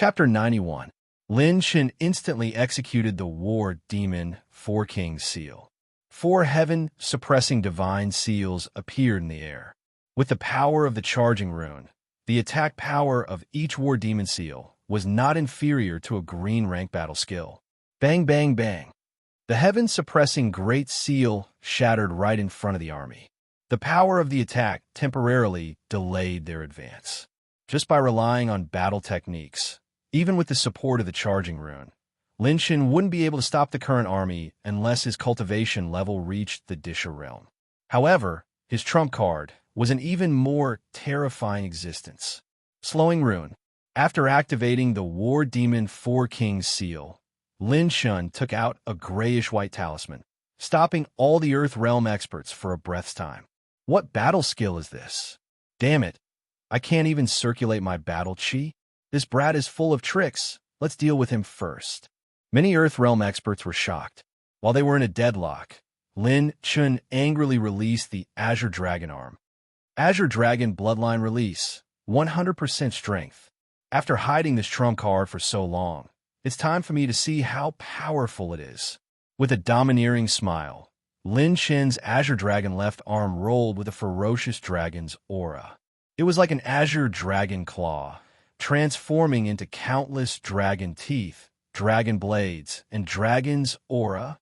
Chapter 91. Lin Chen instantly executed the War Demon Four Kings seal. Four heaven-suppressing divine seals appeared in the air. With the power of the charging rune, the attack power of each War Demon seal was not inferior to a green rank battle skill. Bang, bang, bang. The heaven-suppressing Great Seal shattered right in front of the army. The power of the attack temporarily delayed their advance. Just by relying on battle techniques, even with the support of the charging rune, Lin Chen wouldn't be able to stop the current army unless his cultivation level reached the Disha realm. However, his trump card was an even more terrifying existence. Slowing rune. After activating the War Demon Four Kings seal, Lin Chen took out a grayish-white talisman, stopping all the Earth Realm experts for a breath's time. What battle skill is this? Damn it, I can't even circulate my battle chi? This brat is full of tricks. Let's deal with him first. Many Earth Realm experts were shocked. While they were in a deadlock, Lin Chen angrily released the Azure Dragon arm. Azure Dragon Bloodline Release, 100% strength. After hiding this trump card for so long, it's time for me to see how powerful it is. With a domineering smile, Lin Chen's Azure Dragon left arm rolled with a ferocious dragon's aura. It was like an Azure Dragon claw, transforming into countless dragon teeth, dragon blades, and dragon's aura.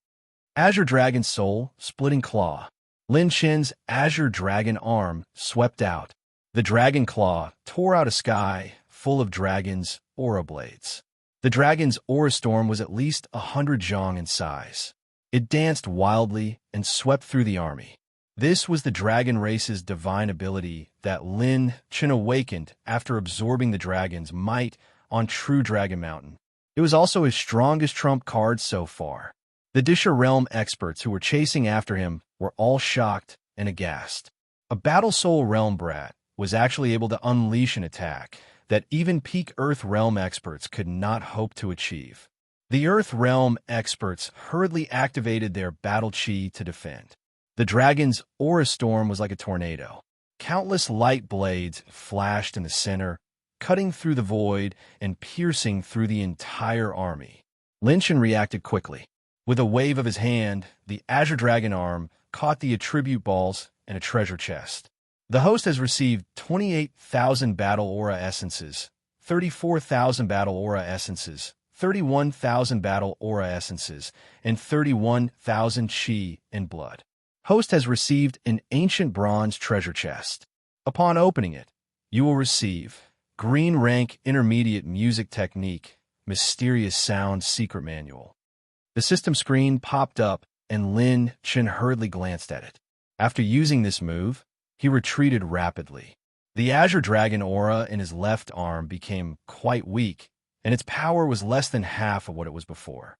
Azure Dragon Soul, Splitting Claw. Lin Chen's Azure Dragon arm swept out. The dragon claw tore out a sky full of dragon's aura blades. The dragon's aura storm was at least 100 zhong in size. It danced wildly and swept through the army. This was the dragon race's divine ability that Lin Chen awakened after absorbing the dragon's might on True Dragon Mountain. It was also his strongest trump card so far. The Disha Realm experts who were chasing after him were all shocked and aghast. A Battle Soul Realm brat was actually able to unleash an attack that even peak Earth Realm experts could not hope to achieve. The Earth Realm experts hurriedly activated their battle chi to defend. The dragon's aura storm was like a tornado. Countless light blades flashed in the center, cutting through the void and piercing through the entire army. Lin Chen reacted quickly. With a wave of his hand, the Azure Dragon arm caught the attribute balls and a treasure chest. The host has received 28,000 Battle Aura Essences, 34,000 Battle Aura Essences, 31,000 Battle Aura Essences, and 31,000 Chi and Blood. Host has received an ancient bronze treasure chest. Upon opening it, you will receive Green Rank Intermediate Music Technique, Mysterious Sound Secret Manual. The system screen popped up and Lin Chen hurriedly glanced at it. After using this move, he retreated rapidly. The Azure Dragon aura in his left arm became quite weak, and its power was less than half of what it was before.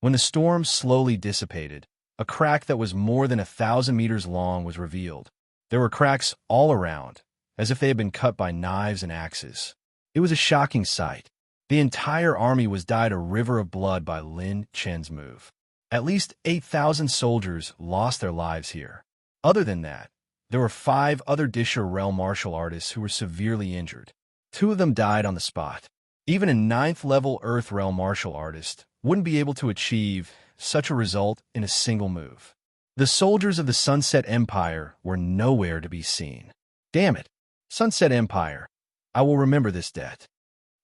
When the storm slowly dissipated, a crack that was more than 1,000 meters long was revealed. There were cracks all around, as if they had been cut by knives and axes. It was a shocking sight. The entire army was dyed a river of blood by Lin Chen's move. At least 8,000 soldiers lost their lives here. Other than that, there were 5 other Disha Realm martial artists who were severely injured. 2 of them died on the spot. Even a 9th-level Earth Realm martial artist wouldn't be able to achieve such a result in a single move. The soldiers of the Sunset Empire were nowhere to be seen. Damn it, Sunset Empire. I will remember this debt.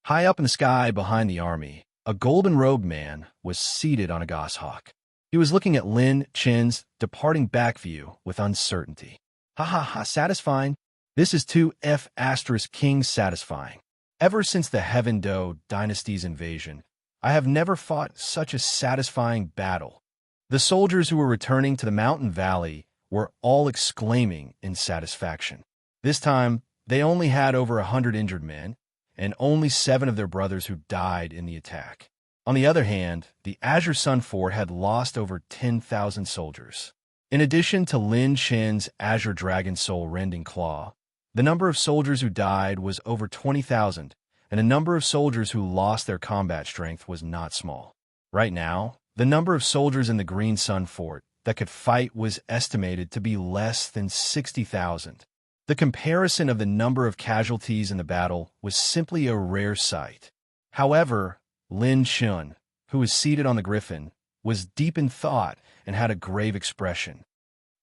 High up in the sky behind the army, a golden-robed man was seated on a goshawk. He was looking at Lin Chen's departing back view with uncertainty. Ha ha ha, satisfying. This is 2F** King satisfying. Ever since the Heaven Do dynasty's invasion, I have never fought such a satisfying battle. The soldiers who were returning to the mountain valley were all exclaiming in satisfaction. This time, they only had over 100 injured men, and only 7 of their brothers who died in the attack. On the other hand, the Azure Sun Fort had lost over 10,000 soldiers. In addition to Lin Chen's Azure Dragon Soul Rending Claw, the number of soldiers who died was over 20,000, and the number of soldiers who lost their combat strength was not small. Right now, the number of soldiers in the Green Sun Fort that could fight was estimated to be less than 60,000. The comparison of the number of casualties in the battle was simply a rare sight. However, Lin Shun, who was seated on the griffin, was deep in thought and had a grave expression.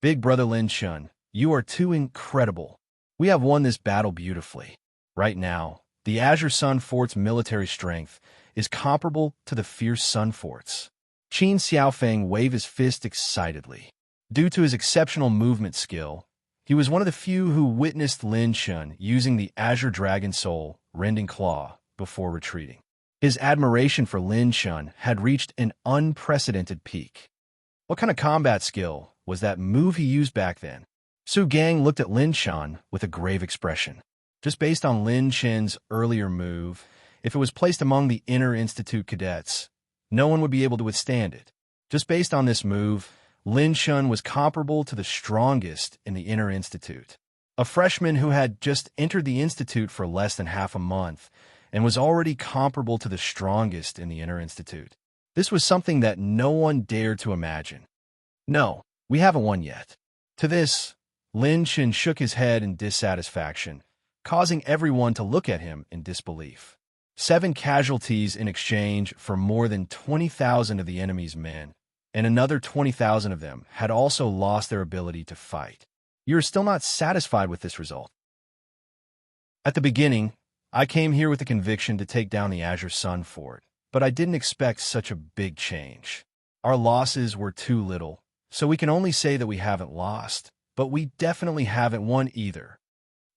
Big brother Lin Shun, you are too incredible. We have won this battle beautifully. Right now, the Azure Sun Fort's military strength is comparable to the fierce Sun Fort's. Qin Xiaofeng waved his fist excitedly. Due to his exceptional movement skill, he was one of the few who witnessed Lin Shun using the Azure Dragon Soul, Rending Claw, before retreating. His admiration for Lin Shun had reached an unprecedented peak. What kind of combat skill was that move he used back then? Su Gang looked at Lin Shun with a grave expression. Just based on Lin Shen's earlier move, if it was placed among the Inner Institute cadets, no one would be able to withstand it. Just based on this move, Lin Shun was comparable to the strongest in the Inner Institute. A freshman who had just entered the Institute for less than half a month and was already comparable to the strongest in the Inner Institute. This was something that no one dared to imagine. No, we haven't won yet. To this, Lin Shun shook his head in dissatisfaction, causing everyone to look at him in disbelief. 7 casualties in exchange for more than 20,000 of the enemy's men, and another 20,000 of them had also lost their ability to fight. You are still not satisfied with this result. At the beginning, I came here with the conviction to take down the Azure Sun Fort, but I didn't expect such a big change. Our losses were too little, so we can only say that we haven't lost, but we definitely haven't won either.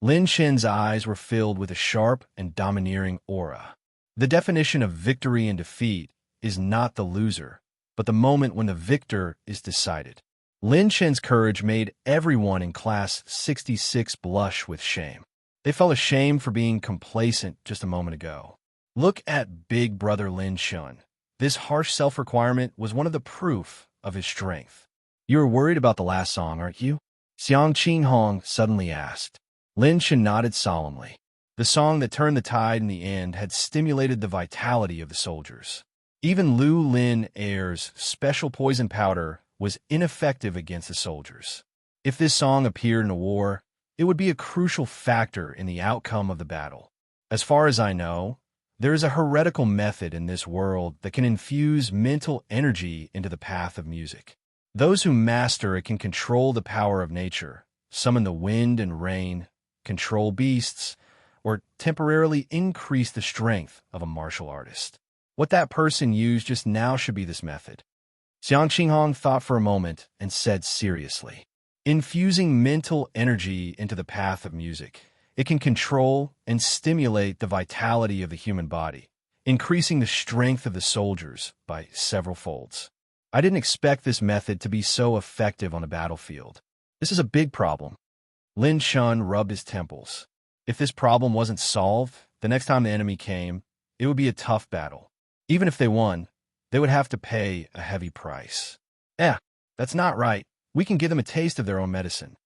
Lin Shen's eyes were filled with a sharp and domineering aura. The definition of victory and defeat is not the loser, but the moment when the victor is decided. Lin Shen's courage made everyone in Class 66 blush with shame. They felt ashamed for being complacent just a moment ago. Look at big brother Lin Shun. This harsh self-requirement was one of the proof of his strength. You are worried about the last song, aren't you? Xiang Qinghong suddenly asked. Lin Shun nodded solemnly. The song that turned the tide in the end had stimulated the vitality of the soldiers. Even Lu Lin Air's special poison powder was ineffective against the soldiers. If this song appeared in a war, it would be a crucial factor in the outcome of the battle. As far as I know, there is a heretical method in this world that can infuse mental energy into the path of music. Those who master it can control the power of nature, summon the wind and rain, control beasts, or temporarily increase the strength of a martial artist. What that person used just now should be this method. Xiang Qinghong thought for a moment and said seriously, infusing mental energy into the path of music, it can control and stimulate the vitality of the human body, increasing the strength of the soldiers by several folds. I didn't expect this method to be so effective on the battlefield. This is a big problem. Lin Shun rubbed his temples. If this problem wasn't solved, the next time the enemy came, it would be a tough battle. Even if they won, they would have to pay a heavy price. That's not right. We can give them a taste of their own medicine.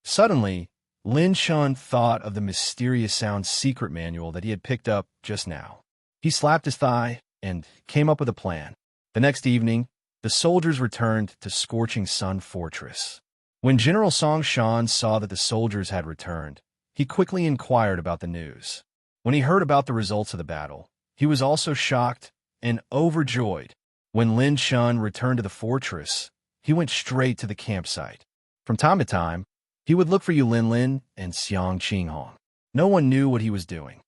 Suddenly, Lin Shun thought of the mysterious sound secret manual that he had picked up just now. He slapped his thigh and came up with a plan. The next evening, the soldiers returned to Scorching Sun Fortress. When General Song Shan saw that the soldiers had returned, he quickly inquired about the news. When he heard about the results of the battle, he was also shocked and overjoyed. When Lin Shun returned to the fortress, he went straight to the campsite. From time to time, he would look for Yu Lin Lin and Xiang Qinghong. No one knew what he was doing.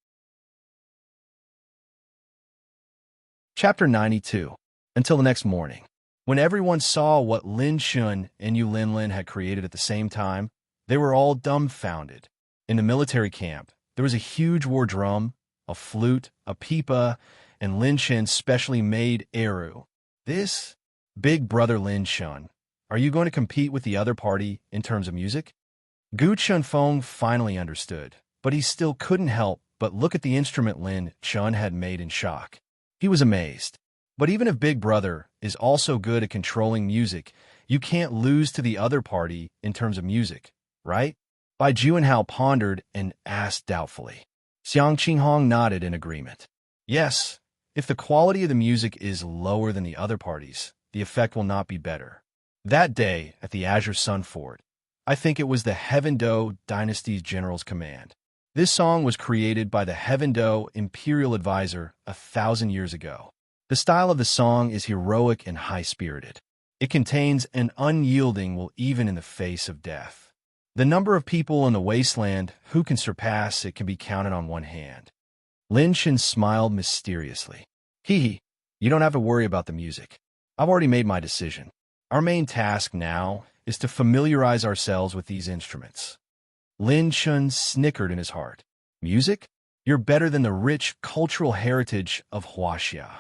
Chapter 92. Until the next morning. When everyone saw what Lin Shun and Yu Lin Lin had created at the same time, they were all dumbfounded. In the military camp, there was a huge war drum, a flute, a pipa, and Lin Shen's specially made eru. This, big brother Lin Shun, are you going to compete with the other party in terms of music? Gu Chunfeng finally understood, but he still couldn't help but look at the instrument Lin Shun had made in shock. He was amazed. But even if Big Brother is also good at controlling music, you can't lose to the other party in terms of music, right? Bai Juanhao pondered and asked doubtfully. Xiang Qinghong nodded in agreement. Yes, if the quality of the music is lower than the other parties, the effect will not be better. That day, at the Azure Sun Fort, I think it was the Heaven-Do dynasty's general's command. This song was created by the Heaven-Do imperial advisor 1,000 years ago. The style of the song is heroic and high-spirited. It contains an unyielding will even in the face of death. The number of people in the wasteland who can surpass it can be counted on one hand. Lin Shin smiled mysteriously. Hee, you don't have to worry about the music. I've already made my decision. Our main task now is to familiarize ourselves with these instruments. Lin Shun snickered in his heart. Music? You're better than the rich cultural heritage of Huaxia.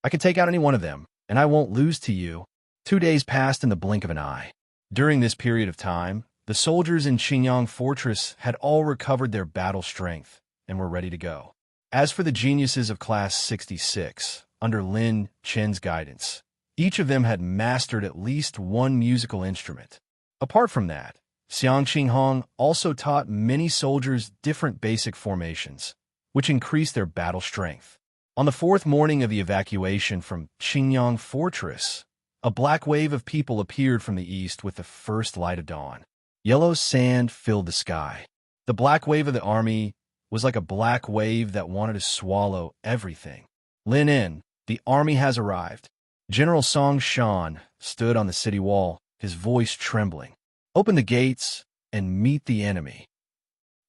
I can take out any one of them, and I won't lose to you. 2 days passed in the blink of an eye. During this period of time, the soldiers in Xinjiang Fortress had all recovered their battle strength and were ready to go. As for the geniuses of Class 66, under Lin Chen's guidance, each of them had mastered at least one musical instrument. Apart from that, Xiang Qinghong also taught many soldiers different basic formations, which increased their battle strength. On the 4th morning of the evacuation from Xinjiang Fortress, a black wave of people appeared from the east with the first light of dawn. Yellow sand filled the sky. The black wave of the army was like a black wave that wanted to swallow everything. Lin In, the army has arrived. General Song Shan stood on the city wall, his voice trembling. Open the gates and meet the enemy.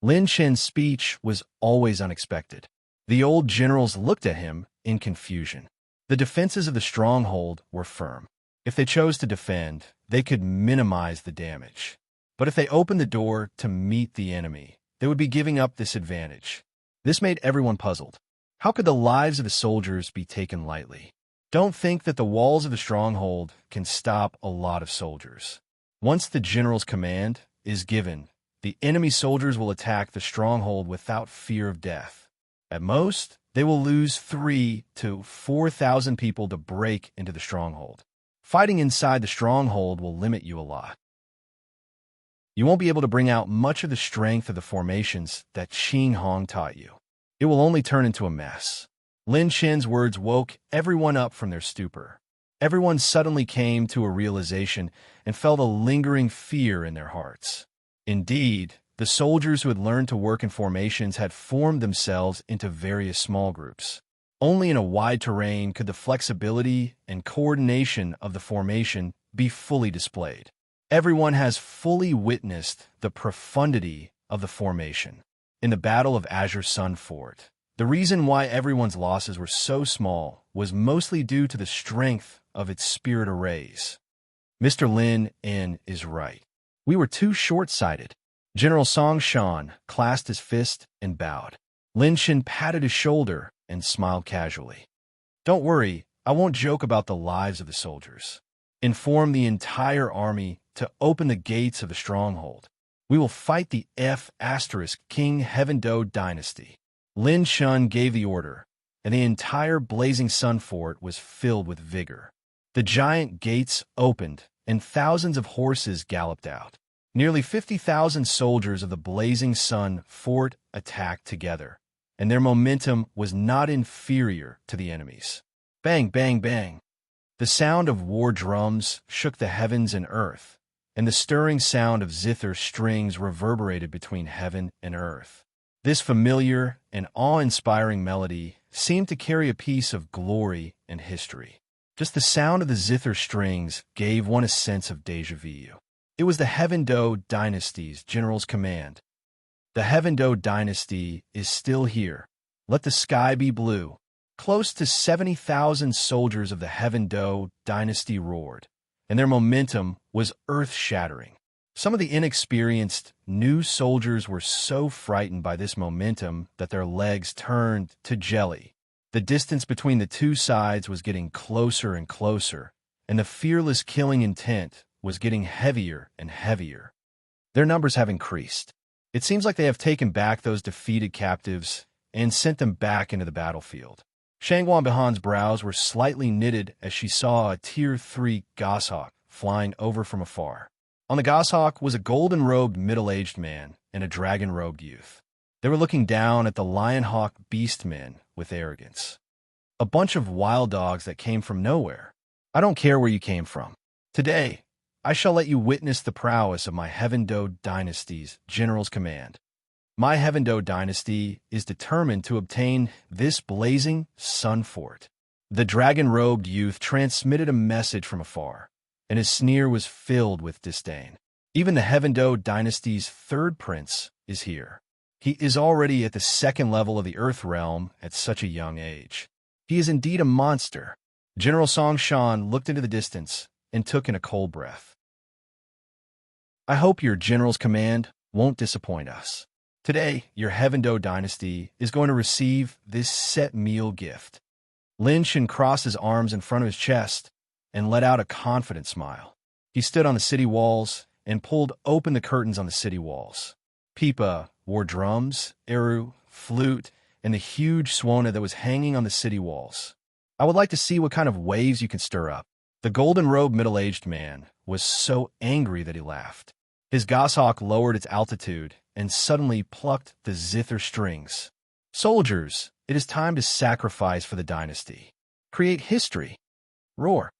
Lin Chen's speech was always unexpected. The old generals looked at him in confusion. The defenses of the stronghold were firm. If they chose to defend, they could minimize the damage. But if they opened the door to meet the enemy, they would be giving up this advantage. This made everyone puzzled. How could the lives of the soldiers be taken lightly? Don't think that the walls of the stronghold can stop a lot of soldiers. Once the general's command is given, the enemy soldiers will attack the stronghold without fear of death. At most, they will lose 3,000 to 4,000 people to break into the stronghold. Fighting inside the stronghold will limit you a lot. You won't be able to bring out much of the strength of the formations that Qing Hong taught you. It will only turn into a mess. Lin Chen's words woke everyone up from their stupor. Everyone suddenly came to a realization and felt a lingering fear in their hearts. Indeed, the soldiers who had learned to work in formations had formed themselves into various small groups. Only in a wide terrain could the flexibility and coordination of the formation be fully displayed. Everyone has fully witnessed the profundity of the formation. In the Battle of Azure Sun Fort, the reason why everyone's losses were so small was mostly due to the strength of its spirit arrays. Mr. Lin In is right. We were too short-sighted. General Song Shan clasped his fist and bowed. Lin Shin patted his shoulder and smiled casually. Don't worry, I won't joke about the lives of the soldiers. Inform the entire army to open the gates of the stronghold. We will fight the King Heaven-Do dynasty. Lin Shun gave the order, and the entire blazing sun fort was filled with vigor. The giant gates opened, and thousands of horses galloped out. Nearly 50,000 soldiers of the blazing sun fort attacked together, and their momentum was not inferior to the enemy's. Bang, bang, bang. The sound of war drums shook the heavens and earth, and the stirring sound of zither strings reverberated between heaven and earth. This familiar and awe-inspiring melody seemed to carry a piece of glory and history. Just the sound of the zither strings gave one a sense of déjà vu. It was the Heaven-Do dynasty's general's command. The Heaven-Do dynasty is still here. Let the sky be blue. Close to 70,000 soldiers of the Heaven-Do dynasty roared, and their momentum was earth-shattering. Some of the inexperienced new soldiers were so frightened by this momentum that their legs turned to jelly. The distance between the two sides was getting closer and closer, and the fearless killing intent was getting heavier and heavier. Their numbers have increased. It seems like they have taken back those defeated captives and sent them back into the battlefield. Shang Wanbihan's brows were slightly knitted as she saw a Tier 3 goshawk flying over from afar. On the goshawk was a golden-robed middle-aged man and a dragon-robed youth. They were looking down at the lionhawk beastmen with arrogance. A bunch of wild dogs that came from nowhere. I don't care where you came from. Today, I shall let you witness the prowess of my Heaven-Do dynasty's general's command. My Heaven-Do dynasty is determined to obtain this blazing sun fort." The dragon-robed youth transmitted a message from afar, and his sneer was filled with disdain. "Even the Heaven-Do dynasty's third prince is here. He is already at the second level of the Earth realm at such a young age. He is indeed a monster." General Song Shan looked into the distance and took in a cold breath. "I hope your general's command won't disappoint us. Today, your Heaven-Do dynasty is going to receive this set meal gift." Lin Shen crossed his arms in front of his chest and let out a confident smile. He stood on the city walls and pulled open the curtains on the city walls. Pipa wore drums, eru, flute, and the huge swana that was hanging on the city walls. "I would like to see what kind of waves you can stir up." The golden-robed middle-aged man was so angry that he laughed. His goshawk lowered its altitude and suddenly plucked the zither strings. "Soldiers, it is time to sacrifice for the dynasty. Create history. Roar."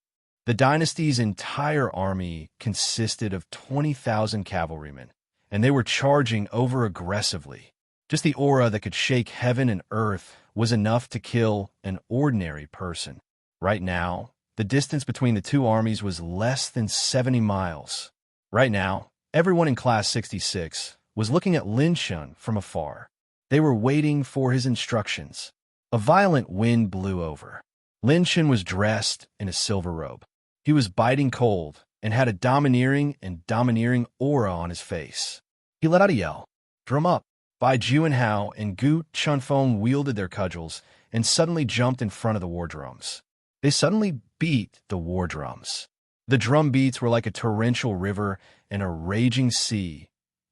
The dynasty's entire army consisted of 20,000 cavalrymen, and they were charging over aggressively. Just the aura that could shake heaven and earth was enough to kill an ordinary person. Right now, the distance between the two armies was less than 70 miles. Right now, everyone in Class 66 was looking at Lin Shen from afar. They were waiting for his instructions. A violent wind blew over. Lin Shen was dressed in a silver robe. He was biting cold and had a domineering aura on his face. He let out a yell. "Drum up!" Bai Juanhao and Gu Chunfeng wielded their cudgels and suddenly jumped in front of the war drums. They suddenly beat the war drums. The drum beats were like a torrential river and a raging sea,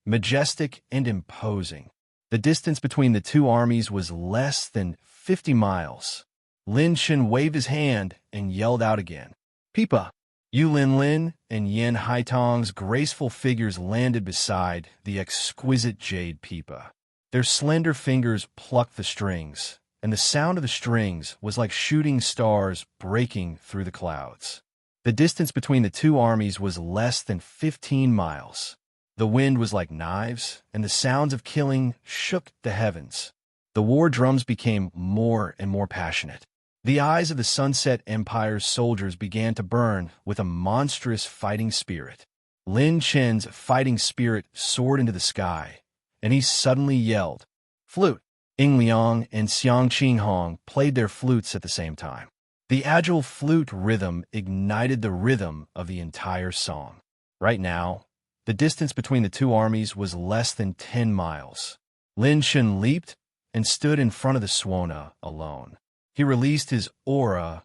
majestic and imposing. The distance between the two armies was less than 50 miles. Lin Shen waved his hand and yelled out again. "Pipa!" Yu Lin Lin and Yen Haitong's graceful figures landed beside the exquisite jade Pipa. Their slender fingers plucked the strings, and the sound of the strings was like shooting stars breaking through the clouds. The distance between the two armies was less than 15 miles. The wind was like knives, and the sounds of killing shook the heavens. The war drums became more and more passionate. The eyes of the Sunset Empire's soldiers began to burn with a monstrous fighting spirit. Lin Chen's fighting spirit soared into the sky, and he suddenly yelled, "Flute!" Ying Liang and Xiang Qinghong played their flutes at the same time. The agile flute rhythm ignited the rhythm of the entire song. Right now, the distance between the two armies was less than 10 miles. Lin Shen leaped and stood in front of the Swana alone. He released his aura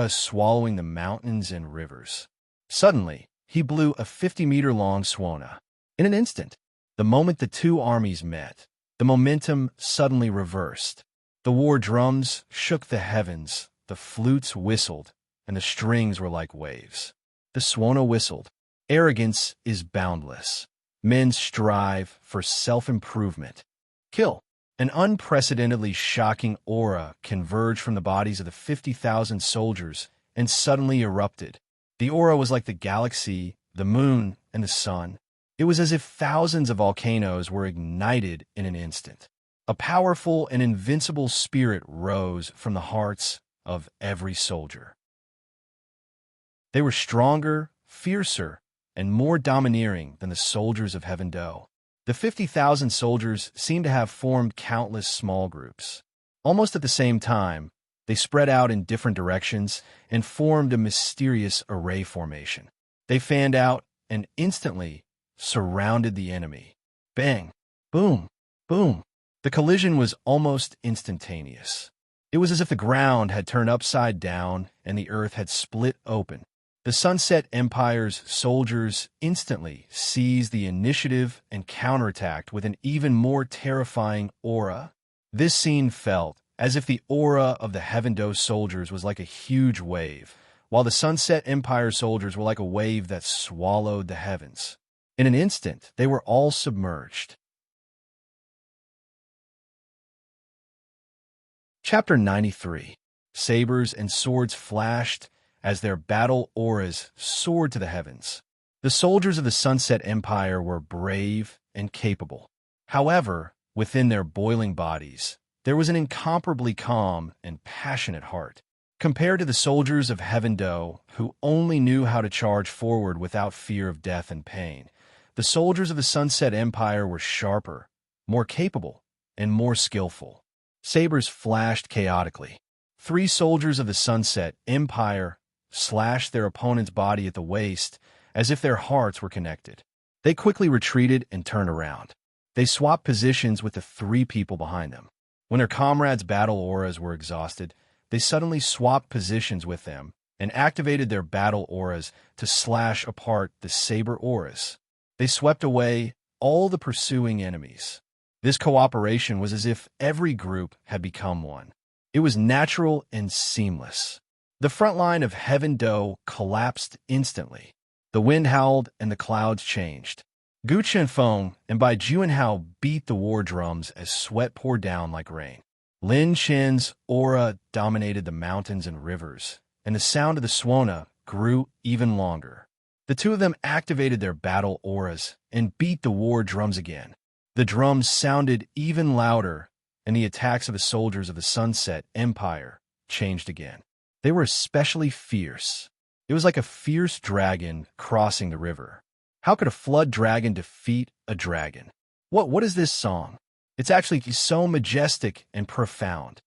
swallowing the mountains and rivers. Suddenly, he blew a 50-meter-long Swana. In an instant, the moment the two armies met, the momentum suddenly reversed. The war drums shook the heavens, the flutes whistled, and the strings were like waves. The Swana whistled. "Arrogance is boundless. Men strive for self-improvement. Kill." An unprecedentedly shocking aura converged from the bodies of the 50,000 soldiers and suddenly erupted. The aura was like the galaxy, the moon, and the sun. It was as if thousands of volcanoes were ignited in an instant. A powerful and invincible spirit rose from the hearts of every soldier. They were stronger, fiercer, and more domineering than the soldiers of Heaven-Do. The 50,000 soldiers seemed to have formed countless small groups. Almost at the same time, they spread out in different directions and formed a mysterious array formation. They fanned out and instantly surrounded the enemy. Bang! Boom! Boom! The collision was almost instantaneous. It was as if the ground had turned upside down and the earth had split open. The Sunset Empire's soldiers instantly seized the initiative and counterattacked with an even more terrifying aura. This scene felt as if the aura of the Heaven-Do soldiers was like a huge wave, while the Sunset Empire soldiers were like a wave that swallowed the heavens. In an instant, they were all submerged. Chapter 93. Sabers and swords flashed as their battle auras soared to the heavens. The soldiers of the Sunset Empire were brave and capable. However, within their boiling bodies, there was an incomparably calm and passionate heart. Compared to the soldiers of Heaven Do, who only knew how to charge forward without fear of death and pain, the soldiers of the Sunset Empire were sharper, more capable, and more skillful. Sabers flashed chaotically. 3 soldiers of the Sunset Empire slashed their opponent's body at the waist as if their hearts were connected. They quickly retreated and turned around. They swapped positions with the 3 people behind them. When their comrades' battle auras were exhausted, they suddenly swapped positions with them and activated their battle auras to slash apart the saber auras. They swept away all the pursuing enemies. This cooperation was as if every group had become one. It was natural and seamless. The front line of Heaven Do collapsed instantly. The wind howled and the clouds changed. Gu Chenfeng and Bai Juanhao beat the war drums as sweat poured down like rain. Lin Chen's aura dominated the mountains and rivers, and the sound of the Suona grew even longer. The 2 of them activated their battle auras and beat the war drums again. The drums sounded even louder, and the attacks of the soldiers of the Sunset Empire changed again. They were especially fierce. It was like a fierce dragon crossing the river. How could a flood dragon defeat a dragon? What is this song? It's actually so majestic and profound.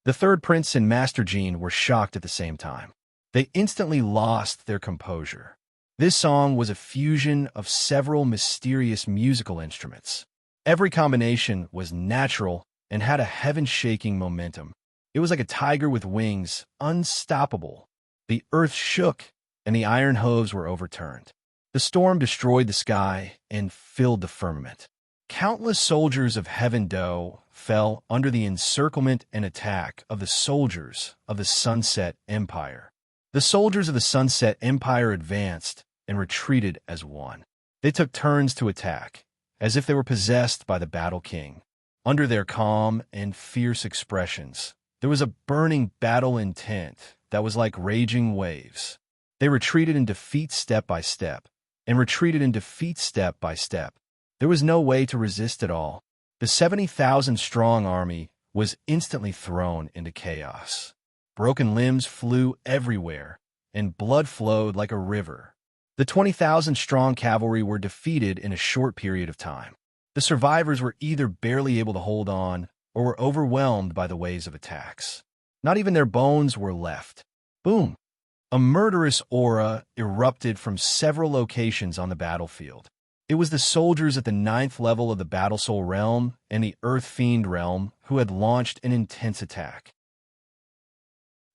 The third prince and Master Jean were shocked at the same time. They instantly lost their composure. This song was a fusion of several mysterious musical instruments. Every combination was natural and had a heaven-shaking momentum. It was like a tiger with wings, unstoppable. The earth shook, and the iron hooves were overturned. The storm destroyed the sky and filled the firmament. Countless soldiers of Heaven Do fell under the encirclement and attack of the soldiers of the Sunset Empire. The soldiers of the Sunset Empire advanced and retreated as one. They took turns to attack, as if they were possessed by the Battle King. Under their calm and fierce expressions, there was a burning battle intent that was like raging waves. They retreated in defeat step by step, and retreated in defeat step by step. There was no way to resist it all. The 70,000-strong army was instantly thrown into chaos. Broken limbs flew everywhere, and blood flowed like a river. The 20,000-strong cavalry were defeated in a short period of time. The survivors were either barely able to hold on or were overwhelmed by the waves of attacks. Not even their bones were left. Boom! A murderous aura erupted from several locations on the battlefield. It was the soldiers at the 9th level of the Battle Soul realm and the Earth Fiend realm who had launched an intense attack.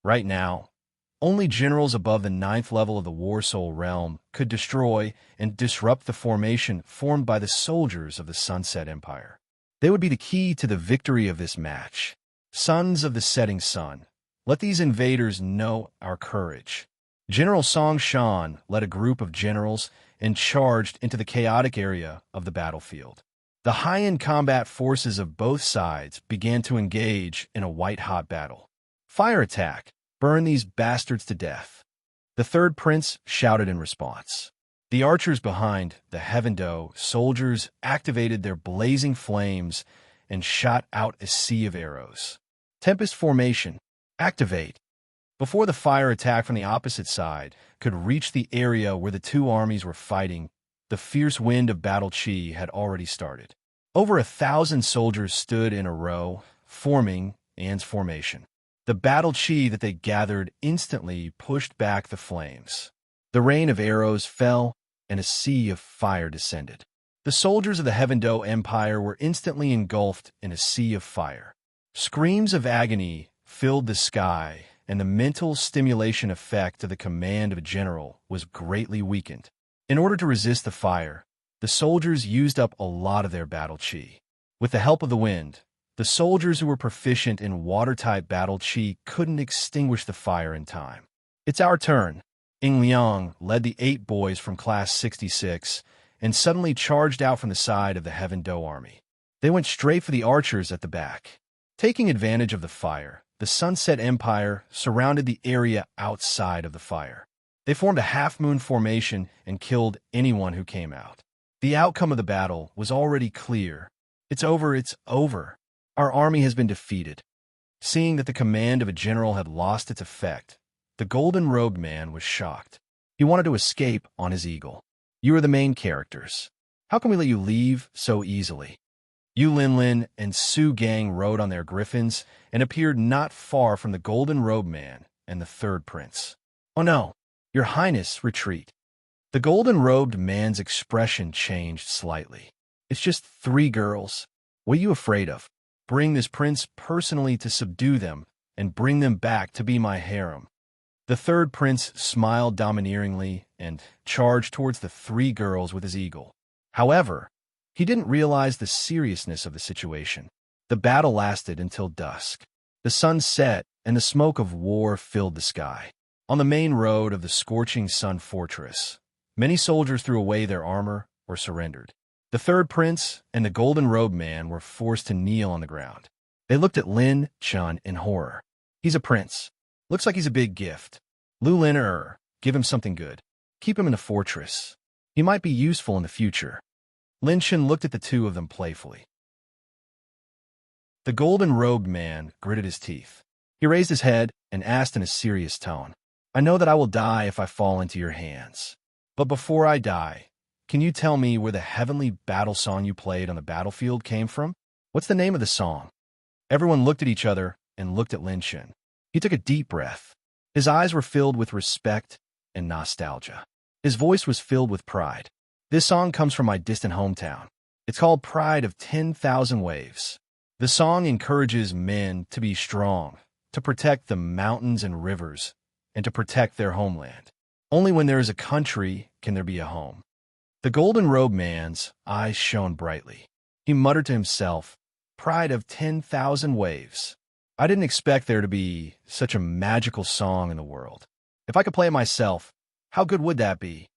Right now, only generals above the 9th level of the War Soul realm could destroy and disrupt the formation formed by the soldiers of the Sunset Empire. They would be the key to the victory of this match. Sons of the Setting Sun, let these invaders know our courage. General Song Shan led a group of generals and charged into the chaotic area of the battlefield. The high-end combat forces of both sides began to engage in a white-hot battle. Fire attack! Burn these bastards to death! The third prince shouted in response. The archers behind the Heaven Do soldiers activated their blazing flames and shot out a sea of arrows. Tempest formation, activate! Before the fire attack from the opposite side could reach the area where the 2 armies were fighting, the fierce wind of battle chi had already started. Over 1,000 soldiers stood in a row, forming An's formation. The battle chi that they gathered instantly pushed back the flames. The rain of arrows fell, and a sea of fire descended. The soldiers of the Heaven Do Empire were instantly engulfed in a sea of fire. Screams of agony filled the sky, and the mental stimulation effect of the command of a general was greatly weakened. In order to resist the fire, the soldiers used up a lot of their battle chi. With the help of the wind, the soldiers who were proficient in water-type battle chi couldn't extinguish the fire in time. It's our turn. Ing Liang led the 8 boys from Class 66 and suddenly charged out from the side of the Heaven Do army. They went straight for the archers at the back. Taking advantage of the fire, the Sunset Empire surrounded the area outside of the fire. They formed a half-moon formation and killed anyone who came out. The outcome of the battle was already clear. It's over, it's over. Our army has been defeated. Seeing that the command of a general had lost its effect, the golden-robed man was shocked. He wanted to escape on his eagle. You are the main characters. How can we let you leave so easily? Yu Lin and Su Gang rode on their griffins and appeared not far from the golden-robed man and the third prince. Oh no, your highness, retreat. The golden-robed man's expression changed slightly. It's just 3 girls. What are you afraid of? Bring this prince personally to subdue them and bring them back to be my harem. The third prince smiled domineeringly and charged towards the 3 girls with his eagle. However, he didn't realize the seriousness of the situation. The battle lasted until dusk. The sun set and the smoke of war filled the sky. On the main road of the scorching sun fortress, many soldiers threw away their armor or surrendered. The third prince and the golden-robed man were forced to kneel on the ground. They looked at Lin Chun in horror. He's a prince. Looks like he's a big gift. Lu Lin, give him something good. Keep him in the fortress. He might be useful in the future. Lin Chun looked at the 2 of them playfully. The golden-robed man gritted his teeth. He raised his head and asked in a serious tone, I know that I will die if I fall into your hands. But before I die, can you tell me where the heavenly battle song you played on the battlefield came from? What's the name of the song? Everyone looked at each other and looked at Lin Chun. He took a deep breath. His eyes were filled with respect and nostalgia. His voice was filled with pride. This song comes from my distant hometown. It's called Pride of 10,000 Waves. The song encourages men to be strong, to protect the mountains and rivers, and to protect their homeland. Only when there is a country can there be a home. The golden-robed man's eyes shone brightly. He muttered to himself, Pride of 10,000 Waves. I didn't expect there to be such a magical song in the world. If I could play it myself, how good would that be?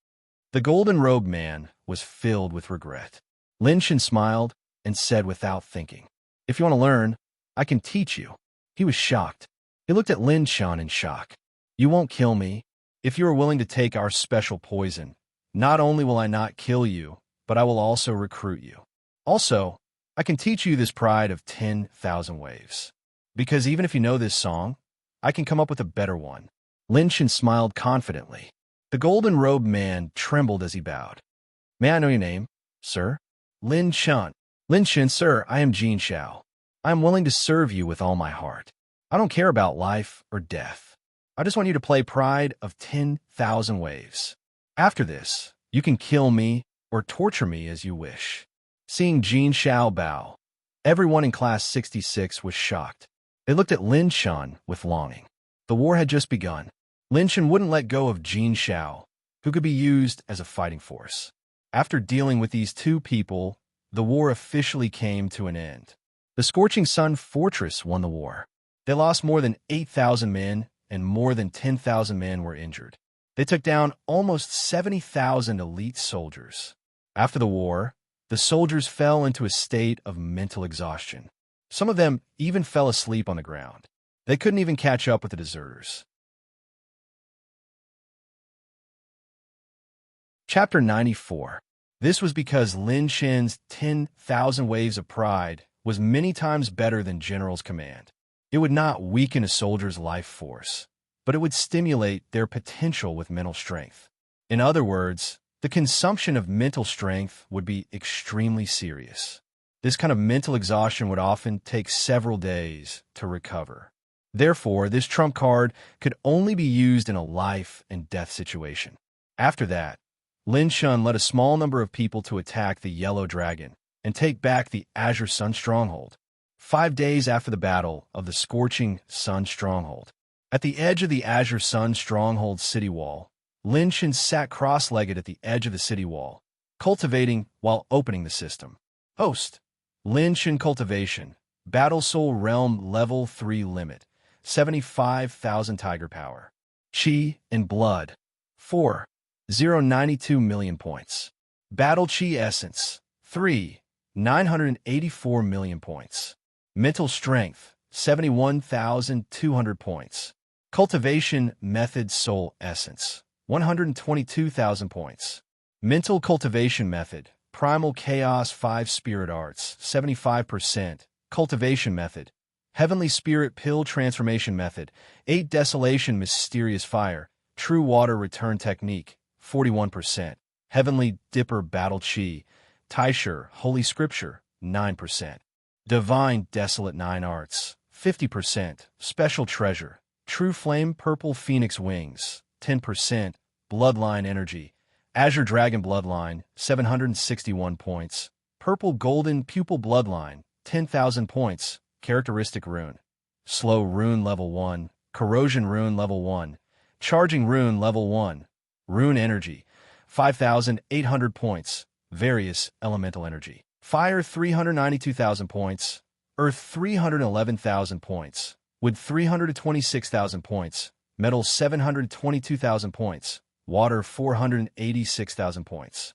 The golden-robed man was filled with regret. Lin Chun smiled and said without thinking, If you want to learn, I can teach you. He was shocked. He looked at Lin Chun in shock. You won't kill me. If you are willing to take our special poison, not only will I not kill you, but I will also recruit you. Also, I can teach you this Pride of 10,000 Waves. Because even if you know this song, I can come up with a better one. Lin Chun smiled confidently. The golden-robed man trembled as he bowed. May I know your name, sir? Lin Chun. Lin Chun, sir, I am Jin Xiao. I am willing to serve you with all my heart. I don't care about life or death. I just want you to play Pride of 10,000 Waves. After this, you can kill me or torture me as you wish. Seeing Jin Xiao bow, everyone in Class 66 was shocked. They looked at Lin Chun with longing. The war had just begun. Lin Chun wouldn't let go of Jin Xiao, who could be used as a fighting force. After dealing with these 2 people, the war officially came to an end. The Scorching Sun Fortress won the war. They lost more than 8,000 men, and more than 10,000 men were injured. They took down almost 70,000 elite soldiers. After the war, the soldiers fell into a state of mental exhaustion. Some of them even fell asleep on the ground. They couldn't even catch up with the deserters. Chapter 94. This was because Lin Chun's 10,000 Waves of Pride was many times better than General's command. It would not weaken a soldier's life force, but it would stimulate their potential with mental strength. In other words, the consumption of mental strength would be extremely serious. This kind of mental exhaustion would often take several days to recover. Therefore, this trump card could only be used in a life and death situation. After that, Lin Chun led a small number of people to attack the Yellow Dragon and take back the Azure Sun Stronghold. 5 days after the battle of the Scorching Sun Stronghold, at the edge of the Azure Sun Stronghold city wall, Lin Chun sat cross-legged at the edge of the city wall, cultivating while opening the system. Host, Lin Chun Cultivation, Battle Soul Realm Level 3 Limit, 75,000 Tiger Power. Chi and Blood, 4,092 million points. Battle Chi Essence, 3,984 million points. Mental Strength, 71,200 points. Cultivation Method Soul Essence, 122,000 points. Mental cultivation method, primal chaos 5 spirit arts, 75%. Cultivation method, heavenly spirit pill transformation method, 8 desolation mysterious fire, true water return technique, 41%. Heavenly dipper battle chi, Taishur, holy scripture, 9%. Divine desolate 9 arts, 50%. Special treasure, true flame purple phoenix wings, 10%. Bloodline energy, azure dragon bloodline, 761 points. Purple golden pupil bloodline, 10,000 points. Characteristic rune, slow rune level 1, corrosion rune level 1, charging rune level 1. Rune energy, 5,800 points. Various elemental energy, fire 392,000 points, earth 311,000 points, wood 326,000 points, metal 722,000 points, water 486,000 points.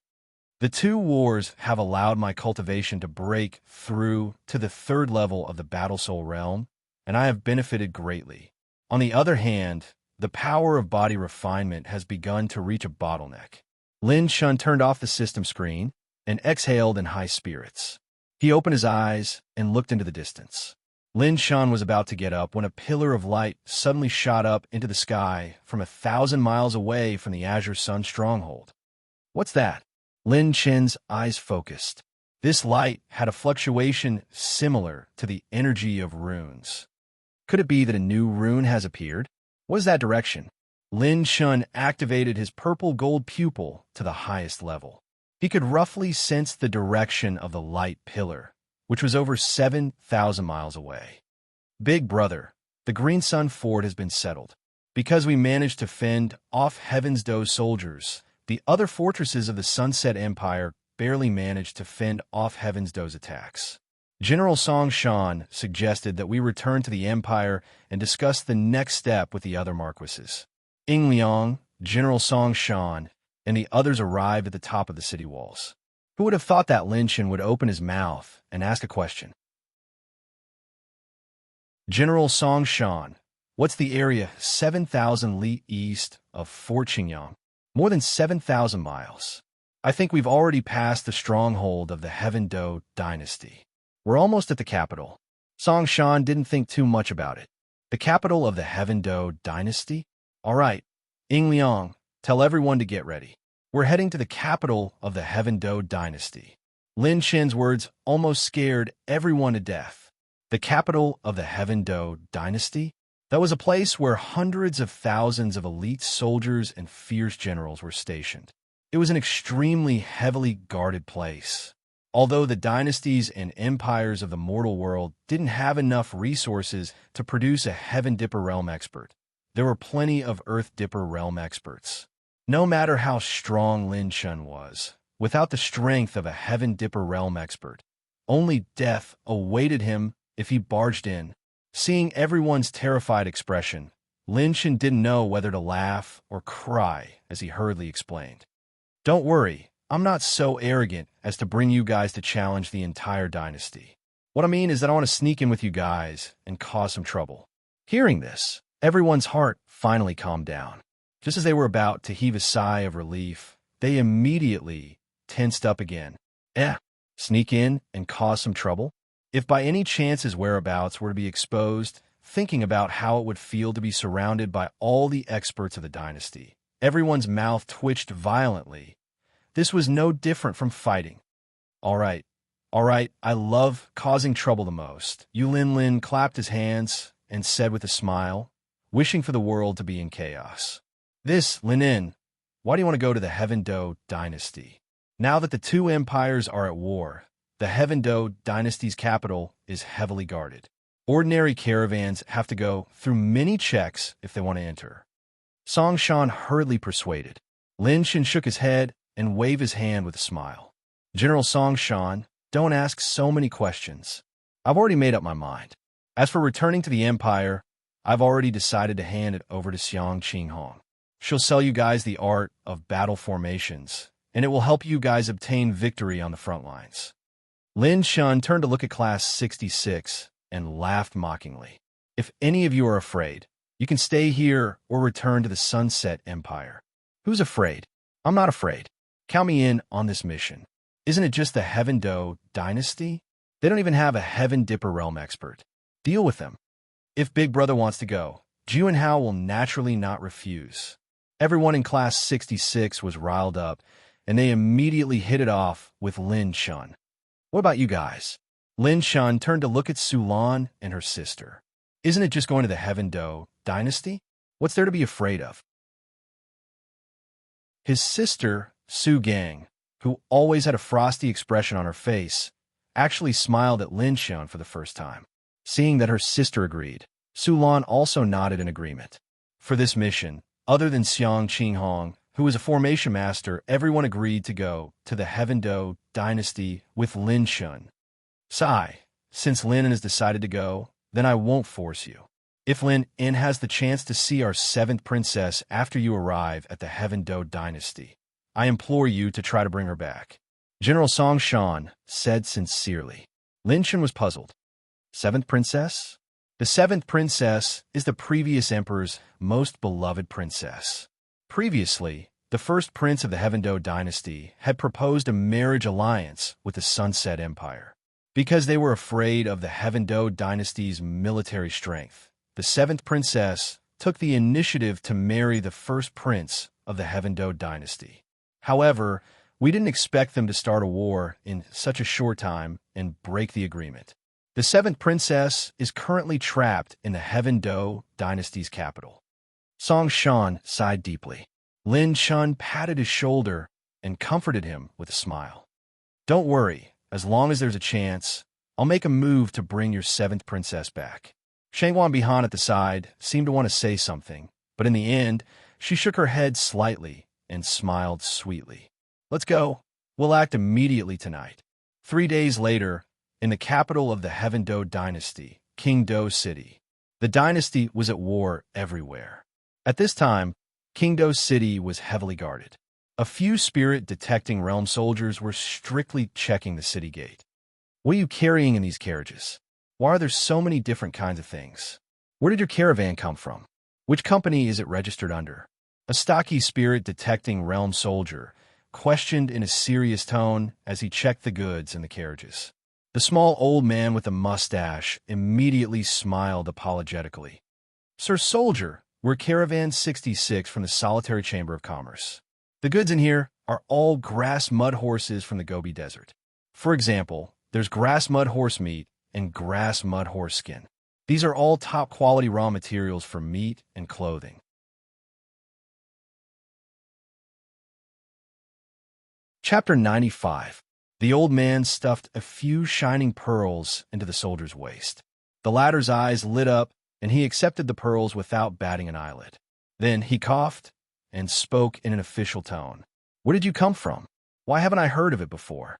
The 2 wars have allowed my cultivation to break through to the 3rd level of the Battle Soul realm, and I have benefited greatly. On the other hand, the power of body refinement has begun to reach a bottleneck. Lin Shun turned off the system screen and exhaled in high spirits. He opened his eyes and looked into the distance. Lin Shun was about to get up when a pillar of light suddenly shot up into the sky from 1,000 miles away from the Azure Sun stronghold. What's that? Lin Chen's eyes focused. This light had a fluctuation similar to the energy of runes. Could it be that a new rune has appeared? What is that direction? Lin Shun activated his purple gold pupil to the highest level. He could roughly sense the direction of the light pillar, which was over 7,000 miles away. Big brother, the Green Sun Fort has been settled. Because we managed to fend off Heaven's Doe soldiers, the other fortresses of the Sunset Empire barely managed to fend off Heaven's Doe's attacks. General Song Shan suggested that we return to the Empire and discuss the next step with the other marquises. Ying Liang, General Song Shan, and the others arrived at the top of the city walls. Who would have thought that Lin Chen would open his mouth and ask a question? General Song Shan, what's the area 7,000 li east of Fort Qingyang? More than 7,000 miles. I think we've already passed the stronghold of the Heaven Do dynasty. We're almost at the capital. Song Shan didn't think too much about it. The capital of the Heaven Do dynasty? All right, Ying Liang, tell everyone to get ready. We're heading to the capital of the Heaven Do dynasty. Lin Chen's words almost scared everyone to death. The capital of the Heaven Do dynasty? That was a place where hundreds of thousands of elite soldiers and fierce generals were stationed. It was an extremely heavily guarded place. Although the dynasties and empires of the mortal world didn't have enough resources to produce a Heaven Dipper realm expert, there were plenty of Earth Dipper realm experts. No matter how strong Lin Shun was, without the strength of a Heaven Dipper realm expert, only death awaited him if he barged in. Seeing everyone's terrified expression, Lin Shun didn't know whether to laugh or cry as he hurriedly explained. Don't worry, I'm not so arrogant as to bring you guys to challenge the entire dynasty. What I mean is that I want to sneak in with you guys and cause some trouble. Hearing this, everyone's heart finally calmed down. Just as they were about to heave a sigh of relief, they immediately tensed up again. Sneak in and cause some trouble? If by any chance his whereabouts were to be exposed, thinking about how it would feel to be surrounded by all the experts of the dynasty, everyone's mouth twitched violently. This was no different from fighting. All right, I love causing trouble the most. Yulin Lin clapped his hands and said with a smile, wishing for the world to be in chaos. This, Linin, why do you want to go to the Heaven Do dynasty? Now that the two empires are at war, the Heaven Do dynasty's capital is heavily guarded. Ordinary caravans have to go through many checks if they want to enter. Song Shan hurriedly persuaded. Lin Shin shook his head and waved his hand with a smile. General Song Shan, don't ask so many questions. I've already made up my mind. As for returning to the Empire, I've already decided to hand it over to Xiang Qinghong. She'll sell you guys the art of battle formations, and it will help you guys obtain victory on the front lines. Lin Shun turned to look at Class 66 and laughed mockingly. If any of you are afraid, you can stay here or return to the Sunset Empire. Who's afraid? I'm not afraid. Count me in on this mission. Isn't it just the Heaven Do dynasty? They don't even have a Heaven Dipper realm expert. Deal with them. If Big Brother wants to go, Ju and Hao will naturally not refuse. Everyone in Class 66 was riled up, and they immediately hit it off with Lin Shun. What about you guys? Lin Shun turned to look at Sulan and her sister. Isn't it just going to the Heaven Do dynasty? What's there to be afraid of? His sister, Su Gang, who always had a frosty expression on her face, actually smiled at Lin Shun for the first time. Seeing that her sister agreed, Sulan also nodded in agreement. For this mission, other than Xiang Qinghong, who was a formation master, everyone agreed to go to the Heaven Do dynasty with Lin Shun. Sigh, since Lin has decided to go, then I won't force you. If Lin has the chance to see our 7th princess after you arrive at the Heaven Do dynasty, I implore you to try to bring her back. General Song Shan said sincerely. Lin Shun was puzzled. 7th princess? The 7th princess is the previous emperor's most beloved princess. Previously, the first prince of the Heaven Do dynasty had proposed a marriage alliance with the Sunset Empire. Because they were afraid of the Heaven Do dynasty's military strength, the 7th princess took the initiative to marry the first prince of the Heaven Do dynasty. However, we didn't expect them to start a war in such a short time and break the agreement. The 7th princess is currently trapped in the Heaven Do dynasty's capital. Song Shan sighed deeply. Lin Shun patted his shoulder and comforted him with a smile. Don't worry, as long as there's a chance, I'll make a move to bring your 7th princess back. Shangwan Bihan at the side seemed to want to say something, but in the end, she shook her head slightly and smiled sweetly. Let's go. We'll act immediately tonight. 3 days later, in the capital of the Heaven Do dynasty, King Do City, the dynasty was at war everywhere. At this time, King Do City was heavily guarded. A few spirit-detecting realm soldiers were strictly checking the city gate. What are you carrying in these carriages? Why are there so many different kinds of things? Where did your caravan come from? Which company is it registered under? A stocky spirit-detecting realm soldier questioned in a serious tone as he checked the goods in the carriages. The small old man with a mustache immediately smiled apologetically. Sir Soldier, we're Caravan 66 from the Solitary Chamber of Commerce. The goods in here are all grass mud horses from the Gobi Desert. For example, there's grass mud horse meat and grass mud horse skin. These are all top-quality raw materials for meat and clothing. Chapter 95. The old man stuffed a few shining pearls into the soldier's waist. The latter's eyes lit up, and he accepted the pearls without batting an eyelid. Then he coughed and spoke in an official tone. Where did you come from? Why haven't I heard of it before?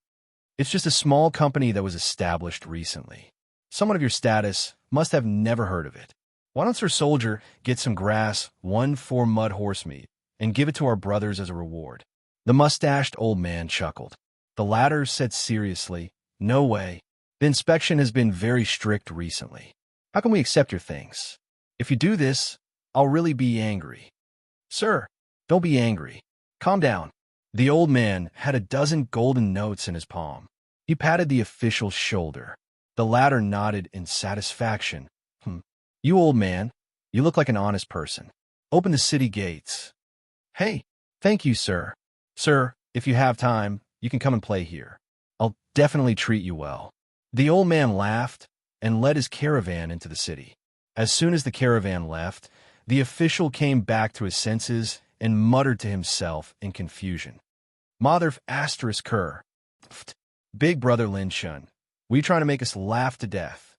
It's just a small company that was established recently. Someone of your status must have never heard of it. Why don't Sir Soldier get some grass, 1 mud horse meat, and give it to our brothers as a reward? The mustached old man chuckled. The latter said seriously, no way. The inspection has been very strict recently. How can we accept your things? If you do this, I'll really be angry. Sir, don't be angry. Calm down. The old man had a dozen golden notes in his palm. He patted the official's shoulder. The latter nodded in satisfaction. You old man, you look like an honest person. Open the city gates. Hey, thank you, sir. Sir, if you have time, you can come and play here. I'll definitely treat you well. The old man laughed and led his caravan into the city. As soon as the caravan left, the official came back to his senses and muttered to himself in confusion. Mother asterisk Kerr. Big brother Lin Shun, were you trying to make us laugh to death?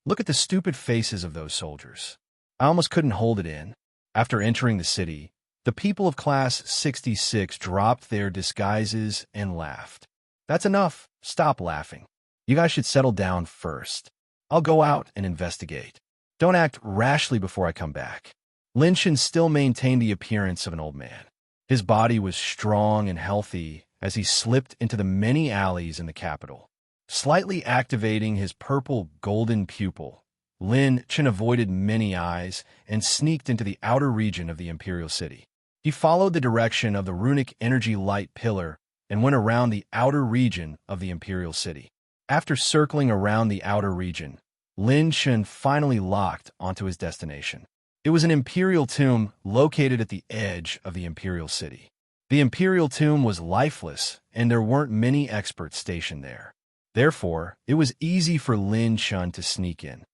Look at the stupid faces of those soldiers. I almost couldn't hold it in. After entering the city, the people of Class 66 dropped their disguises and laughed. That's enough. Stop laughing. You guys should settle down first. I'll go out and investigate. Don't act rashly before I come back. Lin Shun still maintained the appearance of an old man. His body was strong and healthy as he slipped into the many alleys in the capital. Slightly activating his purple golden pupil, Lin Shun avoided many eyes and sneaked into the outer region of the imperial city. He followed the direction of the runic energy light pillar and went around the outer region of the imperial city. After circling around the outer region, Lin Shen finally locked onto his destination. It was an imperial tomb located at the edge of the imperial city. The imperial tomb was lifeless, and there weren't many experts stationed there. Therefore, it was easy for Lin Shen to sneak in.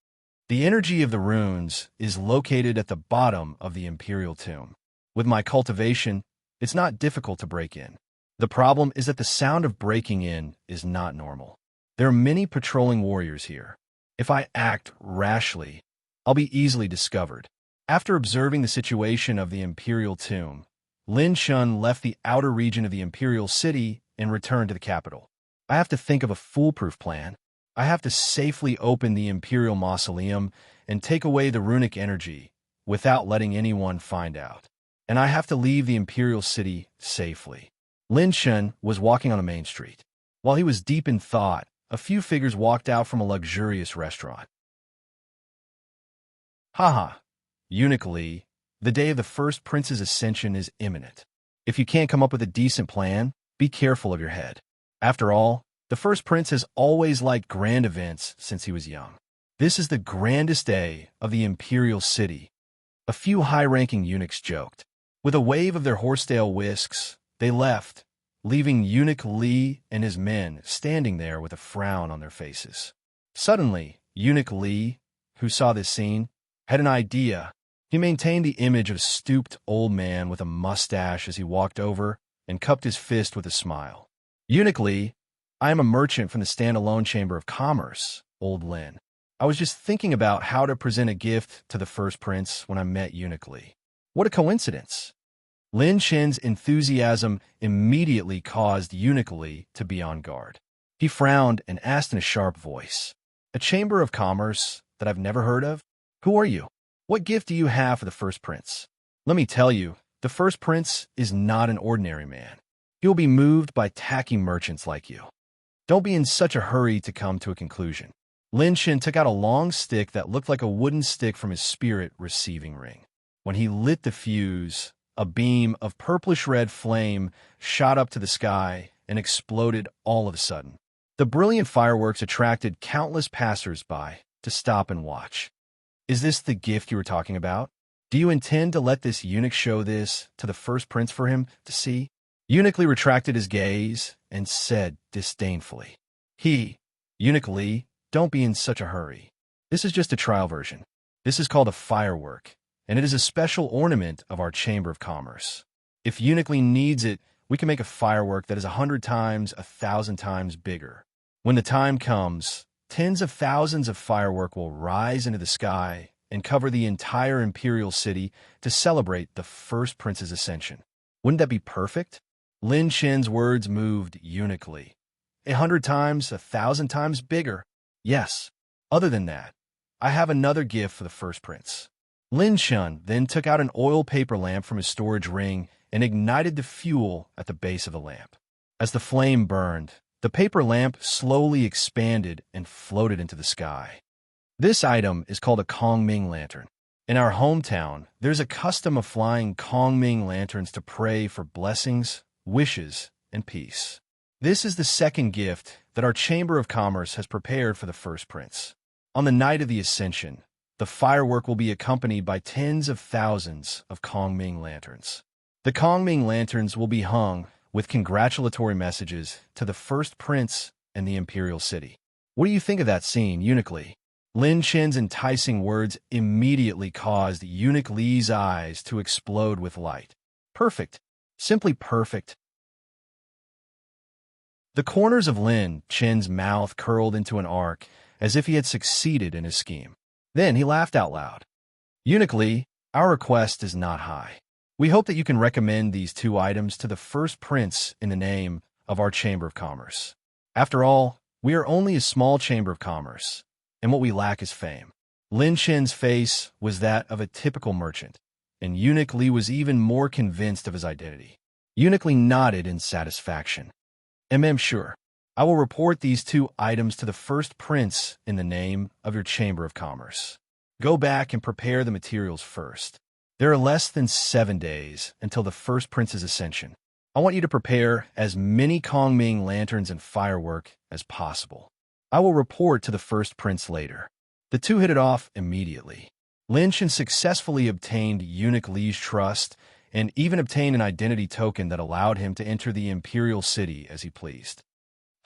The energy of the runes is located at the bottom of the imperial tomb. With my cultivation, it's not difficult to break in. The problem is that the sound of breaking in is not normal. There are many patrolling warriors here. If I act rashly, I'll be easily discovered. After observing the situation of the imperial tomb, Lin Shen left the outer region of the imperial city and returned to the capital. I have to think of a foolproof plan. I have to safely open the imperial mausoleum and take away the runic energy without letting anyone find out. And I have to leave the imperial city safely. Lin Shen was walking on the main street. While he was deep in thought, a few figures walked out from a luxurious restaurant. Haha, Eunuch Li, the day of the first prince's ascension is imminent. If you can't come up with a decent plan, be careful of your head. After all, the first prince has always liked grand events since he was young. This is the grandest day of the imperial city. A few high-ranking eunuchs joked. With a wave of their horsetail whisks, they left, leaving Eunuch Li and his men standing there with a frown on their faces. Suddenly, Eunuch Li, who saw this scene, had an idea. He maintained the image of a stooped old man with a mustache as he walked over and cupped his fist with a smile. Eunuch Li, I am a merchant from the standalone Chamber of Commerce, old Lin. I was just thinking about how to present a gift to the first prince when I met Eunuch Li. What a coincidence! Lin Shen's enthusiasm immediately caused Eunuch Li to be on guard. He frowned and asked in a sharp voice, "A Chamber of Commerce that I've never heard of? Who are you? What gift do you have for the first prince?" Let me tell you, the first prince is not an ordinary man. He will be moved by tacky merchants like you. Don't be in such a hurry to come to a conclusion. Lin Shen took out a long stick that looked like a wooden stick from his spirit receiving ring. When he lit the fuse, a beam of purplish-red flame shot up to the sky and exploded all of a sudden. The brilliant fireworks attracted countless passers-by to stop and watch. Is this the gift you were talking about? Do you intend to let this eunuch show this to the first prince for him to see? Eunuch Li retracted his gaze and said disdainfully, Eunuch Li, don't be in such a hurry. This is just a trial version. This is called a firework, and it is a special ornament of our Chamber of Commerce. If Eunuch Li needs it, we can make a firework that is 100 times, 1,000 times bigger. When the time comes, tens of thousands of fireworks will rise into the sky and cover the entire imperial city to celebrate the first prince's ascension. Wouldn't that be perfect? Lin Shen's words moved Eunuch Li. 100 times, 1,000 times bigger. Yes. Other than that, I have another gift for the first prince. Lin Shen then took out an oil paper lamp from his storage ring and ignited the fuel at the base of the lamp. As the flame burned, the paper lamp slowly expanded and floated into the sky. This item is called a Kongming lantern. In our hometown, there's a custom of flying Kongming lanterns to pray for blessings, wishes, and peace. This is the second gift that our Chamber of Commerce has prepared for the first prince. On the night of the ascension, the firework will be accompanied by tens of thousands of Kongming lanterns. The Kongming lanterns will be hung with congratulatory messages to the first prince and the imperial city. What do you think of that scene, Eunuch Li? Lin Shen's enticing words immediately caused Eunuch Li's eyes to explode with light. Perfect. Simply perfect. The corners of Lin Shen's mouth curled into an arc as if he had succeeded in his scheme. Then he laughed out loud. Eunuch Li, our request is not high. We hope that you can recommend these two items to the first prince in the name of our Chamber of Commerce. After all, we are only a small Chamber of Commerce, and what we lack is fame. Lin Shen's face was that of a typical merchant, and Eunuch Li was even more convinced of his identity. Eunuch Li nodded in satisfaction. Sure. I will report these two items to the first prince in the name of your Chamber of Commerce. Go back and prepare the materials first. There are less than 7 days until the first prince's ascension. I want you to prepare as many Kongming lanterns and firework as possible. I will report to the first prince later. The two hit it off immediately. Lin Shan successfully obtained Eunuch Li's trust and even obtained an identity token that allowed him to enter the imperial city as he pleased.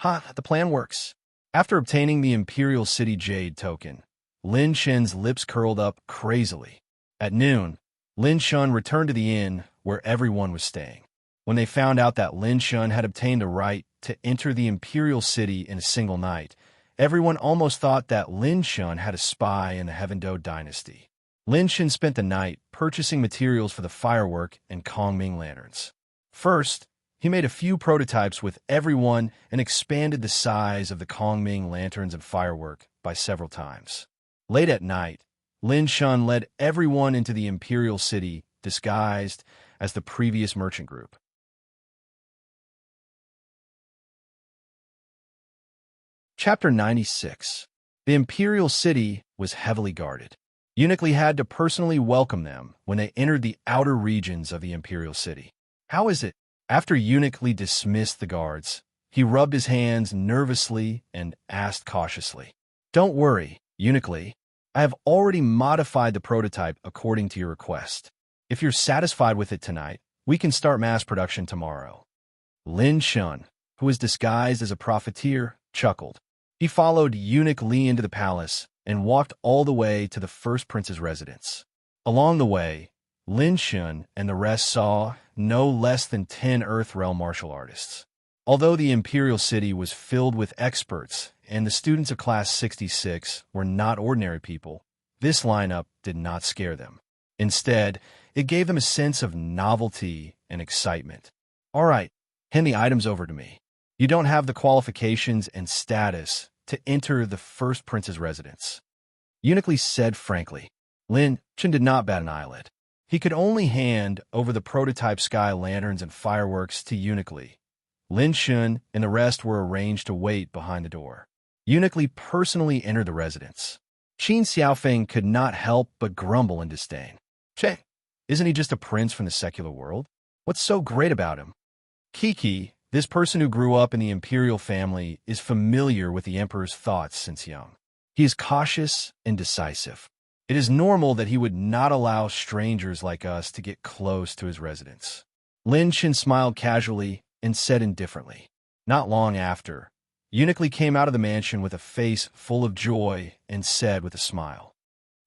The plan works. After obtaining the imperial city jade token, Lin Shan's lips curled up crazily. At noon, Lin Shan returned to the inn where everyone was staying. When they found out that Lin Shan had obtained the right to enter the imperial city in a single night, everyone almost thought that Lin Shan had a spy in the Heaven Do dynasty. Lin Shan spent the night purchasing materials for the firework and Kongming lanterns. First, he made a few prototypes with everyone and expanded the size of the Kongming lanterns and firework by several times. Late at night, Lin Shan led everyone into the imperial city disguised as the previous merchant group. Chapter 96. The imperial city was heavily guarded. Eunuch Li had to personally welcome them when they entered the outer regions of the imperial city. How is it? After Eunuch Li dismissed the guards, he rubbed his hands nervously and asked cautiously, "Don't worry, Eunuch Li. I have already modified the prototype according to your request. If you're satisfied with it tonight, we can start mass production tomorrow." Lin Shan, who was disguised as a profiteer, chuckled. He followed Eunuch Li into the palace and walked all the way to the first prince's residence. Along the way, Lin Shan and the rest saw no less than 10 Earthrealm martial artists. Although the imperial city was filled with experts and the students of Class 66 were not ordinary people, this lineup did not scare them. Instead, it gave them a sense of novelty and excitement. "All right, hand the items over to me. You don't have the qualifications and status to enter the first prince's residence," Eunuch Li said frankly. Lin Shan did not bat an eyelid. He could only hand over the prototype sky lanterns and fireworks to Eunuch Li. Lin Shan and the rest were arranged to wait behind the door. Eunuch Li personally entered the residence. Qin Xiaofeng could not help but grumble in disdain. "Che, isn't he just a prince from the secular world? What's so great about him?" Kiki, this person who grew up in the imperial family, is familiar with the emperor's thoughts since young. He is cautious and decisive. It is normal that he would not allow strangers like us to get close to his residence. Lin Shan smiled casually and said indifferently. Not long after, Eunuch Li came out of the mansion with a face full of joy and said with a smile,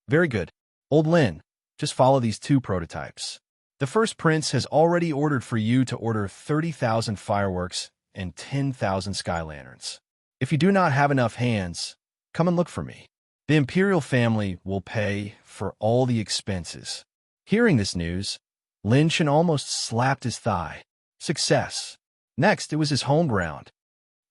"Very good. Old Lin, just follow these 2 prototypes. The first prince has already ordered for you to order 30,000 fireworks and 10,000 sky lanterns. If you do not have enough hands, come and look for me. The imperial family will pay for all the expenses." Hearing this news, Lin Shan almost slapped his thigh. Success. Next, it was his home ground.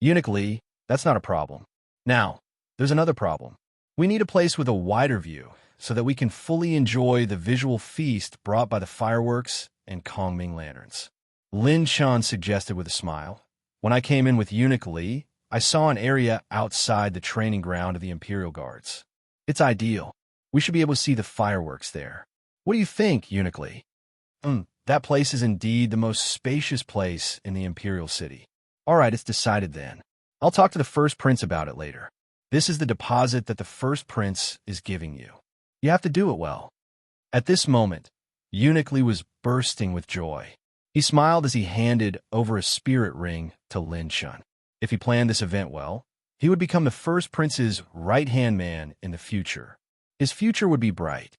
"Eunuch Li, that's not a problem. Now, there's another problem. We need a place with a wider view so that we can fully enjoy the visual feast brought by the fireworks and Kongming lanterns," Lin Shan suggested with a smile. "When I came in with Eunuch Li, I saw an area outside the training ground of the Imperial Guards. It's ideal. We should be able to see the fireworks there. What do you think, Eunuch Li?" That place is indeed the most spacious place in the Imperial City." "All right, it's decided then. I'll talk to the first prince about it later. This is the deposit that the first prince is giving you. You have to do it well." At this moment, Eunuch Li was bursting with joy. He smiled as he handed over a spirit ring to Lin Shan. If he planned this event well, he would become the first prince's right-hand man in the future. His future would be bright.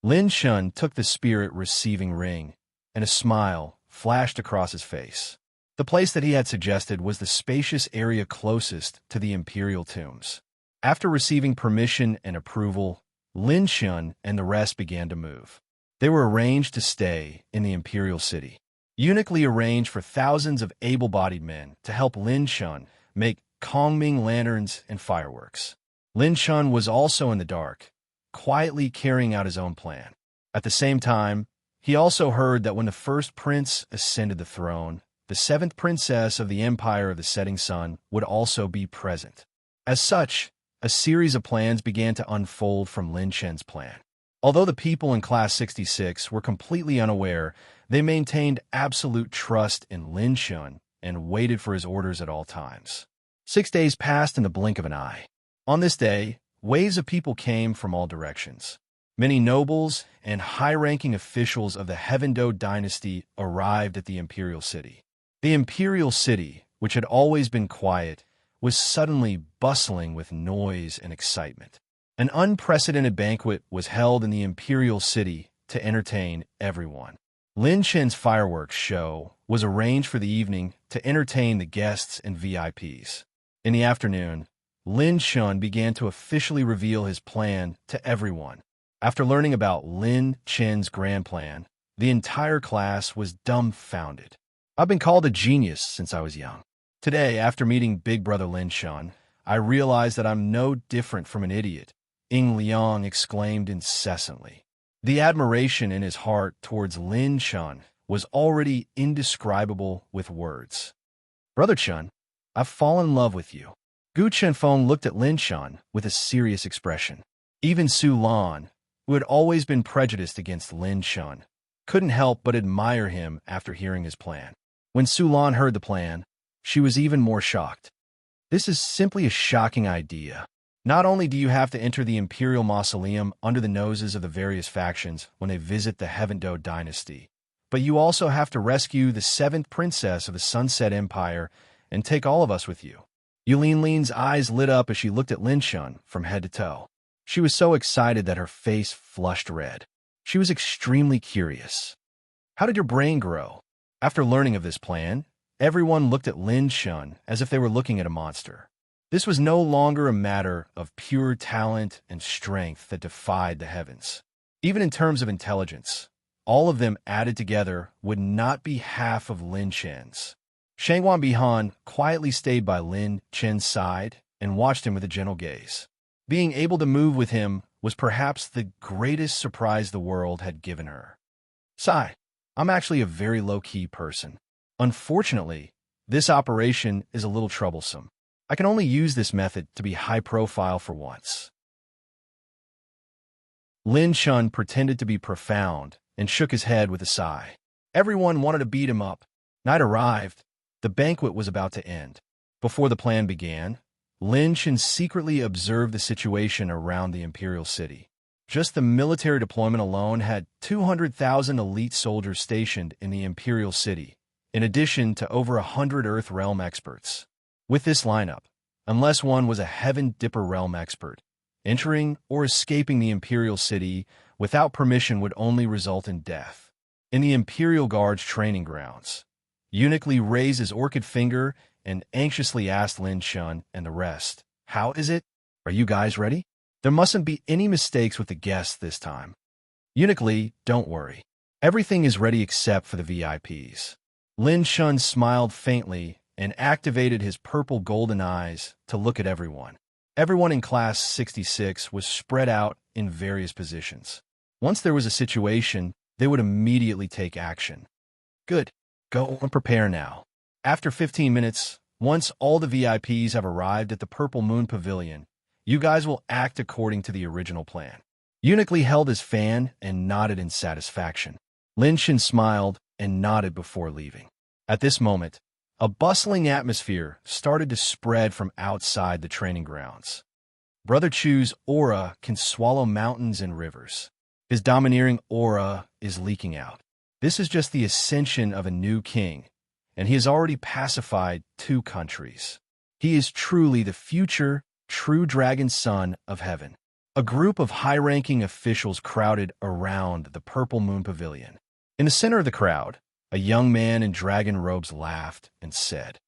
Lin Shan took the spirit receiving ring, and a smile flashed across his face. The place that he had suggested was the spacious area closest to the imperial tombs. After receiving permission and approval, Lin Shan and the rest began to move. They were arranged to stay in the imperial city. Eunuch Li arranged for thousands of able-bodied men to help Lin Shan make Kongming lanterns and fireworks. Lin Shan was also in the dark, quietly carrying out his own plan. At the same time, he also heard that when the first prince ascended the throne, the 7th princess of the Empire of the Setting Sun would also be present. As such, a series of plans began to unfold from Lin Shan's plan. Although the people in Class 66 were completely unaware, they maintained absolute trust in Lin Shun and waited for his orders at all times. 6 days passed in the blink of an eye. On this day, waves of people came from all directions. Many nobles and high-ranking officials of the Heavendo dynasty arrived at the imperial city. The imperial city, which had always been quiet, was suddenly bustling with noise and excitement. An unprecedented banquet was held in the imperial city to entertain everyone. Lin Chen's fireworks show was arranged for the evening to entertain the guests and VIPs. In the afternoon, Lin Shun began to officially reveal his plan to everyone. After learning about Lin Chen's grand plan, the entire class was dumbfounded. I've been called a genius since I was young. Today, after meeting Big Brother Lin Shun, I realized that I'm no different from an idiot, Ying Liang exclaimed incessantly. The admiration in his heart towards Lin Shun was already indescribable with words. Brother Chun, I've fallen in love with you. Gu Chenfeng looked at Lin Shun with a serious expression. Even Su Lan, who had always been prejudiced against Lin Shun, couldn't help but admire him after hearing his plan. When Su Lan heard the plan, she was even more shocked. This is simply a shocking idea. Not only do you have to enter the Imperial Mausoleum under the noses of the various factions when they visit the Heavendo dynasty, but you also have to rescue the 7th princess of the Sunset Empire and take all of us with you. Yulin Lin's eyes lit up as she looked at Lin Shun from head to toe. She was so excited that her face flushed red. She was extremely curious. How did your brain grow? After learning of this plan, everyone looked at Lin Shun as if they were looking at a monster. This was no longer a matter of pure talent and strength that defied the heavens. Even in terms of intelligence, all of them added together would not be half of Lin Chen's. Shangwan Bihan quietly stayed by Lin Chen's side and watched him with a gentle gaze. Being able to move with him was perhaps the greatest surprise the world had given her. Sai, I'm actually a very low-key person. Unfortunately, this operation is a little troublesome. I can only use this method to be high-profile for once. Lin Shun pretended to be profound and shook his head with a sigh. Everyone wanted to beat him up. Night arrived. The banquet was about to end. Before the plan began, Lin Shun secretly observed the situation around the imperial city. Just the military deployment alone had 200,000 elite soldiers stationed in the imperial city, in addition to over 100 Earth Realm experts. With this lineup, unless one was a Heaven Dipper Realm expert, entering or escaping the imperial city without permission would only result in death. In the Imperial Guard's training grounds, Eunuch Li raised his orchid finger and anxiously asked Lin Shun and the rest, "How is it? Are you guys ready? There mustn't be any mistakes with the guests this time." Eunuch Li, don't worry. Everything is ready except for the VIPs. Lin Shun smiled faintly and activated his purple golden eyes to look at everyone. Everyone in Class 66 was spread out in various positions. Once there was a situation, they would immediately take action. Good. Go and prepare now. After 15 minutes, once all the VIPs have arrived at the Purple Moon Pavilion, you guys will act according to the original plan. Eunuch Li held his fan and nodded in satisfaction. Lin Shun smiled and nodded before leaving. At this moment, a bustling atmosphere started to spread from outside the training grounds. Brother Chu's aura can swallow mountains and rivers. His domineering aura is leaking out. This is just the ascension of a new king, and he has already pacified 2 countries. He is truly the future, true dragon son of heaven. A group of high-ranking officials crowded around the Purple Moon Pavilion. In the center of the crowd, a young man in dragon robes laughed and said,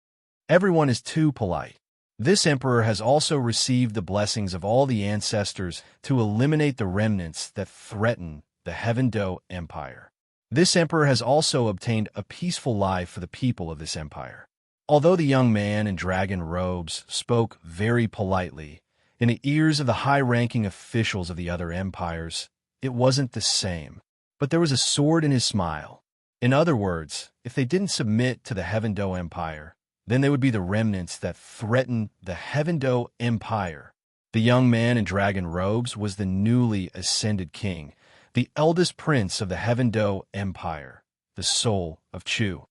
"Everyone is too polite. This emperor has also received the blessings of all the ancestors to eliminate the remnants that threaten the Heavendo Empire. This emperor has also obtained a peaceful life for the people of this empire." Although the young man in dragon robes spoke very politely, in the ears of the high-ranking officials of the other empires, it wasn't the same. But there was a sword in his smile. In other words, if they didn't submit to the Heavendo Empire, then they would be the remnants that threaten the Heavendo Empire. The young man in dragon robes was the newly ascended king, the eldest prince of the Heaven-Do Empire, the soul of Chu.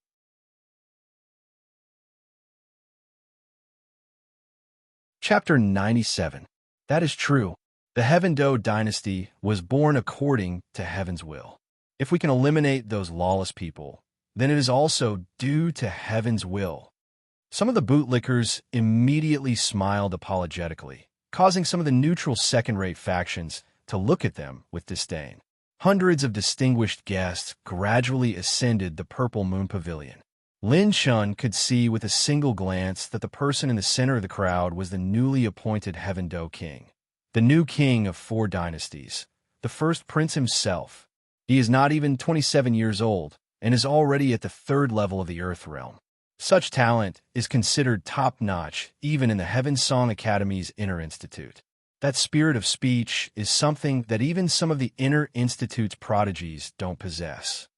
Chapter 97. That is true. The Heaven-Do dynasty was born according to heaven's will. If we can eliminate those lawless people, then it is also due to heaven's will. Some of the bootlickers immediately smiled apologetically, causing some of the neutral second-rate factions to look at them with disdain. Hundreds of distinguished guests gradually ascended the Purple Moon Pavilion. Lin Shun could see with a single glance that the person in the center of the crowd was the newly appointed Heaven-Do king, the new king of 4 dynasties, the first prince himself. He is not even 27 years old and is already at the 3rd level of the Earth realm. Such talent is considered top-notch even in the Heaven Song Academy's Inner Institute. That spirit of speech is something that even some of the Inner Institute's prodigies don't possess.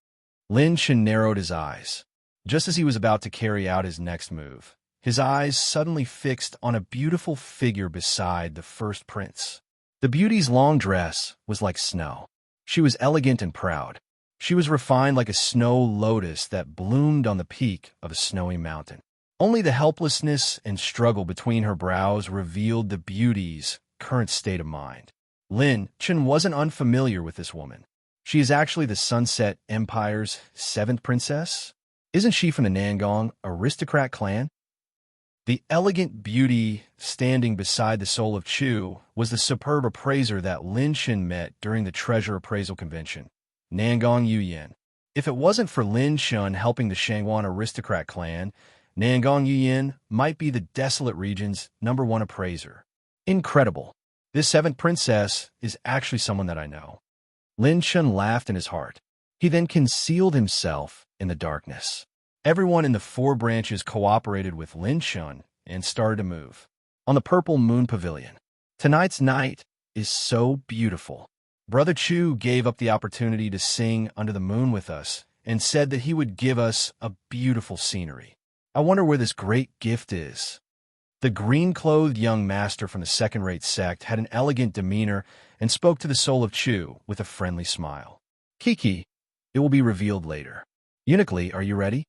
Lin Shun narrowed his eyes. Just as he was about to carry out his next move, his eyes suddenly fixed on a beautiful figure beside the first prince. The beauty's long dress was like snow. She was elegant and proud. She was refined like a snow lotus that bloomed on the peak of a snowy mountain. Only the helplessness and struggle between her brows revealed the beauty's current state of mind. Lin Shun wasn't unfamiliar with this woman. She is actually the Sunset Empire's 7th princess. Isn't she from the Nangong aristocrat clan? The elegant beauty standing beside the soul of Chu was the superb appraiser that Lin Shun met during the treasure appraisal convention, Nangong Yuyan. If it wasn't for Lin Shun helping the Shangwan aristocrat clan, Nangong Yuyan might be the desolate region's #1 appraiser. Incredible. This 7th princess is actually someone that I know. Lin Shun laughed in his heart. He then concealed himself in the darkness. Everyone in the 4 branches cooperated with Lin Shun and started to move. On the Purple Moon Pavilion. Tonight's night is so beautiful. Brother Chu gave up the opportunity to sing under the moon with us and said that he would give us a beautiful scenery. I wonder where this great gift is. The green-clothed young master from the second-rate sect had an elegant demeanor and spoke to the soul of Chu with a friendly smile. Kiki, it will be revealed later. Uniquely, are you ready?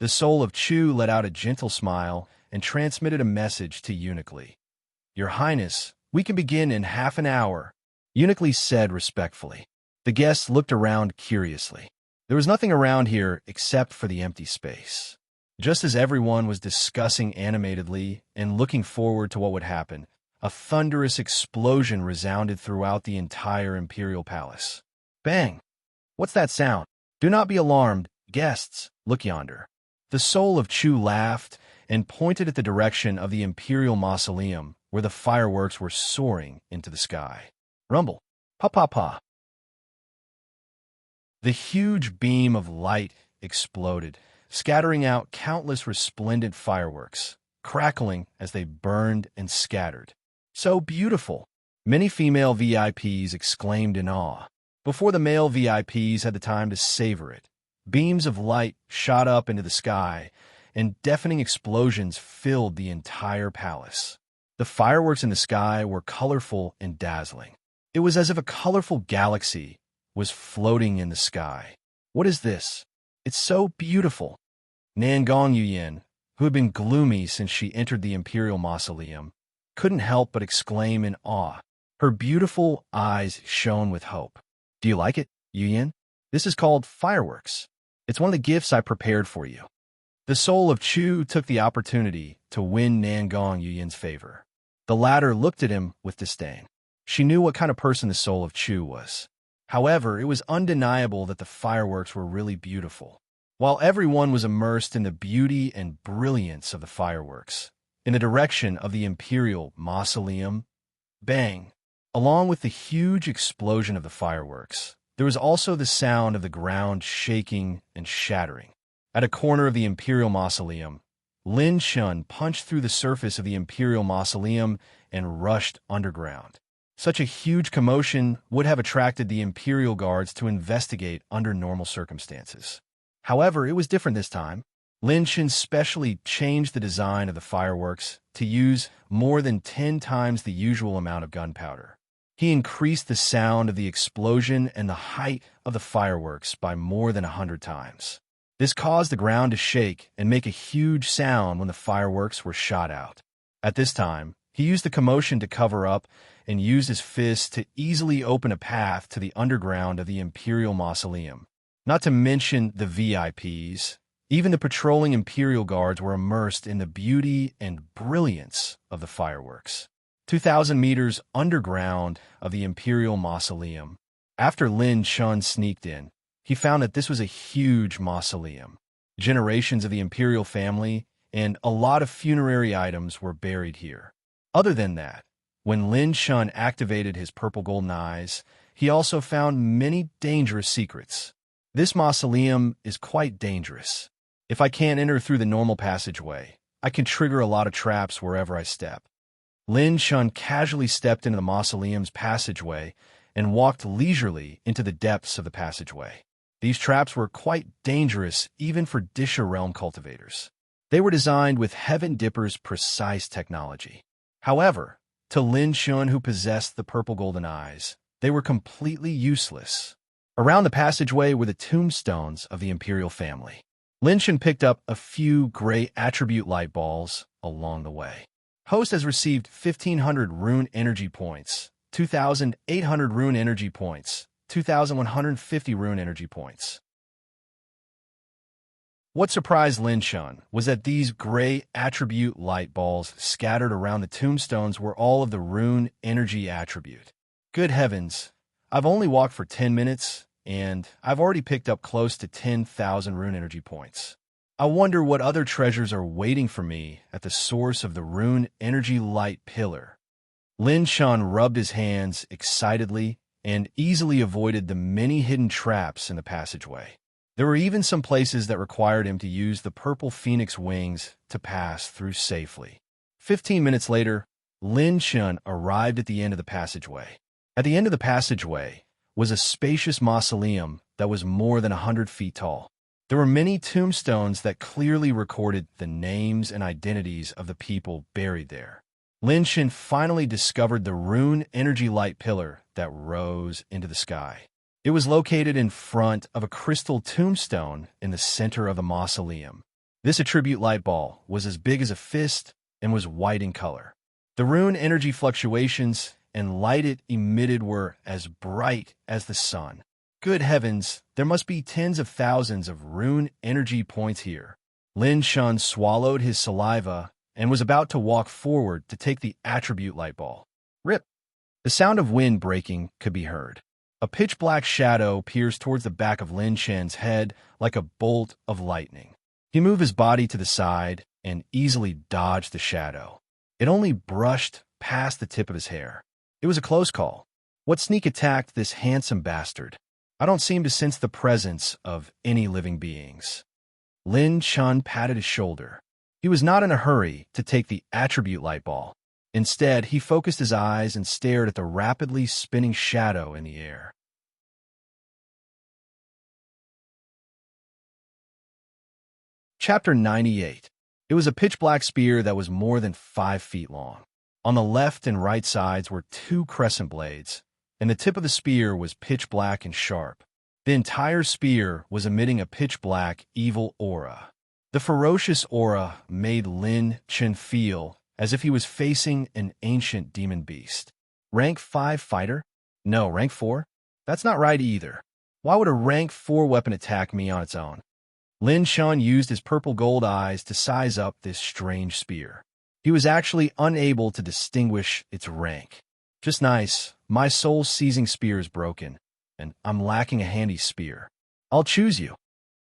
The soul of Chu let out a gentle smile and transmitted a message to Uniquely. Your Highness, we can begin in half an hour, Uniquely said respectfully. The guests looked around curiously. There was nothing around here except for the empty space. Just as everyone was discussing animatedly and looking forward to what would happen, a thunderous explosion resounded throughout the entire Imperial Palace. Bang! What's that sound? Do not be alarmed, guests. Look yonder. The soul of Chu laughed and pointed at the direction of the Imperial Mausoleum, where the fireworks were soaring into the sky. Rumble. Pa-pa-pa. The huge beam of light exploded, scattering out countless resplendent fireworks, crackling as they burned and scattered. So beautiful! Many female VIPs exclaimed in awe. Before the male VIPs had the time to savor it, beams of light shot up into the sky, and deafening explosions filled the entire palace. The fireworks in the sky were colorful and dazzling. It was as if a colorful galaxy was floating in the sky. What is this? It's so beautiful. Nangong Yuyan, who had been gloomy since she entered the Imperial Mausoleum, couldn't help but exclaim in awe. Her beautiful eyes shone with hope. Do you like it, Yuyan? This is called fireworks. It's one of the gifts I prepared for you. The soul of Chu took the opportunity to win Nangong Yuyan's favor. The latter looked at him with disdain. She knew what kind of person the soul of Chu was. However, it was undeniable that the fireworks were really beautiful. While everyone was immersed in the beauty and brilliance of the fireworks, in the direction of the Imperial Mausoleum, bang! Along with the huge explosion of the fireworks, there was also the sound of the ground shaking and shattering. At a corner of the Imperial Mausoleum, Lin Shun punched through the surface of the Imperial Mausoleum and rushed underground. Such a huge commotion would have attracted the Imperial Guards to investigate under normal circumstances. However, it was different this time. Lin Shun specially changed the design of the fireworks to use more than 10 times the usual amount of gunpowder. He increased the sound of the explosion and the height of the fireworks by more than 100 times. This caused the ground to shake and make a huge sound when the fireworks were shot out. At this time, he used the commotion to cover up and used his fists to easily open a path to the underground of the Imperial Mausoleum. Not to mention the VIPs, even the patrolling Imperial Guards were immersed in the beauty and brilliance of the fireworks. 2,000 meters underground of the Imperial Mausoleum. After Lin Chun sneaked in, he found that this was a huge mausoleum. Generations of the imperial family and a lot of funerary items were buried here. Other than that, when Lin Chun activated his purple golden eyes, he also found many dangerous secrets. This mausoleum is quite dangerous. If I can't enter through the normal passageway, I can trigger a lot of traps wherever I step. Lin Chun casually stepped into the mausoleum's passageway and walked leisurely into the depths of the passageway. These traps were quite dangerous even for Disha realm cultivators. They were designed with Heaven Dipper's precise technology. However, to Lin Chun, who possessed the purple golden eyes, they were completely useless. Around the passageway were the tombstones of the imperial family. Lin Chun picked up a few gray attribute light balls along the way. Host has received 1,500 rune energy points, 2,800 rune energy points, 2,150 rune energy points. What surprised Lin Chun was that these gray attribute light balls scattered around the tombstones were all of the rune energy attribute. Good heavens, I've only walked for 10 minutes, and I've already picked up close to 10,000 rune energy points. I wonder what other treasures are waiting for me at the source of the rune energy light pillar. Lin Chun rubbed his hands excitedly and easily avoided the many hidden traps in the passageway. There were even some places that required him to use the purple phoenix wings to pass through safely. 15 minutes later, Lin Chun arrived at the end of the passageway. At the end of the passageway was a spacious mausoleum that was more than 100 feet tall. There were many tombstones that clearly recorded the names and identities of the people buried there. Lin Chun finally discovered the rune energy light pillar that rose into the sky. It was located in front of a crystal tombstone in the center of the mausoleum. This attribute light ball was as big as a fist and was white in color. The rune energy fluctuations and light it emitted were as bright as the sun. Good heavens, there must be tens of thousands of rune energy points here. Lin Chun swallowed his saliva and was about to walk forward to take the attribute light ball. Rip! The sound of wind breaking could be heard. A pitch-black shadow pierced towards the back of Lin Chun's head like a bolt of lightning. He moved his body to the side and easily dodged the shadow. It only brushed past the tip of his hair. It was a close call. What sneak attacked this handsome bastard? I don't seem to sense the presence of any living beings. Lin Chun patted his shoulder. He was not in a hurry to take the attribute light ball. Instead, he focused his eyes and stared at the rapidly spinning shadow in the air. Chapter 98. It was a pitch-black spear that was more than 5 feet long. On the left and right sides were 2 crescent blades, and the tip of the spear was pitch-black and sharp. The entire spear was emitting a pitch-black, evil aura. The ferocious aura made Lin Chun feel as if he was facing an ancient demon beast. Rank 5 fighter? No, rank 4? That's not right either. Why would a rank 4 weapon attack me on its own? Lin Chun used his purple gold eyes to size up this strange spear. He was actually unable to distinguish its rank. Just nice, my soul-seizing spear is broken, and I'm lacking a handy spear. I'll choose you.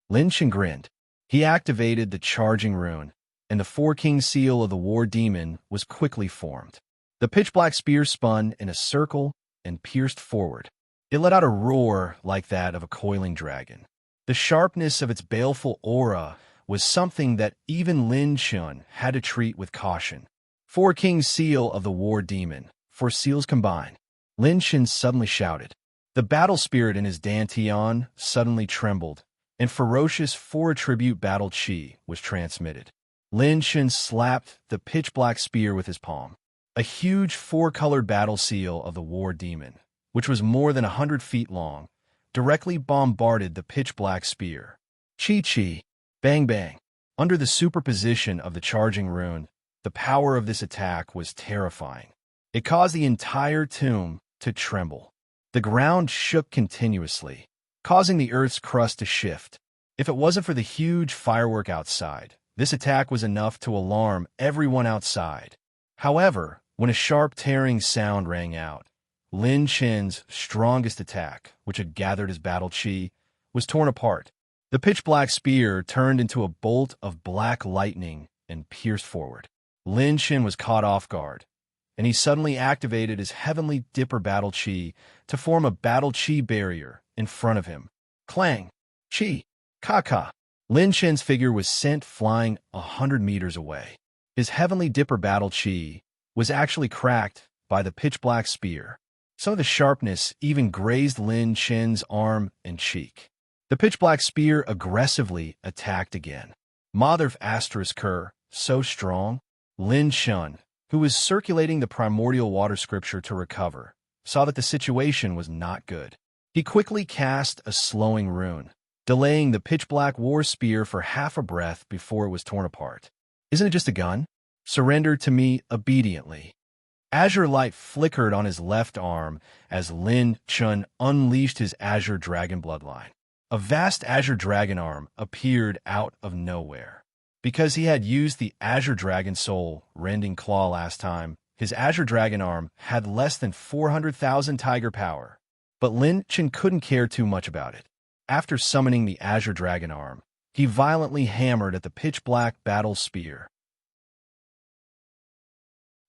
Lin Chun grinned. He activated the charging rune, and the 4-king seal of the war demon was quickly formed. The pitch-black spear spun in a circle and pierced forward. It let out a roar like that of a coiling dragon. The sharpness of its baleful aura was something that even Lin Chun had to treat with caution. 4-king seal of the war demon, 4 seals combined. Lin Chun suddenly shouted. The battle spirit in his dantian suddenly trembled, and ferocious 4-attribute battle chi was transmitted. Lin Chun slapped the pitch-black spear with his palm. A huge four-colored battle seal of the war demon, which was more than 100 feet long, directly bombarded the pitch-black spear. Chi-chi, bang-bang. Under the superposition of the charging rune, the power of this attack was terrifying. It caused the entire tomb to tremble. The ground shook continuously, causing the earth's crust to shift. If it wasn't for the huge firework outside, this attack was enough to alarm everyone outside. However, when a sharp tearing sound rang out, Lin Chen's strongest attack, which had gathered his battle chi, was torn apart. The pitch-black spear turned into a bolt of black lightning and pierced forward. Lin Chen was caught off guard, and he suddenly activated his Heavenly Dipper battle chi to form a battle chi barrier in front of him. Clang! Chi! Ka-ka! Lin Chen's figure was sent flying 100 meters away. His Heavenly Dipper battle chi was actually cracked by the pitch-black spear. Some of the sharpness even grazed Lin Chen's arm and cheek. The pitch-black spear aggressively attacked again. Mother asterisk her, so strong. Lin Chen, who was circulating the primordial water scripture to recover, saw that the situation was not good. He quickly cast a slowing rune, delaying the pitch-black war spear for half a breath before it was torn apart. Isn't it just a gun? Surrender to me obediently. Azure light flickered on his left arm as Lin Chen unleashed his Azure Dragon bloodline. A vast Azure Dragon arm appeared out of nowhere. Because he had used the Azure Dragon Soul rending claw last time, his Azure Dragon arm had less than 400,000 tiger power. But Lin Chen couldn't care too much about it. After summoning the Azure Dragon arm, he violently hammered at the pitch-black battle spear.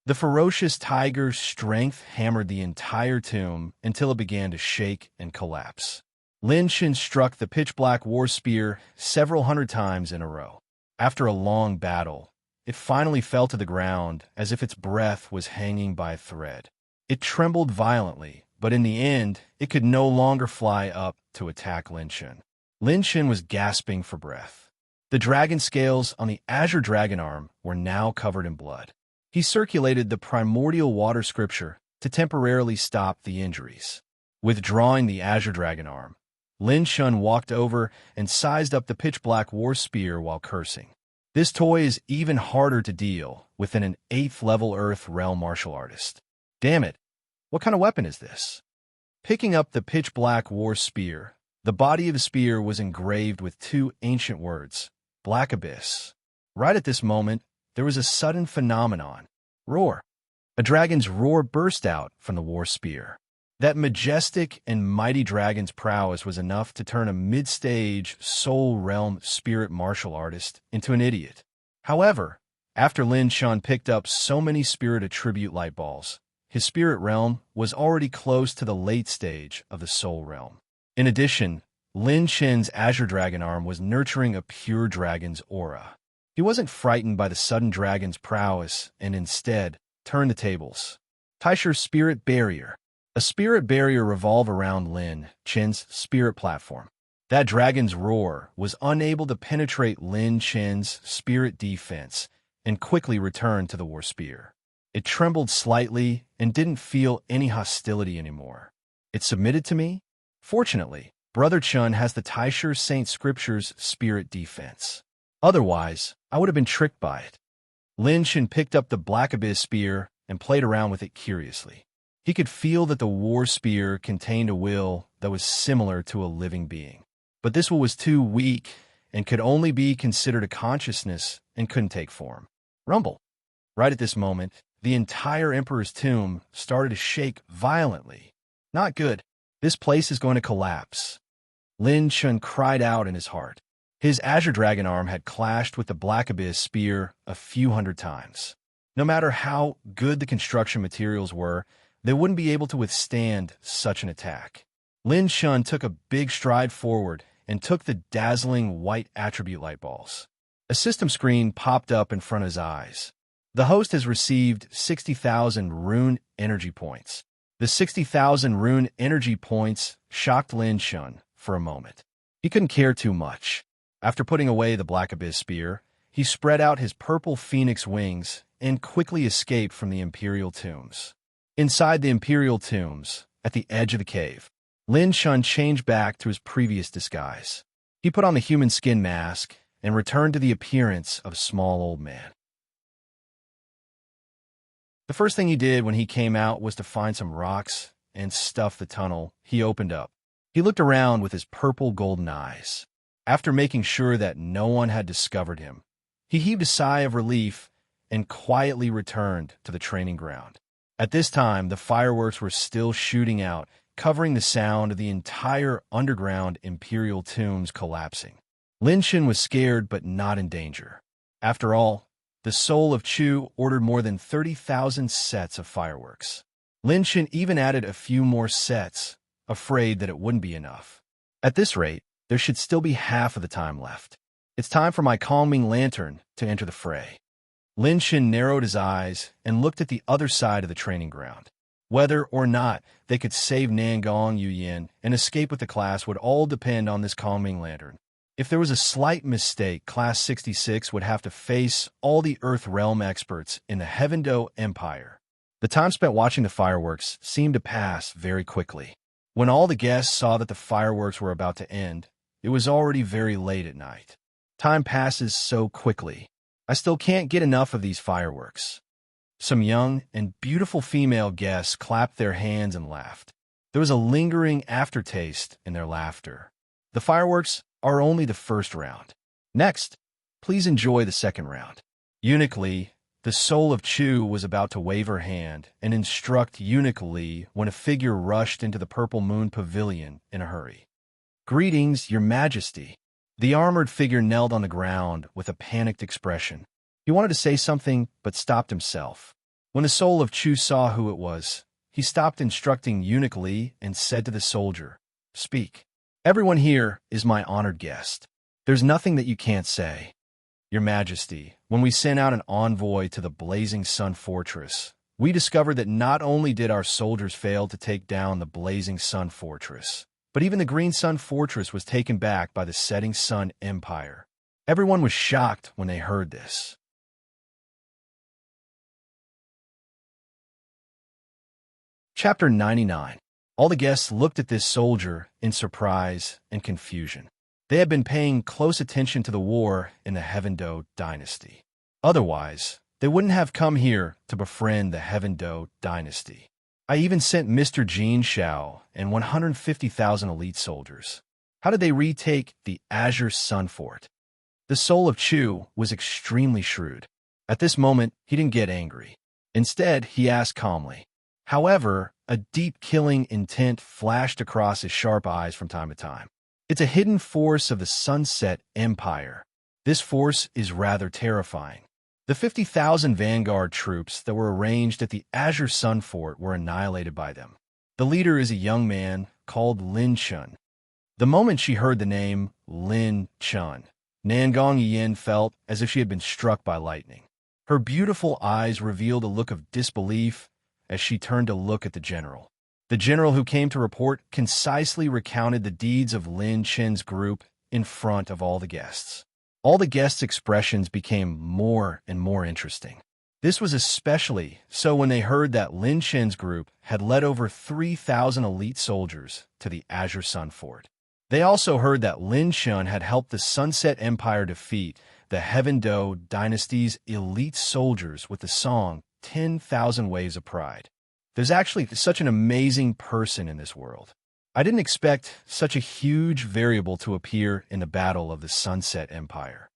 The ferocious tiger's strength hammered the entire tomb until it began to shake and collapse. Lin Chen struck the pitch-black war spear several hundred times in a row. After a long battle, it finally fell to the ground as if its breath was hanging by a thread. It trembled violently, but in the end, it could no longer fly up to attack Lin Chen. Lin Chen was gasping for breath. The dragon scales on the Azure Dragon arm were now covered in blood. He circulated the primordial water scripture to temporarily stop the injuries. Withdrawing the Azure Dragon arm, Lin Chen walked over and sized up the pitch-black war spear while cursing. This toy is even harder to deal with than an 8th-level Earth realm martial artist. Damn it, what kind of weapon is this? Picking up the pitch-black war spear, the body of the spear was engraved with 2 ancient words, Black Abyss. Right at this moment, there was a sudden phenomenon. Roar. A dragon's roar burst out from the war spear. That majestic and mighty dragon's prowess was enough to turn a mid-stage soul realm spirit martial artist into an idiot. However, after Lin Chen picked up so many spirit attribute light balls, his spirit realm was already close to the late stage of the soul realm. In addition, Lin Chen's Azure Dragon arm was nurturing a pure dragon's aura. He wasn't frightened by the sudden dragon's prowess and instead turned the tables. Taisher's Spirit Barrier. A spirit barrier revolved around Lin Chen's spirit platform. That dragon's roar was unable to penetrate Lin Chen's spirit defense and quickly returned to the war spear. It trembled slightly and didn't feel any hostility anymore. It submitted to me? Fortunately, Brother Chen has the Taisher Saint Scripture's spirit defense. Otherwise, I would have been tricked by it. Lin Chen picked up the Black Abyss spear and played around with it curiously. He could feel that the war spear contained a will that was similar to a living being. But this will was too weak and could only be considered a consciousness and couldn't take form. Rumble. Right at this moment, the entire Emperor's tomb started to shake violently. Not good. This place is going to collapse. Lin Chen cried out in his heart. His Azure Dragon arm had clashed with the Black Abyss spear a few hundred times. No matter how good the construction materials were, they wouldn't be able to withstand such an attack. Lin Chen took a big stride forward and took the dazzling white attribute light balls. A system screen popped up in front of his eyes. The host has received 60,000 rune energy points. The 60,000 rune energy points shocked Lin Chen for a moment. He couldn't care too much. After putting away the Black Abyss spear, he spread out his purple phoenix wings and quickly escaped from the imperial tombs. Inside the imperial tombs, at the edge of the cave, Lin Chun changed back to his previous disguise. He put on the human skin mask and returned to the appearance of a small old man. The first thing he did when he came out was to find some rocks and stuff the tunnel he opened up. He looked around with his purple golden eyes. After making sure that no one had discovered him, he heaved a sigh of relief and quietly returned to the training ground. At this time, the fireworks were still shooting out, covering the sound of the entire underground imperial tombs collapsing. Lin Chun was scared but not in danger. After all, the soul of Chu ordered more than 30,000 sets of fireworks. Lin Chun even added a few more sets, afraid that it wouldn't be enough. At this rate, there should still be half of the time left. It's time for my calming lantern to enter the fray. Lin Chun narrowed his eyes and looked at the other side of the training ground. Whether or not they could save Nangong Yuyin and escape with the class would all depend on this calming lantern. If there was a slight mistake, Class 66 would have to face all the Earth Realm experts in the Heavendo Empire. The time spent watching the fireworks seemed to pass very quickly. When all the guests saw that the fireworks were about to end, it was already very late at night. Time passes so quickly. I still can't get enough of these fireworks. Some young and beautiful female guests clapped their hands and laughed. There was a lingering aftertaste in their laughter. The fireworks are only the first round. Next, please enjoy the second round. Eunuch Li, the soul of Chu, was about to wave her hand and instruct Eunuch Li when a figure rushed into the Purple Moon Pavilion in a hurry. "Greetings, Your Majesty." The armored figure knelt on the ground with a panicked expression. He wanted to say something, but stopped himself. When the soul of Chu saw who it was, he stopped instructing Eunuch Li and said to the soldier, "Speak. Everyone here is my honored guest. There's nothing that you can't say." "Your Majesty, when we sent out an envoy to the Blazing Sun Fortress, we discovered that not only did our soldiers fail to take down the Blazing Sun Fortress, but even the Green Sun Fortress was taken back by the Setting Sun Empire." Everyone was shocked when they heard this. Chapter 99. All the guests looked at this soldier in surprise and confusion. They had been paying close attention to the war in the Heavendo dynasty. Otherwise, they wouldn't have come here to befriend the Heavendo dynasty. I even sent Mr. Jin Shao and 150,000 elite soldiers. How did they retake the Azure Sun Fort? The soul of Chu was extremely shrewd. At this moment, he didn't get angry. Instead, he asked calmly. However, a deep killing intent flashed across his sharp eyes from time to time. It's a hidden force of the Sunset Empire. This force is rather terrifying. The 50,000 vanguard troops that were arranged at the Azure Sun Fort were annihilated by them. The leader is a young man called Lin Chun. The moment she heard the name Lin Chun, Nangong Yin felt as if she had been struck by lightning. Her beautiful eyes revealed a look of disbelief as she turned to look at the general. The general who came to report concisely recounted the deeds of Lin Chun's group in front of all the guests. All the guests' expressions became more and more interesting. This was especially so when they heard that Lin Chun's group had led over 3,000 elite soldiers to the Azure Sun Fort. They also heard that Lin Chun had helped the Sunset Empire defeat the Heavendo dynasty's elite soldiers with the song 10,000 Waves of Pride. There's actually such an amazing person in this world. I didn't expect such a huge variable to appear in the battle of the Sunset Empire.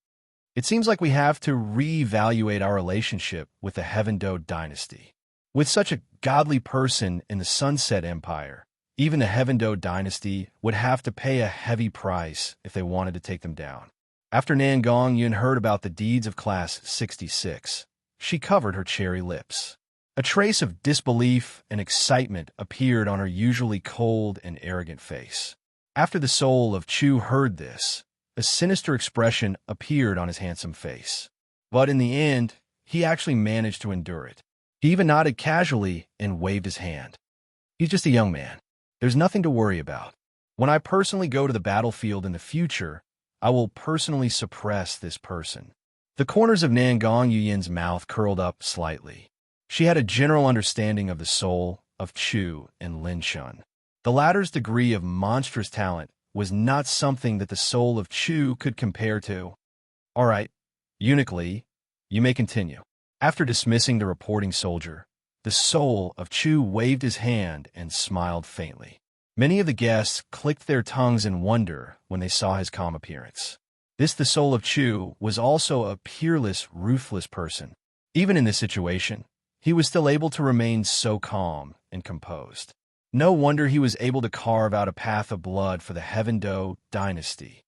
It seems like we have to reevaluate our relationship with the Heavendo dynasty. With such a godly person in the Sunset Empire, even the Heavendo dynasty would have to pay a heavy price if they wanted to take them down. After Nangong Yun heard about the deeds of Class 66, she covered her cherry lips. A trace of disbelief and excitement appeared on her usually cold and arrogant face. After the soul of Chu heard this, a sinister expression appeared on his handsome face. But in the end, he actually managed to endure it. He even nodded casually and waved his hand. He's just a young man. There's nothing to worry about. When I personally go to the battlefield in the future, I will personally suppress this person. The corners of Nangong Yuyin's mouth curled up slightly. She had a general understanding of the soul of Chu and Lin Shun. The latter's degree of monstrous talent was not something that the soul of Chu could compare to. All right, Eunuch Li, you may continue. After dismissing the reporting soldier, the soul of Chu waved his hand and smiled faintly. Many of the guests clicked their tongues in wonder when they saw his calm appearance. This, the soul of Chu, was also a peerless, ruthless person. Even in this situation, he was still able to remain so calm and composed. No wonder he was able to carve out a path of blood for the Heaven-Do dynasty.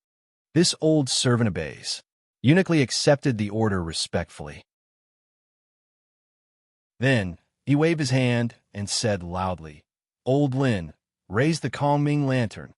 This old servant obeys. Eunuch Li accepted the order respectfully. Then, he waved his hand and said loudly, "Old Lin, raise the Kongming lantern."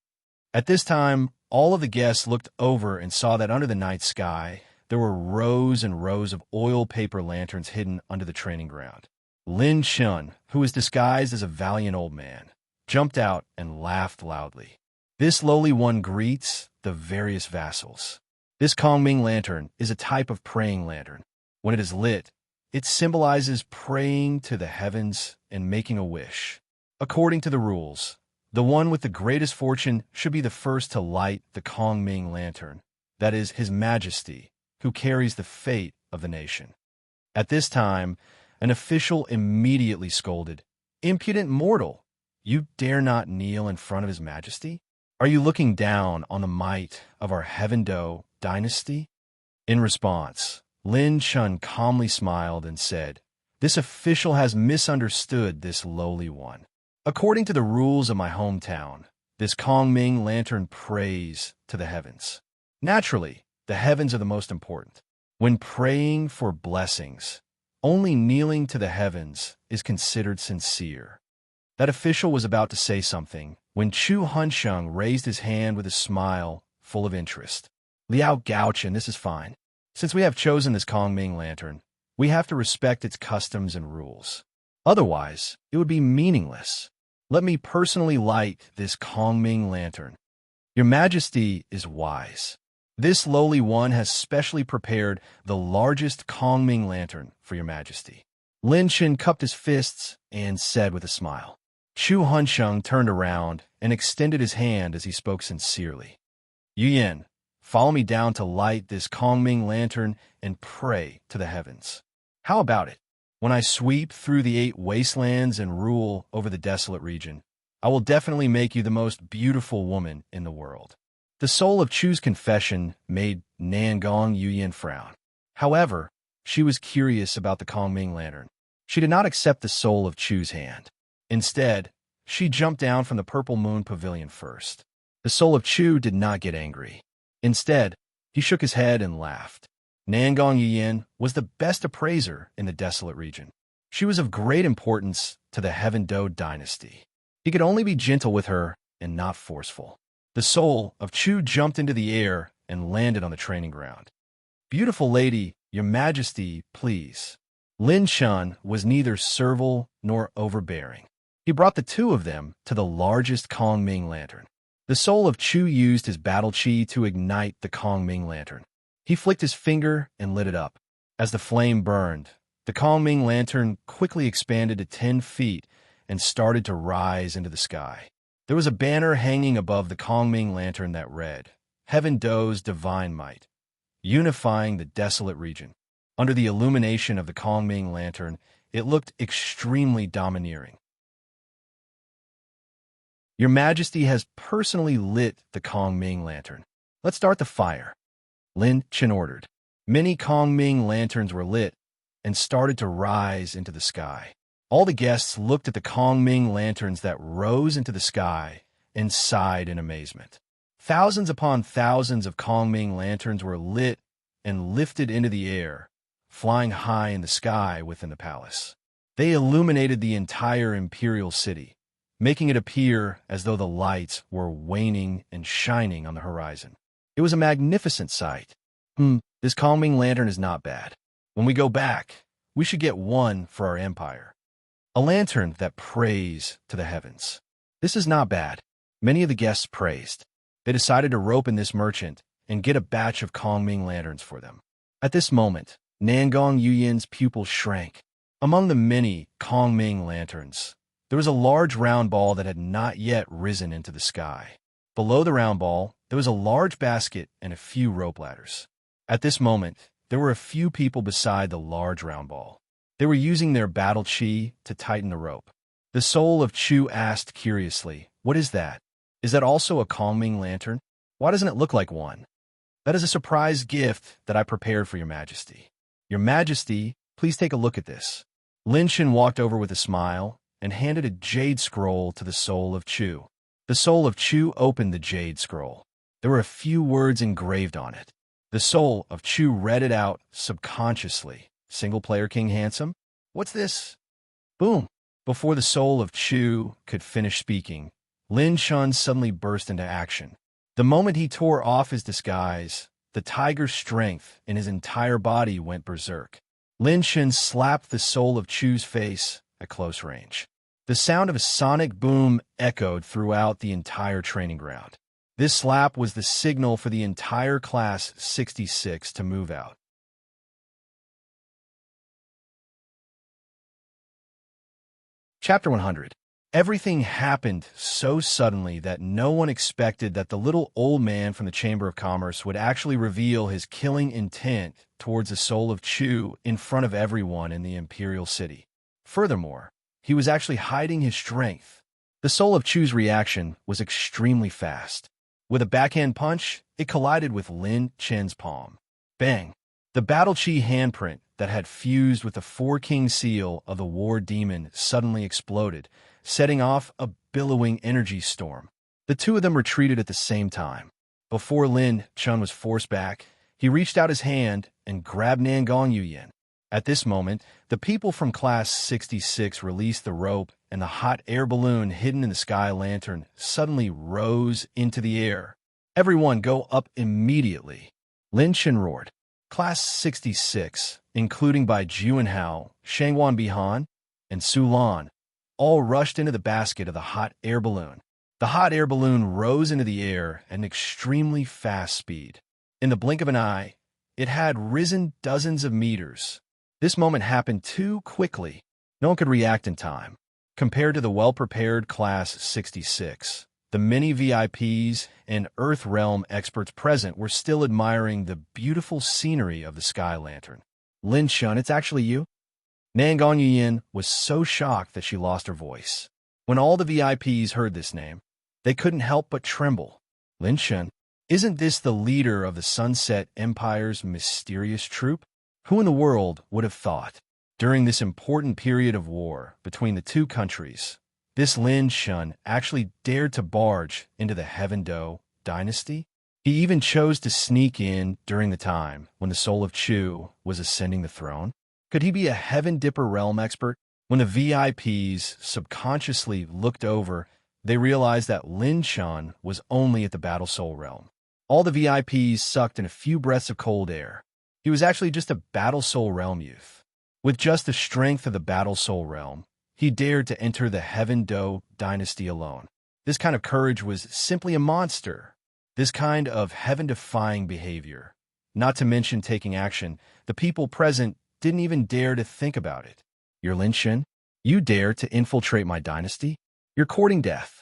At this time, all of the guests looked over and saw that under the night sky, there were rows and rows of oil paper lanterns hidden under the training ground. Lin Shun, who was disguised as a valiant old man, jumped out and laughed loudly. This lowly one greets the various vassals. This Kongming lantern is a type of praying lantern. When it is lit, it symbolizes praying to the heavens and making a wish. According to the rules, the one with the greatest fortune should be the first to light the Kongming lantern, that is, His Majesty, who carries the fate of the nation. At this time, an official immediately scolded, "Impudent mortal! You dare not kneel in front of His Majesty? Are you looking down on the might of our Heaven-Do dynasty?" In response, Lin Shun calmly smiled and said, "This official has misunderstood this lowly one. According to the rules of my hometown, this Kongming lantern prays to the heavens. Naturally, the heavens are the most important. When praying for blessings, only kneeling to the heavens is considered sincere." That official was about to say something when Chu Hunsheng raised his hand with a smile full of interest. "Liao Gaochen, this is fine. Since we have chosen this Kongming lantern, we have to respect its customs and rules. Otherwise, it would be meaningless. Let me personally light this Kongming lantern. Your Majesty is wise. This lowly one has specially prepared the largest Kongming lantern for your Majesty." Lin Shin cupped his fists and said with a smile. Chu Hunsheng turned around and extended his hand as he spoke sincerely. "Yuyin, follow me down to light this Kongming lantern and pray to the heavens. How about it? When I sweep through the 8 wastelands and rule over the desolate region, I will definitely make you the most beautiful woman in the world." The soul of Chu's confession made Nangong Yuyin frown. However, she was curious about the Kongming lantern. She did not accept the soul of Chu's hand. Instead, she jumped down from the Purple Moon Pavilion first. The soul of Chu did not get angry. Instead, he shook his head and laughed. Nangong Yuyin was the best appraiser in the desolate region. She was of great importance to the Heaven-Do dynasty. He could only be gentle with her and not forceful. The soul of Chu jumped into the air and landed on the training ground. "Beautiful lady, your Majesty, please." Lin Shun was neither servile nor overbearing. He brought the two of them to the largest Kongming lantern. The soul of Chu used his battle chi to ignite the Kongming lantern. He flicked his finger and lit it up. As the flame burned, the Kongming lantern quickly expanded to 10 feet and started to rise into the sky. There was a banner hanging above the Kongming lantern that read, "Heaven-Do's divine might, unifying the desolate region." Under the illumination of the Kongming lantern, it looked extremely domineering. "Your Majesty has personally lit the Kongming lantern. Let's start the fire," Lin Chen ordered. Many Kongming lanterns were lit and started to rise into the sky. All the guests looked at the Kongming lanterns that rose into the sky and sighed in amazement. Thousands upon thousands of Kongming lanterns were lit and lifted into the air, flying high in the sky within the palace. They illuminated the entire imperial city, making it appear as though the lights were waning and shining on the horizon. It was a magnificent sight. This Kongming lantern is not bad. When we go back, we should get one for our empire. A lantern that prays to the heavens. This is not bad. Many of the guests praised. They decided to rope in this merchant and get a batch of Kongming lanterns for them. At this moment, Nangong Yuyin's pupils shrank. Among the many Kongming lanterns, there was a large round ball that had not yet risen into the sky. Below the round ball, there was a large basket and a few rope ladders. At this moment, there were a few people beside the large round ball. They were using their battle chi to tighten the rope. The soul of Chu asked curiously, "What is that? Is that also a Kongming lantern? Why doesn't it look like one?" "That is a surprise gift that I prepared for your majesty." "Your majesty, please take a look at this." Lin Shen walked over with a smile and handed a jade scroll to the soul of Chu. The soul of Chu opened the jade scroll. There were a few words engraved on it. The soul of Chu read it out subconsciously. "Single-player King Handsome? What's this?" Boom! Before the soul of Chu could finish speaking, Lin Shun suddenly burst into action. The moment he tore off his disguise, the tiger's strength in his entire body went berserk. Lin Shen slapped the soul of Chu's face at close range. The sound of a sonic boom echoed throughout the entire training ground. This slap was the signal for the entire Class 66 to move out. Chapter 100. Everything happened so suddenly that no one expected that the little old man from the Chamber of Commerce would actually reveal his killing intent towards the soul of Chu in front of everyone in the Imperial City. Furthermore, he was actually hiding his strength. The soul of Chu's reaction was extremely fast. With a backhand punch, it collided with Lin Chen's palm. Bang! The battle chi handprint that had fused with the four-king seal of the war demon suddenly exploded, setting off a billowing energy storm. The two of them retreated at the same time. Before Lin Chen was forced back, he reached out his hand and grabbed Nangong Yuyin. At this moment, the people from Class 66 released the rope, and the hot air balloon hidden in the sky lantern suddenly rose into the air. "Everyone go up immediately!" Lin Chen roared. Class 66, including by Juanhao, Shangwan Bihan, and Su Lan, all rushed into the basket of the hot air balloon. The hot air balloon rose into the air at an extremely fast speed. In the blink of an eye, it had risen dozens of meters. This moment happened too quickly. No one could react in time. Compared to the well-prepared Class 66, the many VIPs and Earth Realm experts present were still admiring the beautiful scenery of the sky lantern. "Lin Shun, it's actually you?" Nangong Yuyin was so shocked that she lost her voice. When all the VIPs heard this name, they couldn't help but tremble. "Lin Shun, isn't this the leader of the Sunset Empire's mysterious troop? Who in the world would have thought?" During this important period of war between the two countries, this Lin Shun actually dared to barge into the Heaven Do dynasty. He even chose to sneak in during the time when the soul of Chu was ascending the throne. Could he be a Heaven Dipper realm expert? When the VIPs subconsciously looked over, they realized that Lin Shun was only at the Battle Soul realm. All the VIPs sucked in a few breaths of cold air. He was actually just a Battle Soul realm youth. With just the strength of the Battle Soul realm, he dared to enter the Heaven Do dynasty alone. This kind of courage was simply a monster. This kind of heaven-defying behavior, not to mention taking action, the people present didn't even dare to think about it. "You're Lin Shen? You dare to infiltrate my dynasty? You're courting death."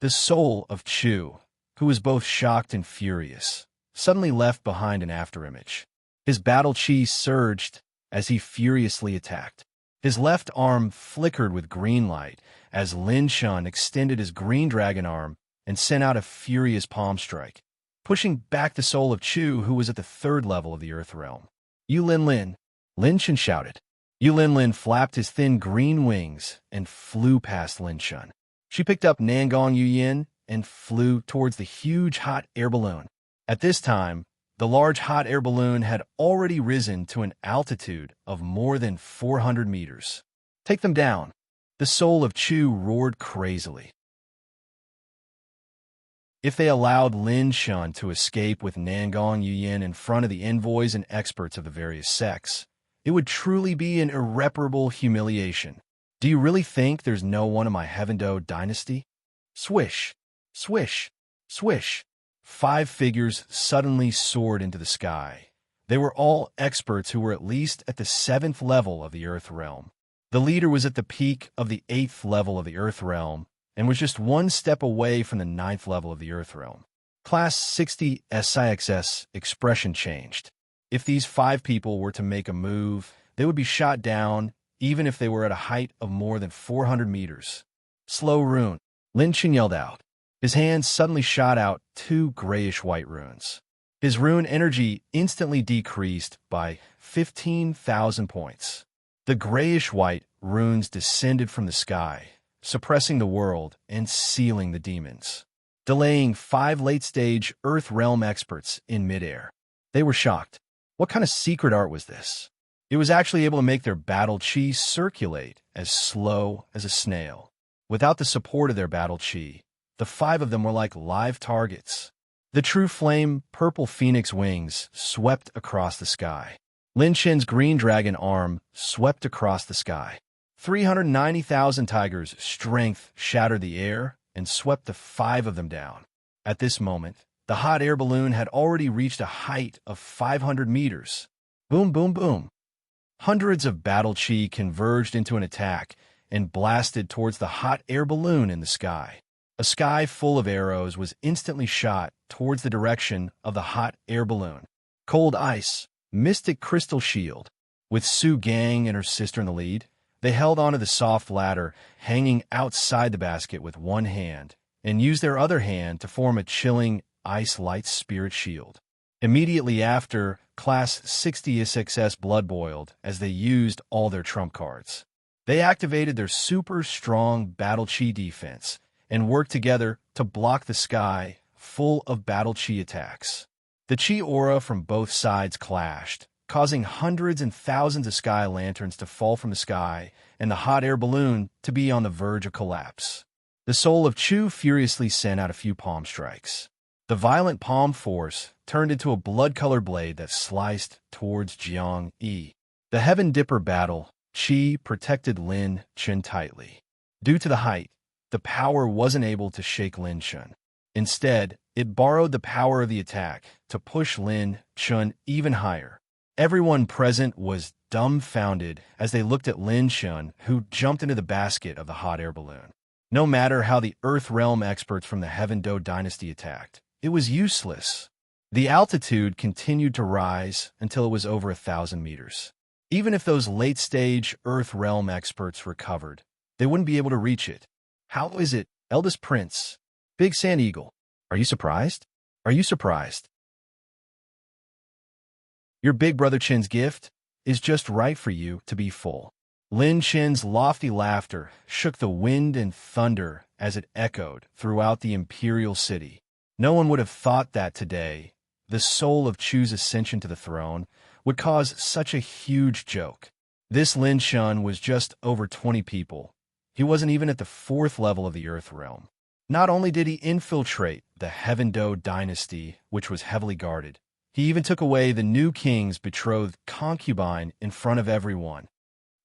The soul of Chu, who was both shocked and furious, suddenly left behind an afterimage. His battle chi surged as he furiously attacked. His left arm flickered with green light as Lin Shun extended his green dragon arm and sent out a furious palm strike, pushing back the soul of Chu, who was at the third level of the Earth Realm. "You Lin Lin!" Lin Shun shouted. Yu Lin Lin flapped his thin green wings and flew past Lin Shun. She picked up Nangong Yuyin and flew towards the huge hot air balloon. At this time, the large hot air balloon had already risen to an altitude of more than 400 meters. "Take them down!" The soul of Chu roared crazily. If they allowed Lin Shun to escape with Nangong Yuyin in front of the envoys and experts of the various sects, it would truly be an irreparable humiliation. "Do you really think there's no one in my Heaven Do dynasty?" Swish, swish, swish. 5 figures suddenly soared into the sky, They were all experts who were at least at the 7th level of the Earth realm. The leader was at the peak of the 8th level of the Earth realm and was just one step away from the 9th level of the Earth realm. Class 60 SIXS expression changed. If these 5 people were to make a move, they would be shot down even if they were at a height of more than 400 meters. Slow rune. Lin Chen yelled out. His hands suddenly shot out 2 grayish-white runes. His rune energy instantly decreased by 15,000 points. The grayish-white runes descended from the sky, suppressing the world and sealing the demons, delaying 5 late-stage Earth realm experts in midair. They were shocked. What kind of secret art was this? It was actually able to make their battle chi circulate as slow as a snail. Without the support of their battle chi, the 5 of them were like live targets. The true flame purple phoenix wings swept across the sky. Lin Chen's green dragon arm swept across the sky. 390,000 tigers' strength shattered the air and swept the 5 of them down. At this moment, the hot air balloon had already reached a height of 500 meters. Boom, boom, boom. Hundreds of battle chi converged into an attack and blasted towards the hot air balloon in the sky. A sky full of arrows was instantly shot towards the direction of the hot air balloon. Cold ice, mystic crystal shield. With Su Gang and her sister in the lead, they held onto the soft ladder hanging outside the basket with one hand and used their other hand to form a chilling ice light spirit shield. Immediately after, Class 60 SXS blood boiled as they used all their trump cards. They activated their super strong battle chi defense and worked together to block the sky full of battle chi attacks. The chi aura from both sides clashed, causing hundreds and thousands of sky lanterns to fall from the sky and the hot air balloon to be on the verge of collapse. The soul of Chu furiously sent out a few palm strikes. The violent palm force turned into a blood-colored blade that sliced towards Jiang Yi. The Heaven Dipper battle, Qi protected Lin Chen tightly. Due to the height, the power wasn't able to shake Lin Chen. Instead, it borrowed the power of the attack to push Lin Chen even higher. Everyone present was dumbfounded as they looked at Lin Chen, who jumped into the basket of the hot air balloon. No matter how the Earth Realm experts from the Heaven Do dynasty attacked, it was useless. The altitude continued to rise until it was over 1,000 meters. Even if those late-stage Earth Realm experts recovered, they wouldn't be able to reach it. How is it, eldest prince? Big Sand Eagle, are you surprised? Are you surprised? Your big brother Chen's gift is just right for you to be full. Lin Chen's lofty laughter shook the wind and thunder as it echoed throughout the imperial city. No one would have thought that today, the soul of Chu's ascension to the throne, would cause such a huge joke. This Lin Chen was just over 20 people. He wasn't even at the 4th level of the Earth realm. Not only did he infiltrate the Heaven Do dynasty, which was heavily guarded, he even took away the new king's betrothed concubine in front of everyone.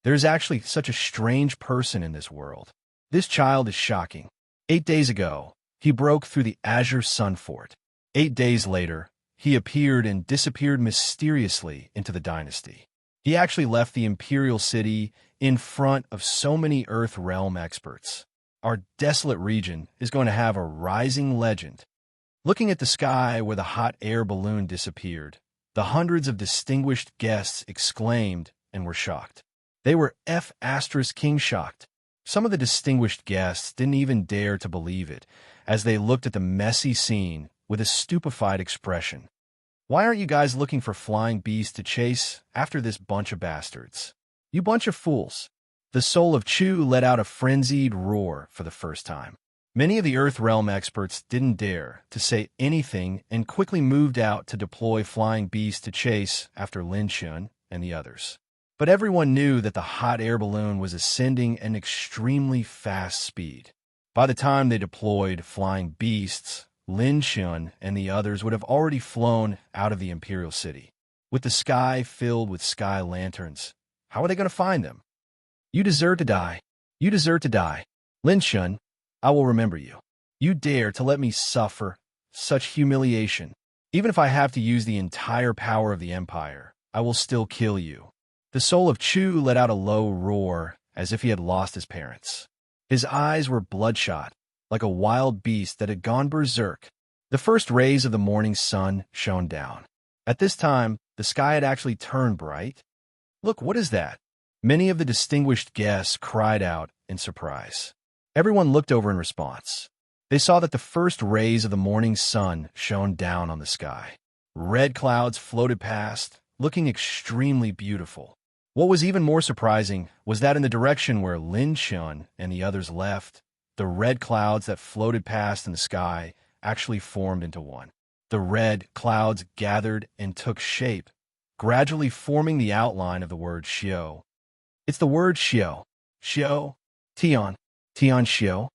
There's actually such a strange person in this world. This child is shocking. 8 days ago, he broke through the Azure Sun Fort. 8 days later, he appeared and disappeared mysteriously into the dynasty. He actually left the imperial city in front of so many Earth Realm experts. Our desolate region is going to have a rising legend. Looking at the sky where the hot air balloon disappeared, the hundreds of distinguished guests exclaimed and were shocked. They were King shocked. Some of the distinguished guests didn't even dare to believe it as they looked at the messy scene with a stupefied expression. Why aren't you guys looking for flying beasts to chase after this bunch of bastards? You bunch of fools. The soul of Chu let out a frenzied roar for the first time. Many of the Earth Realm experts didn't dare to say anything and quickly moved out to deploy flying beasts to chase after Lin Chen and the others. But everyone knew that the hot air balloon was ascending at an extremely fast speed. By the time they deployed flying beasts, Lin Chen and the others would have already flown out of the Imperial City. With the sky filled with sky lanterns, how are they going to find them? You deserve to die. You deserve to die. Lin Chen, I will remember you. You dare to let me suffer such humiliation. Even if I have to use the entire power of the Empire, I will still kill you." The soul of Chu let out a low roar, as if he had lost his parents. His eyes were bloodshot, like a wild beast that had gone berserk. The first rays of the morning sun shone down. At this time, the sky had actually turned bright. "Look, what is that?" Many of the distinguished guests cried out in surprise. Everyone looked over in response. They saw that the first rays of the morning sun shone down on the sky. Red clouds floated past, looking extremely beautiful. What was even more surprising was that in the direction where Lin Chun and the others left, the red clouds that floated past in the sky actually formed into one. The red clouds gathered and took shape, gradually forming the outline of the word Xiao. It's the word Xiao. Xiao. Tian. Tian Xiao.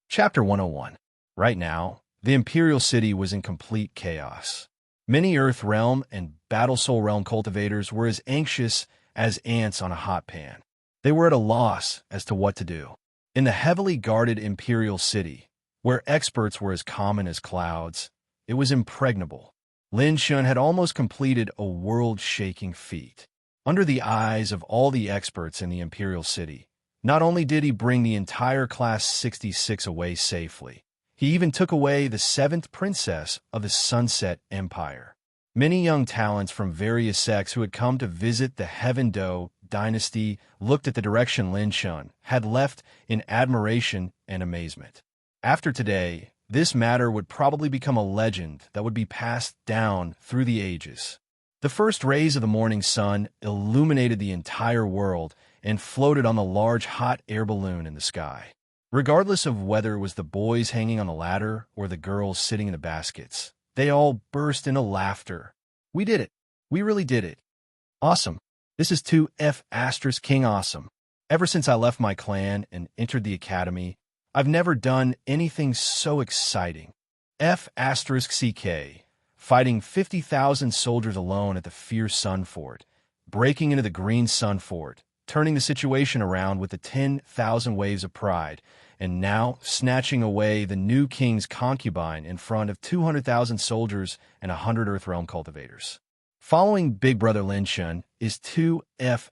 Chapter 101. Right now, the Imperial City was in complete chaos. Many Earth Realm and Battle Soul Realm cultivators were as anxious as ants on a hot pan. They were at a loss as to what to do. In the heavily guarded Imperial City, where experts were as common as clouds, it was impregnable. Lin Shun had almost completed a world-shaking feat. Under the eyes of all the experts in the Imperial City, not only did he bring the entire Class 66 away safely, he even took away the 7th princess of the Sunset Empire. Many young talents from various sects who had come to visit the Heaven Do dynasty looked at the direction Lin Shun had left in admiration and amazement. After today, this matter would probably become a legend that would be passed down through the ages. The first rays of the morning sun illuminated the entire world and floated on the large hot air balloon in the sky. Regardless of whether it was the boys hanging on the ladder or the girls sitting in the baskets, they all burst into laughter. "We did it. We really did it. Awesome. This is 2F** King Awesome. Ever since I left my clan and entered the academy, I've never done anything so exciting. F***CK, fighting 50,000 soldiers alone at the Fierce Sun Fort, breaking into the Green Sun Fort, turning the situation around with the 10,000 waves of pride, and now snatching away the new king's concubine in front of 200,000 soldiers and 100 Earthrealm cultivators. Following Big Brother Lin Shun is 2F**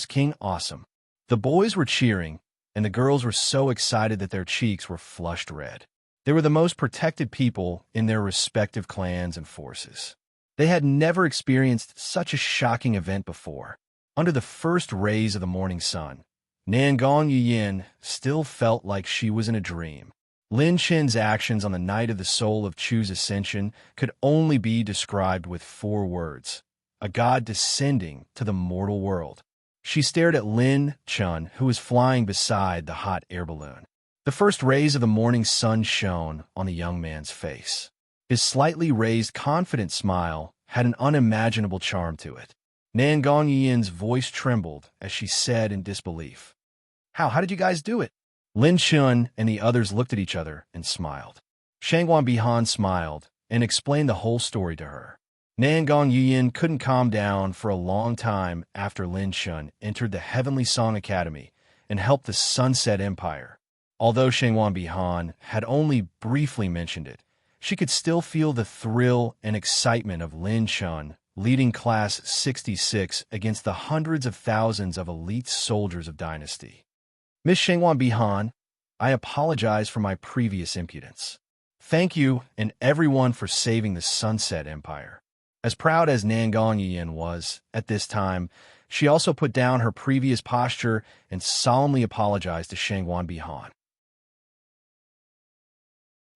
King Awesome. The boys were cheering, and the girls were so excited that their cheeks were flushed red. They were the most protected people in their respective clans and forces. They had never experienced such a shocking event before. Under the first rays of the morning sun, Nangong Yuyin still felt like she was in a dream. Lin Chen's actions on the night of the soul of Chu's ascension could only be described with 4 words: a god descending to the mortal world. She stared at Lin Chun, who was flying beside the hot air balloon. The first rays of the morning sun shone on the young man's face. His slightly raised, confident smile had an unimaginable charm to it. Nangong Yin's voice trembled as she said in disbelief, How did you guys do it?" Lin Chun and the others looked at each other and smiled. Shangguan Bihan smiled and explained the whole story to her. Nangong Yin couldn't calm down for a long time after Lin Chun entered the Heavenly Song Academy and helped the Sunset Empire. Although Shangguan Bihan had only briefly mentioned it, she could still feel the thrill and excitement of Lin Chun leading Class 66 against the hundreds of thousands of elite soldiers of Dynasty. "Miss Shangguan Bihan, I apologize for my previous impudence. Thank you and everyone for saving the Sunset Empire." As proud as Nangong Yin was at this time, she also put down her previous posture and solemnly apologized to Shangguan Bihan.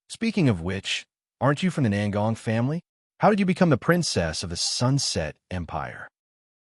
"Speaking of which, aren't you from the Nangong family? How did you become the princess of the Sunset Empire?"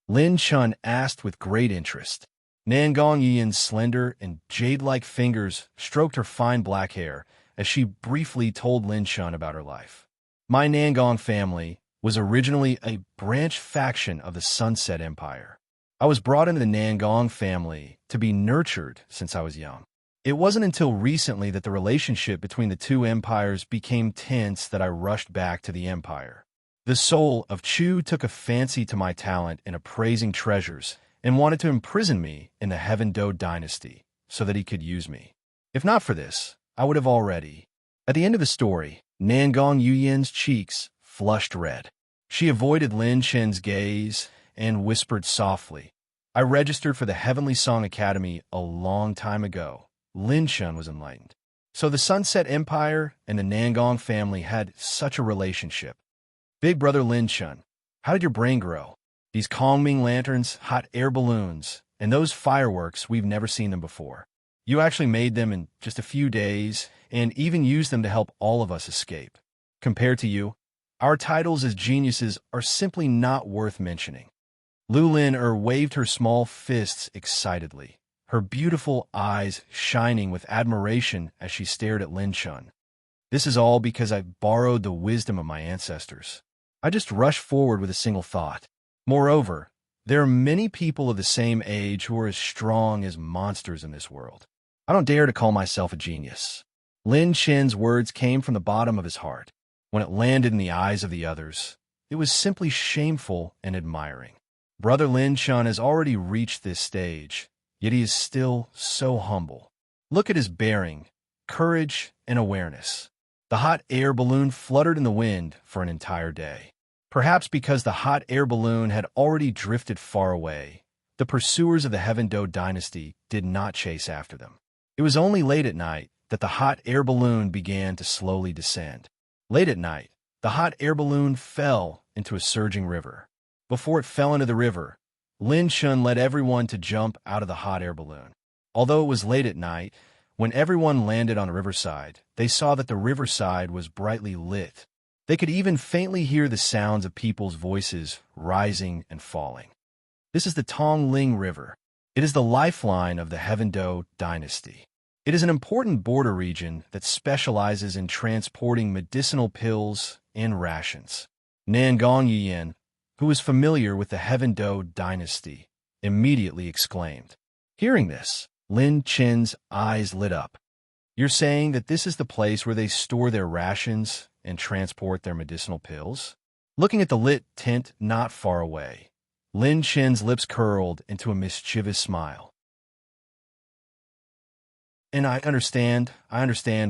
Lin Chun asked with great interest. Nangong Yin's slender and jade-like fingers stroked her fine black hair as she briefly told Lin Chun about her life. "My Nangong family was originally a branch faction of the Sunset Empire. I was brought into the Nangong family to be nurtured since I was young. It wasn't until recently that the relationship between the two empires became tense that I rushed back to the empire. The soul of Chu took a fancy to my talent in appraising treasures and wanted to imprison me in the Heaven Do dynasty so that he could use me. If not for this, I would have already. At the end of the story, Nangong Yuyen's cheeks flushed red. She avoided Lin Chen's gaze and whispered softly, I registered for the Heavenly Song Academy a long time ago. Lin Chen was enlightened. So the Sunset Empire and the Nangong family had such a relationship. Big brother Lin Chen, how did your brain grow? These calming lanterns, hot air balloons, and those fireworks, we've never seen them before. You actually made them in just a few days and even used them to help all of us escape. Compared to you, our titles as geniuses are simply not worth mentioning. Lu Lin waved her small fists excitedly, her beautiful eyes shining with admiration as she stared at Lin Chun. This is all because I borrowed the wisdom of my ancestors. I just rushed forward with a single thought. Moreover, there are many people of the same age who are as strong as monsters in this world. I don't dare to call myself a genius. Lin Chen's words came from the bottom of his heart. When it landed in the eyes of the others, it was simply shameful and admiring. Brother Lin Chun has already reached this stage, yet he is still so humble. Look at his bearing, courage, and awareness. The hot air balloon fluttered in the wind for an entire day. Perhaps because the hot air balloon had already drifted far away, the pursuers of the Heaven Do dynasty did not chase after them. It was only late at night that the hot air balloon began to slowly descend. Late at night, the hot air balloon fell into a surging river. Before it fell into the river, Lin Chun led everyone to jump out of the hot air balloon. Although it was late at night, when everyone landed on the riverside, they saw that the riverside was brightly lit. They could even faintly hear the sounds of people's voices rising and falling. This is the Tongling River. It is the lifeline of the Heaven Do dynasty. It is an important border region that specializes in transporting medicinal pills and rations. Nangong Yuyen, who was familiar with the Heaven Do dynasty, immediately exclaimed. Hearing this, Lin Chen's eyes lit up. You're saying that this is the place where they store their rations and transport their medicinal pills? Looking at the lit tent not far away, Lin Chen's lips curled into a mischievous smile. And I understand,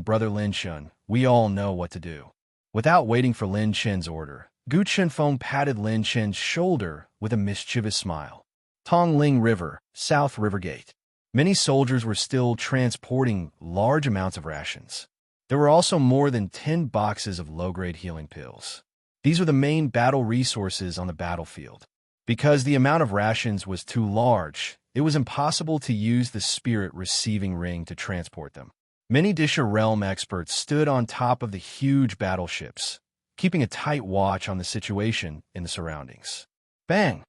Brother Lin Chen. We all know what to do. Without waiting for Lin Chen's order, Gu Chenfeng patted Lin Chen's shoulder with a mischievous smile. Tongling River, South River Gate. Many soldiers were still transporting large amounts of rations. There were also more than 10 boxes of low-grade healing pills. These were the main battle resources on the battlefield. Because the amount of rations was too large, it was impossible to use the spirit receiving ring to transport them. Many Disha realm experts stood on top of the huge battleships, keeping a tight watch on the situation in the surroundings. Bang!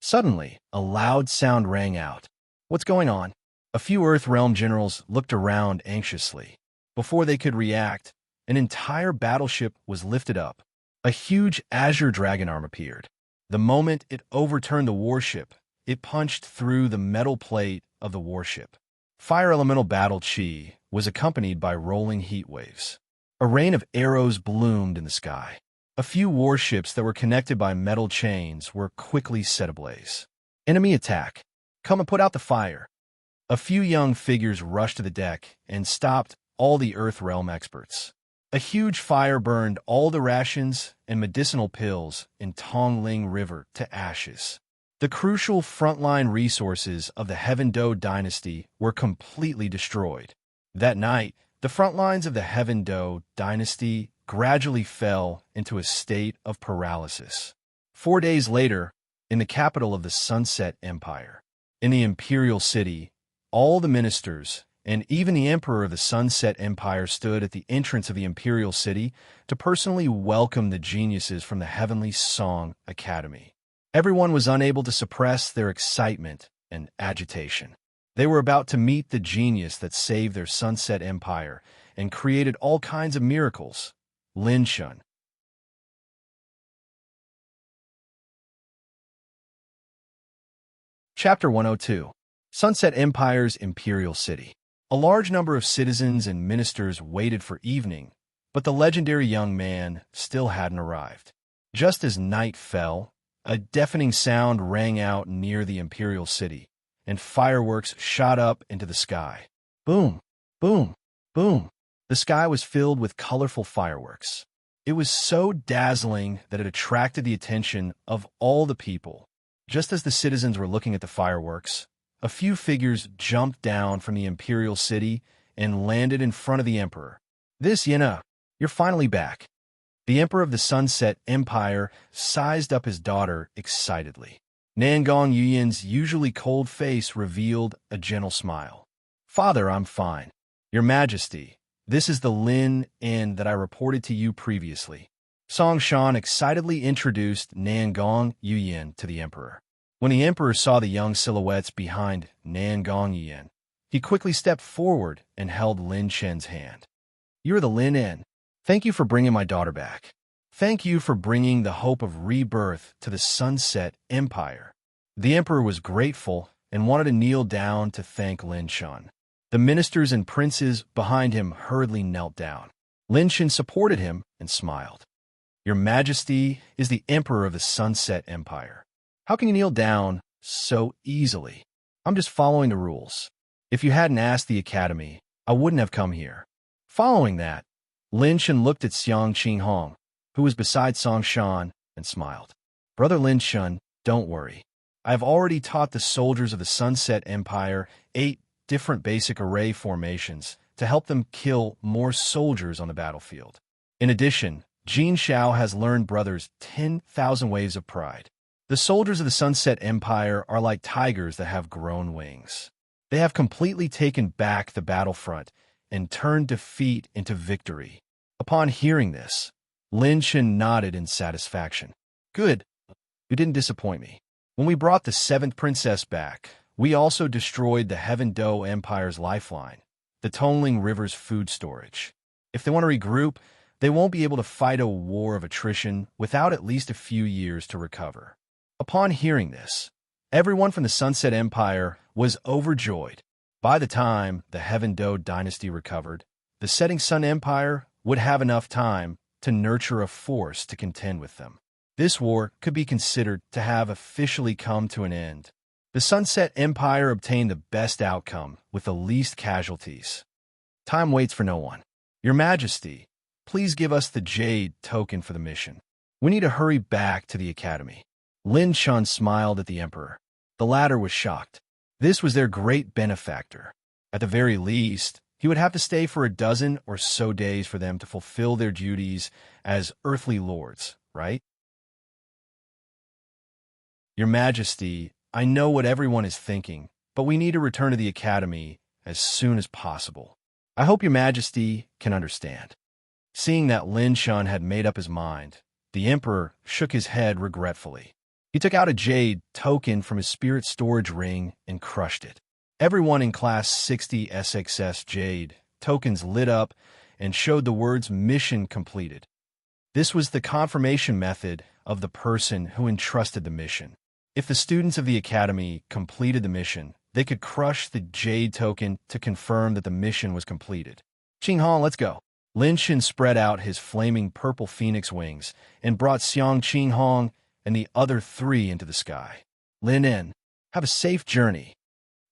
Suddenly, a loud sound rang out. What's going on? A few Earth Realm generals looked around anxiously. Before they could react, an entire battleship was lifted up. A huge azure dragon arm appeared. The moment it overturned the warship, it punched through the metal plate of the warship. Fire Elemental Battle Chi was accompanied by rolling heat waves. A rain of arrows bloomed in the sky. A few warships that were connected by metal chains were quickly set ablaze. Enemy attack. Come and put out the fire. A few young figures rushed to the deck and stopped all the Earth Realm experts. A huge fire burned all the rations and medicinal pills in Tongling River to ashes. The crucial frontline resources of the Heaven Do dynasty were completely destroyed. That night, the front lines of the Heaven Do dynasty gradually fell into a state of paralysis. 4 days later, in the capital of the Sunset Empire, in the Imperial City, all the ministers and even the Emperor of the Sunset Empire stood at the entrance of the Imperial City to personally welcome the geniuses from the Heavenly Song Academy. Everyone was unable to suppress their excitement and agitation. They were about to meet the genius that saved their Sunset Empire and created all kinds of miracles, Lin Chun. Chapter 102. Sunset Empire's Imperial City. A large number of citizens and ministers waited for evening, but the legendary young man still hadn't arrived. Just as night fell, a deafening sound rang out near the Imperial City, and fireworks shot up into the sky. Boom! Boom! Boom! The sky was filled with colorful fireworks. It was so dazzling that it attracted the attention of all the people. Just as the citizens were looking at the fireworks, a few figures jumped down from the imperial city and landed in front of the emperor. You're finally back. The emperor of the Sunset Empire sized up his daughter excitedly. Nangong Yuyan's usually cold face revealed a gentle smile. Father, I'm fine. Your Majesty, this is the Lin Inn that I reported to you previously. Song Shan excitedly introduced Nangong Yuyan to the emperor. When the emperor saw the young silhouettes behind Nangong Yuyan, he quickly stepped forward and held Lin Chen's hand. You're the Lin Inn. Thank you for bringing my daughter back. Thank you for bringing the hope of rebirth to the Sunset Empire. The emperor was grateful and wanted to kneel down to thank Lin Chen. The ministers and princes behind him hurriedly knelt down. Lin Chen supported him and smiled. Your Majesty is the emperor of the Sunset Empire. How can you kneel down so easily? I'm just following the rules. If you hadn't asked the academy, I wouldn't have come here. Following that, Lin Chen looked at Xiang Qinghong, who was beside Song Shan, and smiled. Brother Lin Chen, don't worry. I have already taught the soldiers of the Sunset Empire 8 different basic array formations to help them kill more soldiers on the battlefield. In addition, Jin Xiao has learned Brother's 10,000 waves of pride. The soldiers of the Sunset Empire are like tigers that have grown wings. They have completely taken back the battlefront and turned defeat into victory. Upon hearing this, Lin Chen nodded in satisfaction. Good. You didn't disappoint me. When we brought the 7th princess back, we also destroyed the Heaven Do Empire's lifeline, the Tongling River's food storage. If they want to regroup, they won't be able to fight a war of attrition without at least a few years to recover. Upon hearing this, everyone from the Sunset Empire was overjoyed. By the time the Heaven Do dynasty recovered, the Setting Sun Empire would have enough time to nurture a force to contend with them. This war could be considered to have officially come to an end. The Sunset Empire obtained the best outcome with the least casualties. Time waits for no one. Your Majesty, please give us the Jade token for the mission. We need to hurry back to the academy. Lin Chen smiled at the emperor. The latter was shocked. This was their great benefactor. At the very least, he would have to stay for a dozen or so days for them to fulfill their duties as earthly lords, right? Your Majesty, I know what everyone is thinking, but we need to return to the academy as soon as possible. I hope Your Majesty can understand. Seeing that Lin Chen had made up his mind, the emperor shook his head regretfully. He took out a jade token from his spirit storage ring and crushed it. Everyone in Class 60 SXS Jade tokens lit up and showed the words "Mission completed." This was the confirmation method of the person who entrusted the mission. If the students of the academy completed the mission, they could crush the jade token to confirm that the mission was completed. Qinghong, let's go. Lin Chen spread out his flaming purple phoenix wings and brought Xiang Qinghong and the other 3 into the sky. Lin Inn, have a safe journey.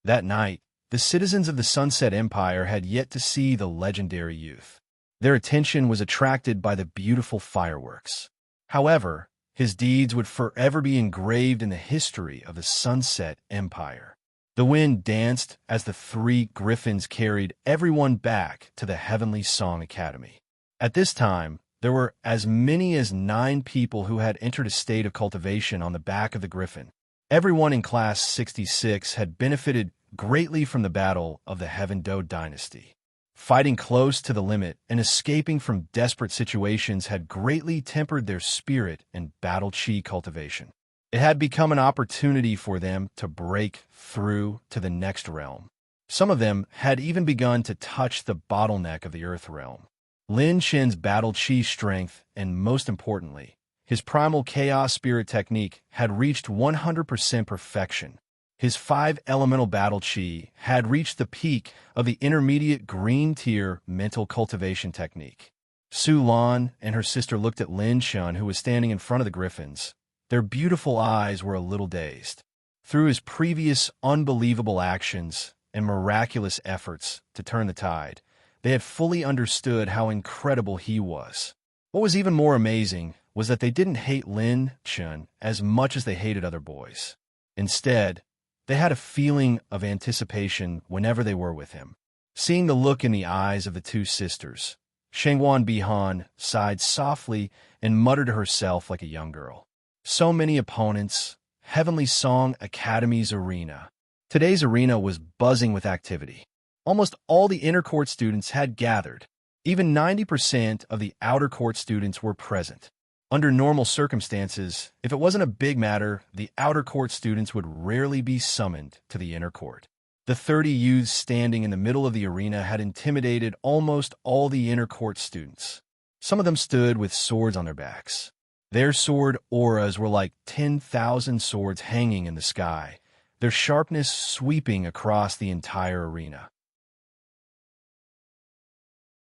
That night, the citizens of the Sunset Empire had yet to see the legendary youth. Their attention was attracted by the beautiful fireworks. However, his deeds would forever be engraved in the history of the Sunset Empire. The wind danced as the 3 griffins carried everyone back to the Heavenly Song Academy. At this time, there were as many as 9 people who had entered a state of cultivation on the back of the griffin. Everyone in Class 66 had benefited greatly from the battle of the Heaven Do dynasty. Fighting close to the limit and escaping from desperate situations had greatly tempered their spirit and battle chi cultivation. It had become an opportunity for them to break through to the next realm. Some of them had even begun to touch the bottleneck of the Earth realm. Lin Chen's battle chi strength, and most importantly, his primal chaos spirit technique had reached 100% perfection. His 5 elemental battle chi had reached the peak of the intermediate green tier mental cultivation technique. Su Lan and her sister looked at Lin Chen, who was standing in front of the griffins. Their beautiful eyes were a little dazed. Through his previous unbelievable actions, and miraculous efforts to turn the tide, they had fully understood how incredible he was. What was even more amazing was that they didn't hate Lin Chun as much as they hated other boys. Instead, they had a feeling of anticipation whenever they were with him. Seeing the look in the eyes of the two sisters, Shangwan Bihan sighed softly and muttered to herself like a young girl. So many opponents, Heavenly Song Academy's arena. Today's arena was buzzing with activity. Almost all the inner court students had gathered. Even 90% of the outer court students were present. Under normal circumstances, if it wasn't a big matter, the outer court students would rarely be summoned to the inner court. The 30 youths standing in the middle of the arena had intimidated almost all the inner court students. Some of them stood with swords on their backs. Their sword auras were like 10,000 swords hanging in the sky, their sharpness sweeping across the entire arena.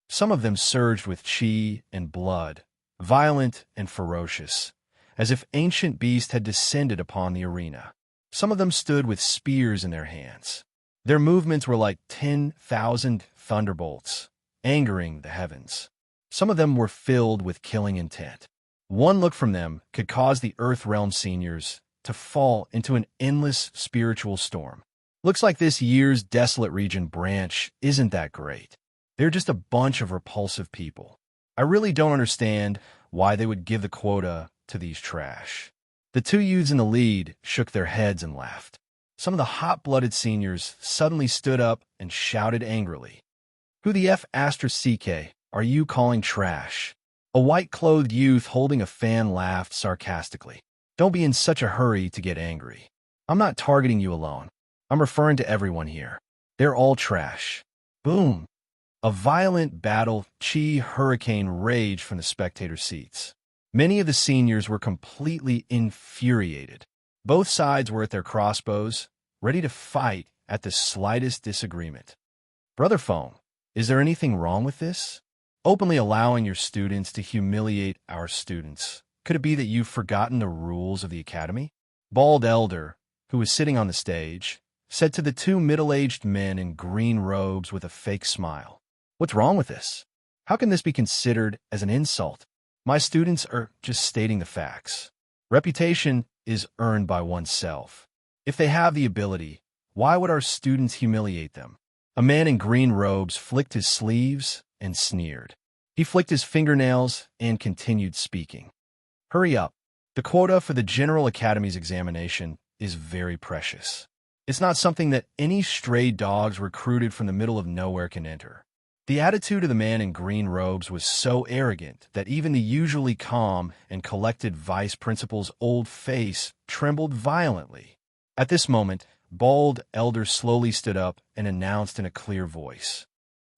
Some of them surged with chi and blood, violent and ferocious, as if ancient beasts had descended upon the arena. Some of them stood with spears in their hands. Their movements were like 10,000 thunderbolts, angering the heavens. Some of them were filled with killing intent. One look from them could cause the Earth Realm seniors to fall into an endless spiritual storm. Looks like this year's Desolate Region branch isn't that great. They're just a bunch of repulsive people. I really don't understand why they would give the quota to these trash. The two youths in the lead shook their heads and laughed. Some of the hot-blooded seniors suddenly stood up and shouted angrily. Who the F*** CK are you calling trash? A white-clothed youth holding a fan laughed sarcastically. Don't be in such a hurry to get angry. I'm not targeting you alone. I'm referring to everyone here. They're all trash. Boom. A violent battle chi hurricane raged from the spectator seats. Many of the seniors were completely infuriated. Both sides were at their crossbows, ready to fight at the slightest disagreement. Brother Phone, is there anything wrong with this? Openly allowing your students to humiliate our students. Could it be that you've forgotten the rules of the academy? Bald Elder, who was sitting on the stage, said to the two middle-aged men in green robes with a fake smile. What's wrong with this? How can this be considered as an insult? My students are just stating the facts. Reputation is earned by oneself. If they have the ability, why would our students humiliate them? A man in green robes flicked his sleeves and sneered. He flicked his fingernails and continued speaking. Hurry up. The quota for the General Academy's examination is very precious. It's not something that any stray dogs recruited from the middle of nowhere can enter. The attitude of the man in green robes was so arrogant that even the usually calm and collected vice principal's old face trembled violently. At this moment, Bald Elder slowly stood up and announced in a clear voice.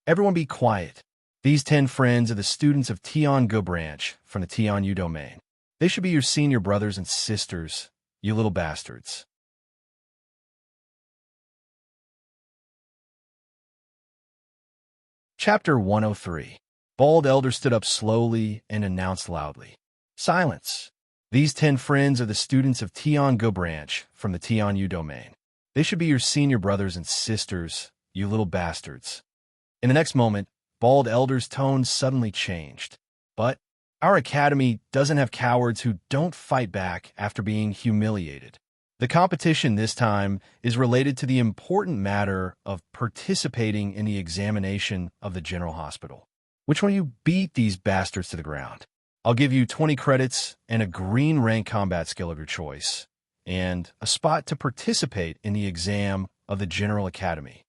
Everyone be quiet. These 10 friends are the students of Tiangu branch from the Tianyu domain. They should be your senior brothers and sisters, you little bastards. Chapter 103. Bald Elder stood up slowly and announced loudly. Silence. These 10 friends are the students of Tiangu branch from the Tianyu domain. They should be your senior brothers and sisters, you little bastards. In the next moment, Bald Elder's tone suddenly changed. But our academy doesn't have cowards who don't fight back after being humiliated. The competition this time is related to the important matter of participating in the examination of the General Hospital. Which one of you beat these bastards to the ground? I'll give you 20 credits and a green rank combat skill of your choice, and a spot to participate in the exam of the General Academy.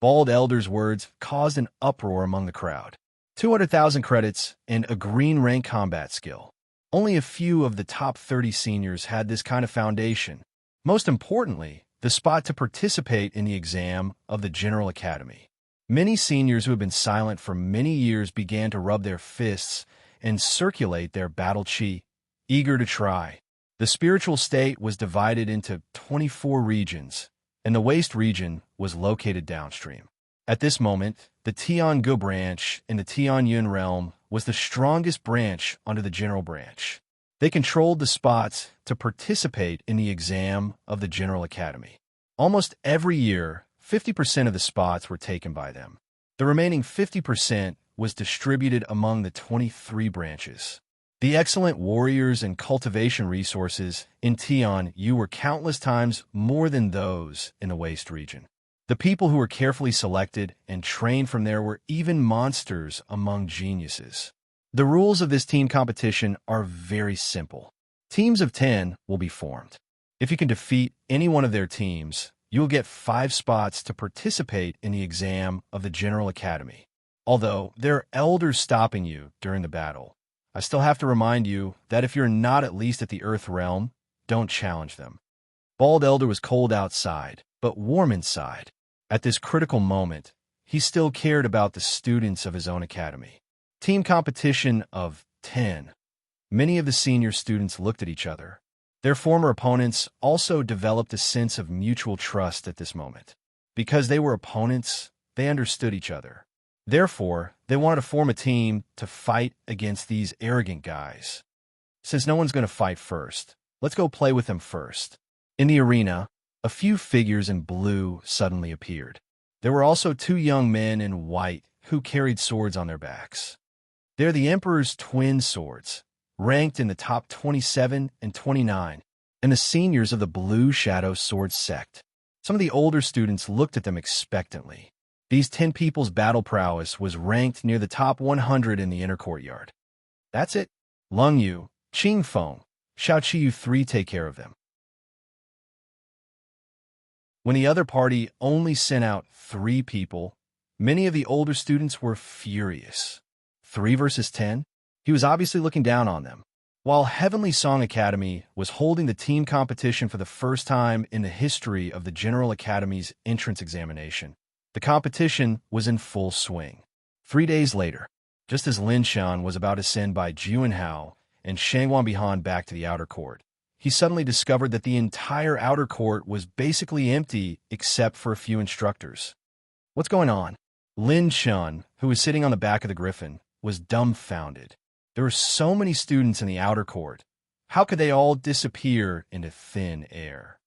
Bald Elder's words caused an uproar among the crowd. 200,000 credits and a green rank combat skill. Only a few of the top 30 seniors had this kind of foundation. Most importantly, the spot to participate in the exam of the General Academy. Many seniors who had been silent for many years began to rub their fists and circulate their battle chi, eager to try. The spiritual state was divided into 24 regions, and the waste region was located downstream. At this moment, the Tiangu branch in the Tianyun realm was the strongest branch under the General branch. They controlled the spots to participate in the exam of the General Academy. Almost every year, 50% of the spots were taken by them. The remaining 50% was distributed among the 23 branches. The excellent warriors and cultivation resources in Tian were countless times more than those in the Waste region. The people who were carefully selected and trained from there were even monsters among geniuses. The rules of this team competition are very simple. Teams of 10 will be formed. If you can defeat any one of their teams, you will get 5 spots to participate in the exam of the General Academy. Although there are elders stopping you during the battle, I still have to remind you that if you're not at least at the Earth realm, don't challenge them. Bald Elder was cold outside, but warm inside. At this critical moment, he still cared about the students of his own academy. Team competition of 10. Many of the senior students looked at each other. Their former opponents also developed a sense of mutual trust at this moment. Because they were opponents, they understood each other. Therefore, they wanted to form a team to fight against these arrogant guys. Since no one's going to fight first, let's go play with them first. In the arena, a few figures in blue suddenly appeared. There were also 2 young men in white who carried swords on their backs. They're the Emperor's twin swords, ranked in the top 27 and 29, and the seniors of the Blue Shadow Sword sect. Some of the older students looked at them expectantly. These 10 people's battle prowess was ranked near the top 100 in the inner courtyard. That's it. Lung Yu, Qing Feng, Xiao Qiyu 3 take care of them. When the other party only sent out 3 people, many of the older students were furious. 3 versus 10? He was obviously looking down on them. While Heavenly Song Academy was holding the team competition for the first time in the history of the General Academy's entrance examination, the competition was in full swing. 3 days later, just as Lin Shan was about to send by Jiun Hao and Shangwan Bihan back to the outer court, he suddenly discovered that the entire outer court was basically empty except for a few instructors. What's going on? Lin Shan, who was sitting on the back of the griffin, was dumbfounded. There were so many students in the outer court. How could they all disappear into thin air?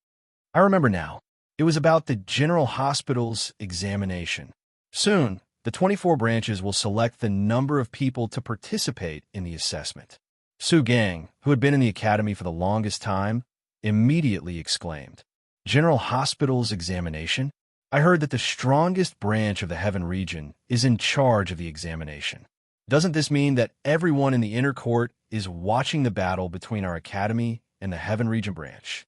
I remember now. It was about the General Hospital's examination. Soon, the 24 branches will select the number of people to participate in the assessment. Su Gang, who had been in the academy for the longest time, immediately exclaimed, "General Hospital's examination? I heard that the strongest branch of the Heaven region is in charge of the examination. Doesn't this mean that everyone in the inner court is watching the battle between our academy and the Heaven region branch?"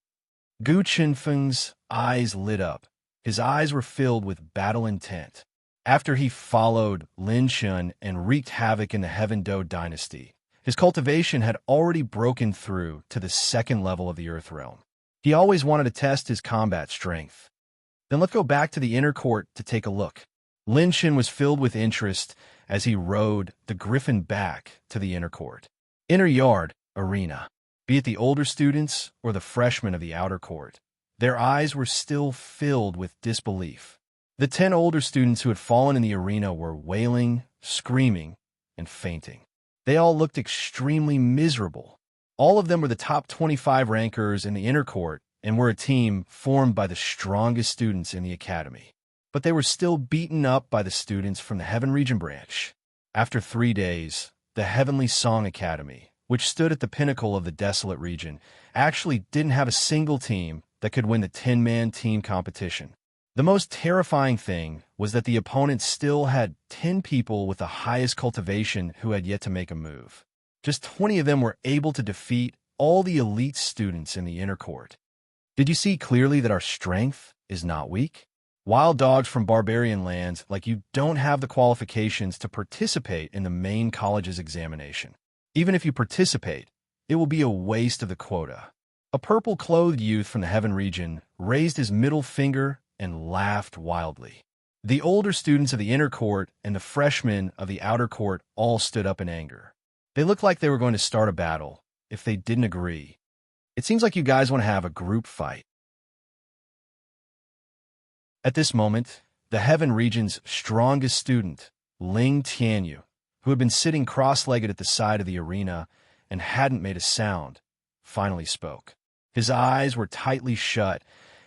Gu Qinfeng's eyes lit up. His eyes were filled with battle intent. After he followed Lin Shun and wreaked havoc in the Heaven Do dynasty, his cultivation had already broken through to the 2nd level of the Earth realm. He always wanted to test his combat strength. Then let's go back to the inner court to take a look. Lin Shin was filled with interest as he rode the griffin back to the inner court. Inner yard, arena. Be it the older students or the freshmen of the outer court, their eyes were still filled with disbelief. The 10 older students who had fallen in the arena were wailing, screaming, and fainting. They all looked extremely miserable. All of them were the top 25 rankers in the inner court and were a team formed by the strongest students in the academy. But they were still beaten up by the students from the Heaven Region branch. After 3 days, the Heavenly Song Academy, which stood at the pinnacle of the desolate region, actually didn't have a single team that could win the 10-man team competition. The most terrifying thing was that the opponents still had 10 people with the highest cultivation who had yet to make a move. Just 20 of them were able to defeat all the elite students in the inner court. Did you see clearly that our strength is not weak? Wild dogs from barbarian lands like you don't have the qualifications to participate in the main college's examination. Even if you participate, it will be a waste of the quota. A purple-clothed youth from the Heaven region raised his middle finger and laughed wildly. The older students of the inner court and the freshmen of the outer court all stood up in anger. They looked like they were going to start a battle if they didn't agree. It seems like you guys want to have a group fight. At this moment, the Heaven region's strongest student, Ling Tianyu, who had been sitting cross-legged at the side of the arena and hadn't made a sound, finally spoke. His eyes were tightly shut,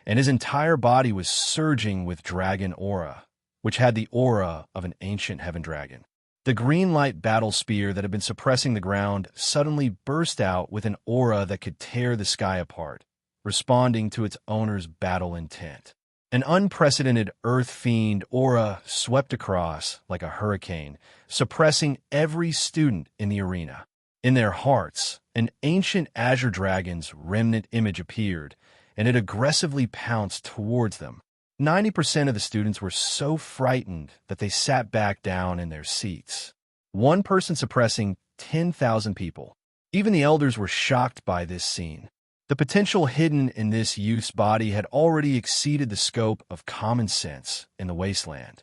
and his entire body was surging with dragon aura, which had the aura of an ancient heaven dragon. The green light battle spear that had been suppressing the ground suddenly burst out with an aura that could tear the sky apart, responding to its owner's battle intent. An unprecedented earth fiend aura swept across like a hurricane, suppressing every student in the arena. In their hearts, an ancient azure dragon's remnant image appeared, and it aggressively pounced towards them. 90% of the students were so frightened that they sat back down in their seats. One person suppressing 10,000 people. Even the elders were shocked by this scene. The potential hidden in this youth's body had already exceeded the scope of common sense in the wasteland.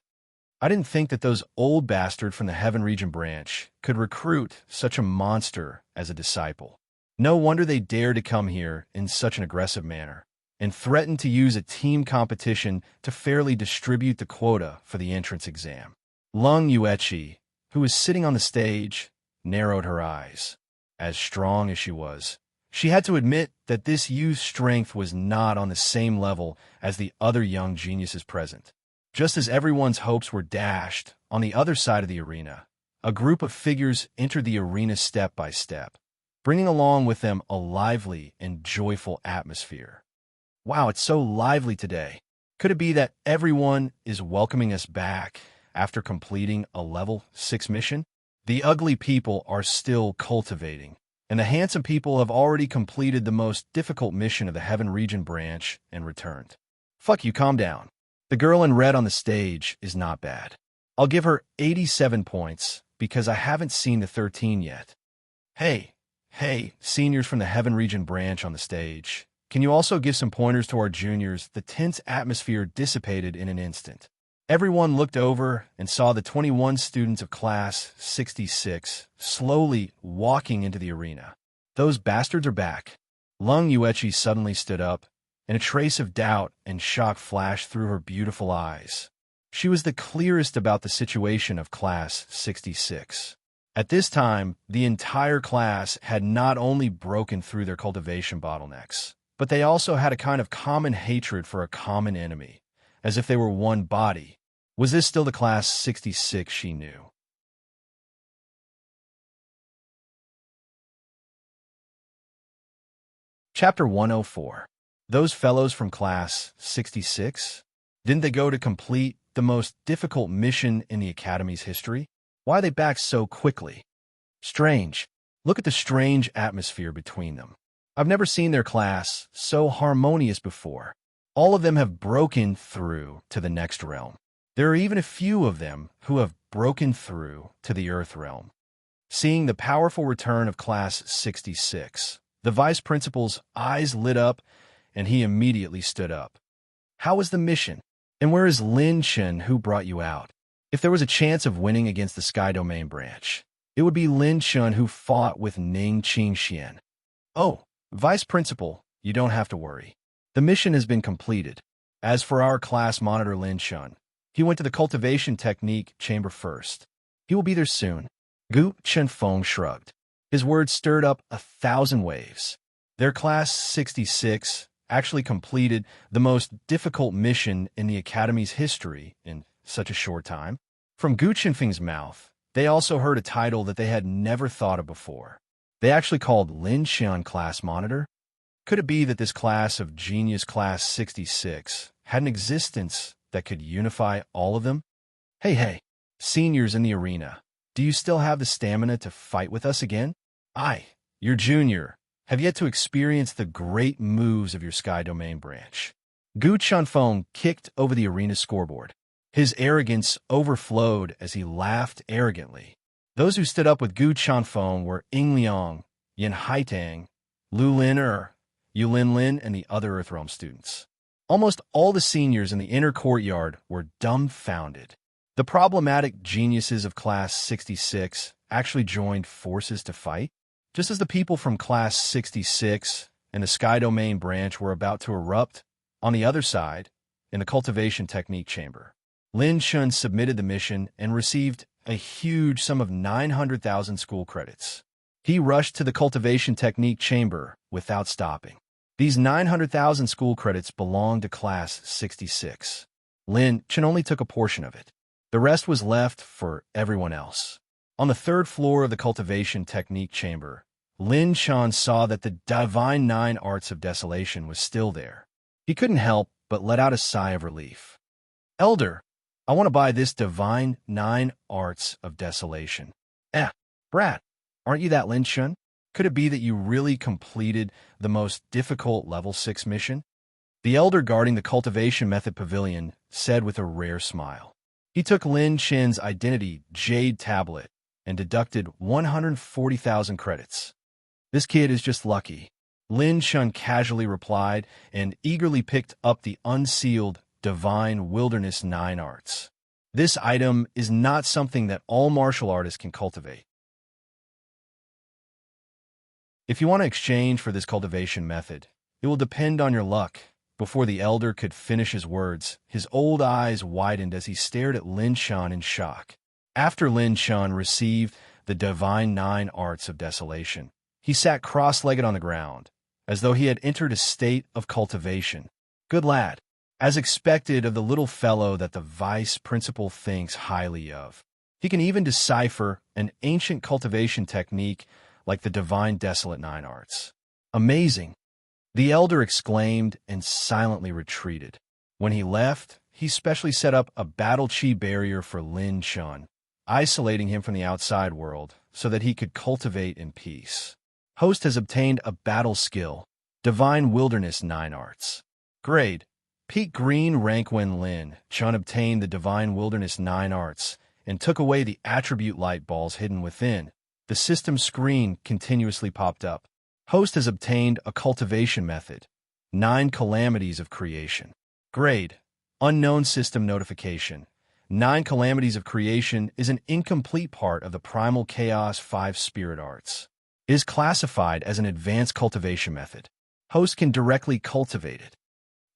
I didn't think that those old bastards from the Heaven Region branch could recruit such a monster as a disciple. No wonder they dared to come here in such an aggressive manner and threatened to use a team competition to fairly distribute the quota for the entrance exam. Lung Yuechi, who was sitting on the stage, narrowed her eyes. As strong as she was, she had to admit that this youth's strength was not on the same level as the other young geniuses present. Just as everyone's hopes were dashed, on the other side of the arena, a group of figures entered the arena step by step, bringing along with them a lively and joyful atmosphere. Wow, it's so lively today. Could it be that everyone is welcoming us back after completing a level 6 mission? The ugly people are still cultivating, and the handsome people have already completed the most difficult mission of the Heaven Region branch and returned. Fuck you, calm down. The girl in red on the stage is not bad. I'll give her 87 points because I haven't seen the 13 yet. Hey, seniors from the Heaven Region branch on the stage. Can you also give some pointers to our juniors? The tense atmosphere dissipated in an instant. Everyone looked over and saw the 21 students of Class 66 slowly walking into the arena. Those bastards are back. Lung Yuechi suddenly stood up, and a trace of doubt and shock flashed through her beautiful eyes. She was the clearest about the situation of Class 66. At this time, the entire class had not only broken through their cultivation bottlenecks, but they also had a kind of common hatred for a common enemy, as if they were one body. Was this still the Class 66 she knew? Chapter 104. Those fellows from Class 66? Didn't they go to complete the most difficult mission in the Academy's history? Why are they back so quickly? Strange. Look at the strange atmosphere between them. I've never seen their class so harmonious before. All of them have broken through to the next realm. There are even a few of them who have broken through to the Earth realm. Seeing the powerful return of Class 66, the vice principal's eyes lit up and he immediately stood up. How was the mission? And where is Lin Chen who brought you out? If there was a chance of winning against the Sky Domain branch, it would be Lin Chen who fought with Ning Qingxian. Oh, Vice Principal, you don't have to worry. The mission has been completed. As for our class monitor Lin Chen, he went to the cultivation technique chamber first. He will be there soon. Gu Chenfeng shrugged. His words stirred up 1,000 waves. Their Class 66 actually completed the most difficult mission in the Academy's history in such a short time. From Gu Chenfeng's mouth, they also heard a title that they had never thought of before. They actually called Lin Xian Class Monitor. Could it be that this class of Genius Class 66 had an existence that could unify all of them? Hey, seniors in the arena, do you still have the stamina to fight with us again? I, your junior, have yet to experience the great moves of your Sky Domain branch. Gu Chenfeng kicked over the arena scoreboard. His arrogance overflowed as he laughed arrogantly. Those who stood up with Gu Chenfeng were Ying Liang, Yin Haitang, Lu Lin Yu Lin Lin, and the other Earthrealm students. Almost all the seniors in the inner courtyard were dumbfounded. The problematic geniuses of Class 66 actually joined forces to fight, just as the people from Class 66 and the Sky Domain branch were about to erupt. On the other side, in the cultivation technique chamber, Lin Chun submitted the mission and received a huge sum of 900,000 school credits. He rushed to the cultivation technique chamber without stopping. These 900,000 school credits belonged to Class 66. Lin Chen only took a portion of it. The rest was left for everyone else. On the third floor of the cultivation technique chamber, Lin Chen saw that the divine 9 arts of desolation was still there. He couldn't help but let out a sigh of relief. Elder, I want to buy this divine 9 arts of desolation. Brat, aren't you that Lin Chen? Could it be that you really completed the most difficult level 6 mission? The elder guarding the cultivation method pavilion said with a rare smile. He took Lin Chen's identity jade tablet and deducted 140,000 credits. This kid is just lucky. Lin Chen casually replied and eagerly picked up the unsealed Divine Wilderness 9 Arts. This item is not something that all martial artists can cultivate. If you want to exchange for this cultivation method, it will depend on your luck. Before the elder could finish his words, his old eyes widened as he stared at Lin Chen in shock. After Lin Chen received the Divine 9 Arts of Desolation, he sat cross-legged on the ground, as though he had entered a state of cultivation. Good lad, as expected of the little fellow that the vice principal thinks highly of. He can even decipher an ancient cultivation technique like the Divine Desolate 9 Arts. Amazing! The elder exclaimed and silently retreated. When he left, he specially set up a battle chi barrier for Lin Chen, isolating him from the outside world so that he could cultivate in peace. Host has obtained a battle skill, Divine Wilderness 9 Arts. Grade: Peak Green. Rank: when Lin Chen obtained the Divine Wilderness 9 Arts and took away the attribute light balls hidden within, the system screen continuously popped up. Host has obtained a cultivation method, 9 Calamities of Creation. Grade: Unknown System Notification. 9 Calamities of Creation is an incomplete part of the Primal Chaos 5 Spirit Arts. It is classified as an advanced cultivation method. Host can directly cultivate it.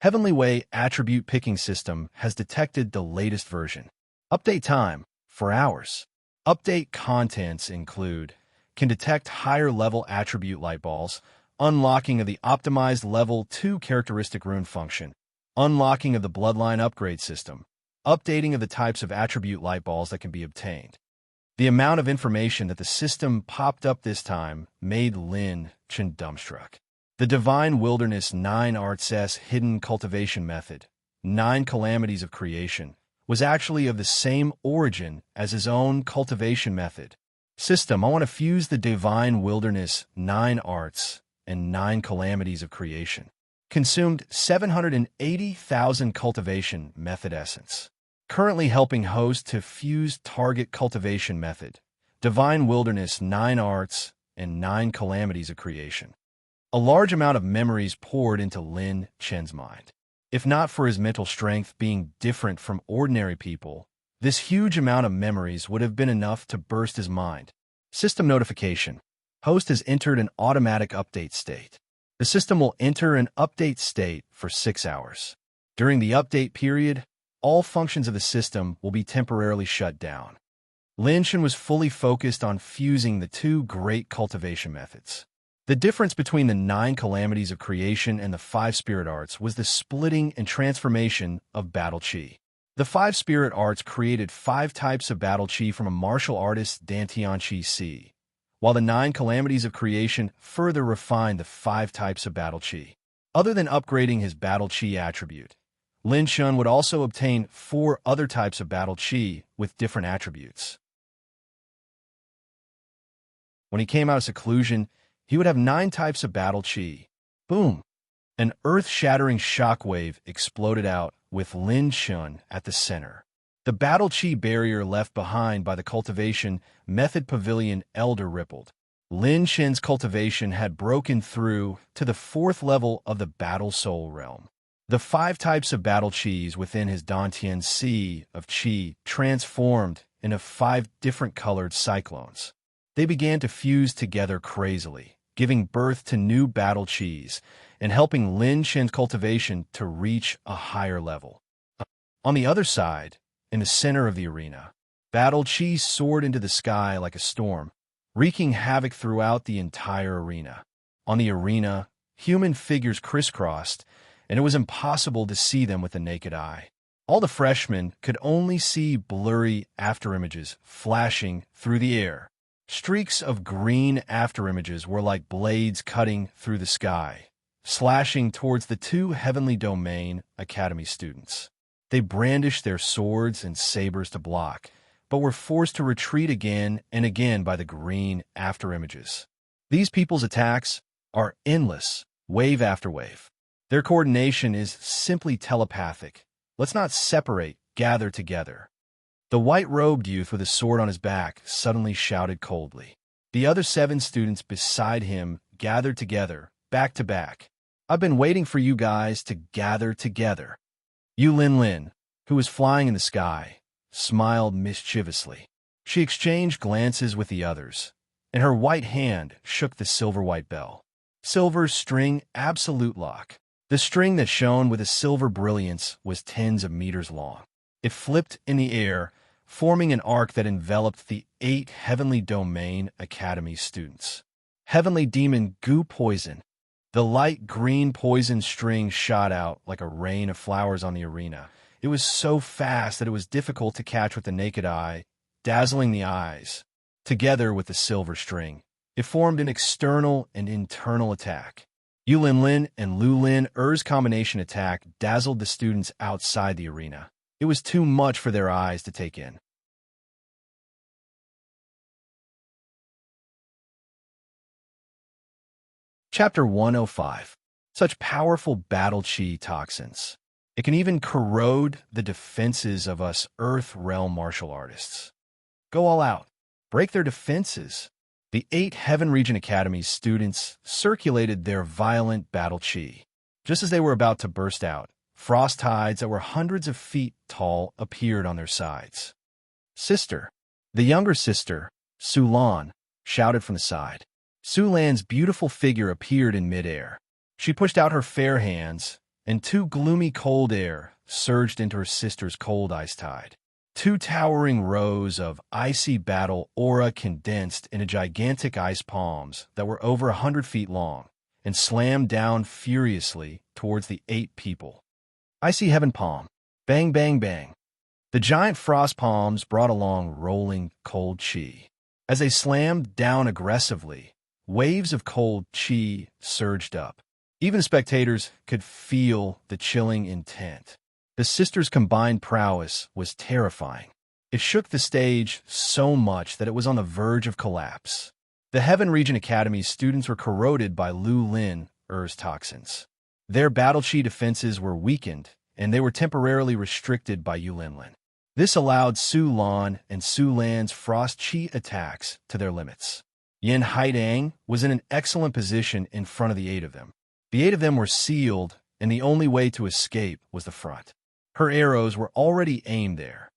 Heavenly Way Attribute Picking System has detected the latest version. Update time: 4 hours. Update contents include: can detect higher-level attribute light balls, unlocking of the optimized level 2 characteristic rune function, unlocking of the bloodline upgrade system, updating of the types of attribute light balls that can be obtained. The amount of information that the system popped up this time made Lin Chen dumbstruck. The Divine Wilderness 9 Arts hidden cultivation method, 9 Calamities of Creation, was actually of the same origin as his own cultivation method. System, I want to fuse the Divine Wilderness 9 Arts and 9 Calamities of Creation. Consumed 780,000 cultivation method essence. Currently helping host to fuse target cultivation method, Divine Wilderness 9 Arts and 9 Calamities of Creation. A large amount of memories poured into Lin Chen's mind. If not for his mental strength being different from ordinary people, this huge amount of memories would have been enough to burst his mind. System notification. Host has entered an automatic update state. The system will enter an update state for 6 hours. During the update period, all functions of the system will be temporarily shut down. Lin Chen was fully focused on fusing the 2 great cultivation methods. The difference between the 9 Calamities of Creation and the 5 Spirit Arts was the splitting and transformation of battle chi. The 5 Spirit Arts created 5 types of battle chi from a martial artist's Dantian Chi Si, while the 9 Calamities of Creation further refined the 5 types of battle chi. Other than upgrading his battle chi attribute, Lin Chen would also obtain 4 other types of battle chi with different attributes. When he came out of seclusion, he would have 9 types of battle chi. Boom! An earth-shattering shockwave exploded out with Lin Chen at the center. The battle chi barrier left behind by the cultivation method pavilion elder rippled. Lin Chen's cultivation had broken through to the 4th level of the battle soul realm. The 5 types of battle chis within his Dantian Sea of Chi transformed into 5 different colored cyclones. They began to fuse together crazily, giving birth to new battle chis and helping Lin Chen's cultivation to reach a higher level. On the other side, in the center of the arena, battle chi soared into the sky like a storm, wreaking havoc throughout the entire arena. On the arena, human figures crisscrossed, and it was impossible to see them with the naked eye. All the freshmen could only see blurry afterimages flashing through the air. Streaks of green afterimages were like blades cutting through the sky, slashing towards the two Heavenly Domain Academy students. They brandished their swords and sabers to block, but were forced to retreat again and again by the green afterimages. These people's attacks are endless, wave after wave. Their coordination is simply telepathic. Let's not separate, gather together. The white-robed youth with a sword on his back suddenly shouted coldly. The other 7 students beside him gathered together, back to back. I've been waiting for you guys to gather together. Yu Lin, who was flying in the sky, smiled mischievously. She exchanged glances with the others, and her white hand shook the silver-white bell. Silver string absolute lock. The string that shone with a silver brilliance was tens of meters long. It flipped in the air, forming an arc that enveloped the 8 Heavenly Domain Academy students. Heavenly Demon Goo Poison. The light green poison string shot out like a rain of flowers on the arena. It was so fast that it was difficult to catch with the naked eye, dazzling the eyes. Together with the silver string, it formed an external and internal attack. Yu Lin and Lu Lin-er's combination attack dazzled the students outside the arena. It was too much for their eyes to take in. Chapter 105. Such powerful battle chi toxins. It can even corrode the defenses of us Earth Realm martial artists. Go all out. Break their defenses. The 8 Heaven Region Academy students circulated their violent battle chi. Just as they were about to burst out, frost tides that were hundreds of feet tall appeared on their sides. Sister. The younger sister, Su Lan, shouted from the side. Su Lan's beautiful figure appeared in midair. She pushed out her fair hands, and 2 gloomy cold air surged into her sister's cold ice tide. 2 towering rows of icy battle aura condensed into gigantic ice palms that were over 100 feet long and slammed down furiously towards the 8 people. Icy Heaven Palm. Bang, bang, bang. The giant frost palms brought along rolling cold chi. As they slammed down aggressively, waves of cold chi surged up. Even spectators could feel the chilling intent. The sisters' combined prowess was terrifying. It shook the stage so much that it was on the verge of collapse. The Heaven Region Academy's students were corroded by Lu Lin-er's toxins. Their battle chi defenses were weakened, and they were temporarily restricted by Yu Lin. This allowed Su Lan and Su Lan's frost chi attacks to their limits. Yin Haidang was in an excellent position in front of the 8 of them. The 8 of them were sealed, and the only way to escape was the front. Her arrows were already aimed there.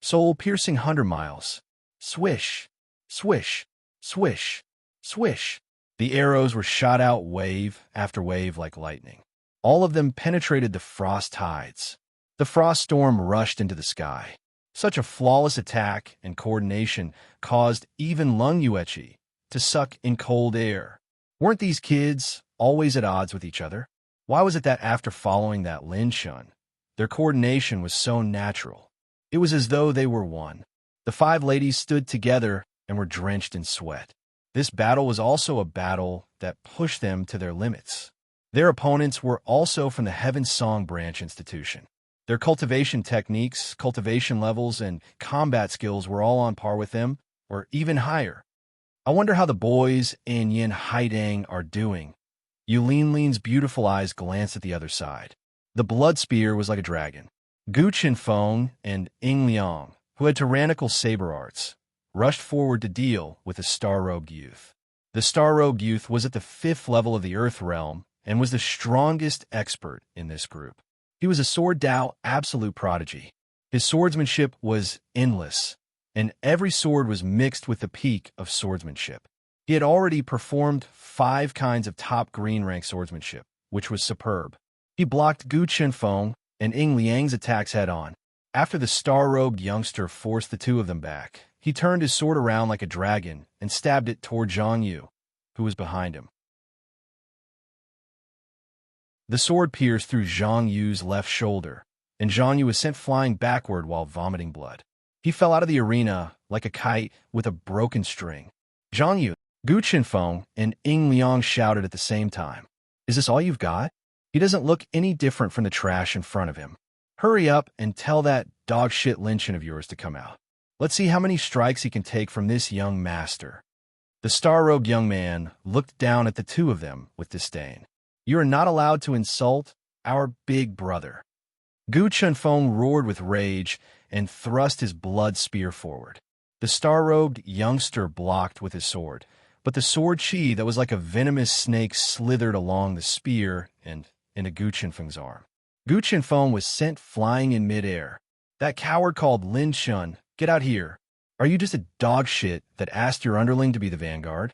Soul-piercing 100 miles. Swish, swish, swish, swish. The arrows were shot out wave after wave like lightning. All of them penetrated the frost tides. The frost storm rushed into the sky. Such a flawless attack and coordination caused even Lung Yuechi to suck in cold air. Weren't these kids always at odds with each other? Why was it that after following that Lin Shun, their coordination was so natural? It was as though they were one. The 5 ladies stood together and were drenched in sweat. This battle was also a battle that pushed them to their limits. Their opponents were also from the Heaven Song Branch Institution. Their cultivation techniques, cultivation levels, and combat skills were all on par with them, or even higher. I wonder how the boys in Yin Haidang are doing. Yu Lin's beautiful eyes glanced at the other side. The blood spear was like a dragon. Gu Qinfeng and Ying Liang, who had tyrannical saber arts, rushed forward to deal with the star-robed youth. The star-robed youth was at the 5th level of the Earth Realm and was the strongest expert in this group. He was a sword Dao absolute prodigy. His swordsmanship was endless, and every sword was mixed with the peak of swordsmanship. He had already performed 5 kinds of top green rank swordsmanship, which was superb. He blocked Gu Qinfeng and Ying Liang's attacks head-on. After the star-robed youngster forced the 2 of them back, he turned his sword around like a dragon and stabbed it toward Zhang Yu, who was behind him. The sword pierced through Zhang Yu's left shoulder, and Zhang Yu was sent flying backward while vomiting blood. He fell out of the arena like a kite with a broken string. Zhang Yu, Gu Qinfeng, and Ying Liang shouted at the same time. Is this all you've got? He doesn't look any different from the trash in front of him. Hurry up and tell that dog-shit Lin Chen of yours to come out. Let's see how many strikes he can take from this young master. The star-robed young man looked down at the two of them with disdain. You are not allowed to insult our big brother. Gu Qinfeng roared with rage and thrust his blood spear forward. The star-robed youngster blocked with his sword, but the sword chi that was like a venomous snake slithered along the spear and into Gu Qinfeng's arm. Gu Qinfeng was sent flying in midair. That coward called Lin Shun, get out here. Are you just a dog shit that asked your underling to be the vanguard?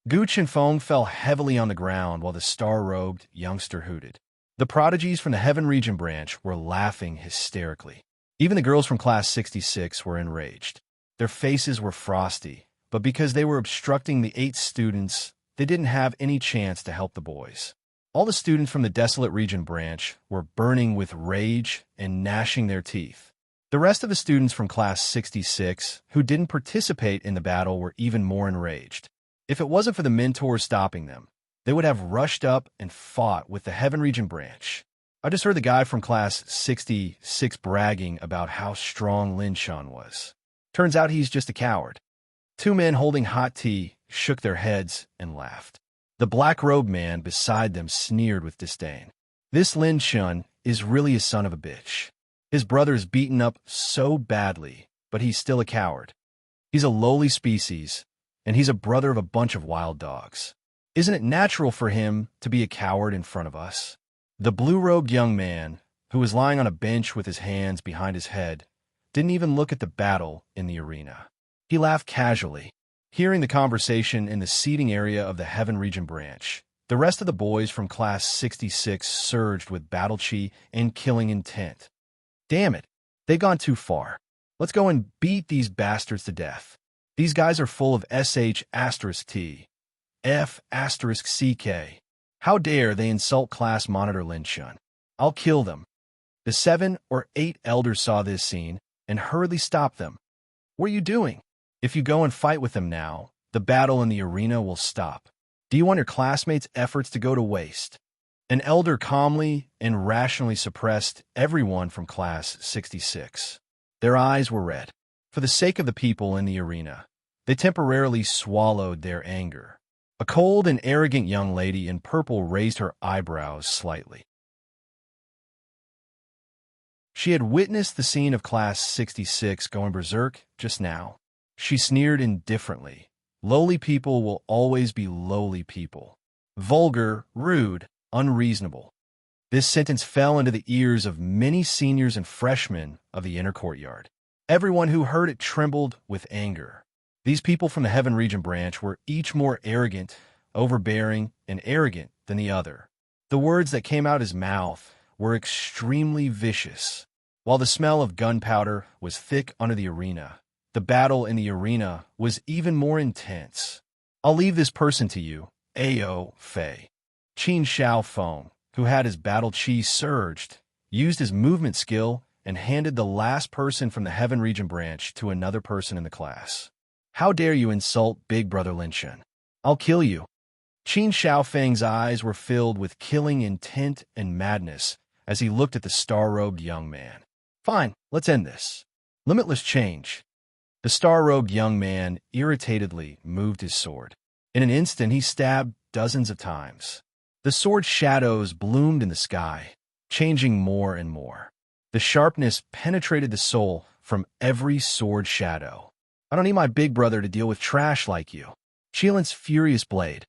Gu Qinfeng fell heavily on the ground while the star-robed youngster hooted. The prodigies from the Heaven Region branch were laughing hysterically. Even the girls from Class 66 were enraged. Their faces were frosty, but because they were obstructing the 8 students, they didn't have any chance to help the boys. All the students from the Desolate Region branch were burning with rage and gnashing their teeth. The rest of the students from Class 66 who didn't participate in the battle were even more enraged. If it wasn't for the mentors stopping them, they would have rushed up and fought with the Heaven Region branch. I just heard the guy from Class 66 bragging about how strong Lin Shan was. Turns out he's just a coward. 2 men holding hot tea shook their heads and laughed. The black-robed man beside them sneered with disdain. This Lin Shun is really a son of a bitch. His brother's beaten up so badly, but he's still a coward. He's a lowly species, and he's a brother of a bunch of wild dogs. Isn't it natural for him to be a coward in front of us? The blue-robed young man, who was lying on a bench with his hands behind his head, didn't even look at the battle in the arena. He laughed casually. Hearing the conversation in the seating area of the Heaven Region branch, the rest of the boys from Class 66 surged with battle chi and killing intent. Damn it, they've gone too far. Let's go and beat these bastards to death. These guys are full of SH*T, F*CK. How dare they insult Class Monitor Lin Shun? I'll kill them. The 7 or 8 elders saw this scene and hurriedly stopped them. What are you doing? If you go and fight with them now, the battle in the arena will stop. Do you want your classmates' efforts to go to waste? An elder calmly and rationally suppressed everyone from Class 66. Their eyes were red. For the sake of the people in the arena, they temporarily swallowed their anger. A cold and arrogant young lady in purple raised her eyebrows slightly. She had witnessed the scene of Class 66 going berserk just now. She sneered indifferently. Lowly people will always be lowly people. Vulgar, rude, unreasonable. This sentence fell into the ears of many seniors and freshmen of the inner courtyard. Everyone who heard it trembled with anger. These people from the Heaven Region branch were each more arrogant, overbearing, and arrogant than the other. The words that came out his mouth were extremely vicious. While the smell of gunpowder was thick under the arena, the battle in the arena was even more intense. I'll leave this person to you, Ao Fei. Qin Xiaofeng, who had his battle chi surged, used his movement skill and handed the last person from the Heaven Region branch to another person in the class. How dare you insult Big Brother Lin Shan? I'll kill you. Qin Xiaofeng's eyes were filled with killing intent and madness as he looked at the star-robed young man. Fine, let's end this. Limitless change. The star-robed young man irritatedly moved his sword. In an instant, he stabbed dozens of times. The sword's shadows bloomed in the sky, changing more and more. The sharpness penetrated the soul from every sword shadow. I don't need my big brother to deal with trash like you. Qilin's furious blade.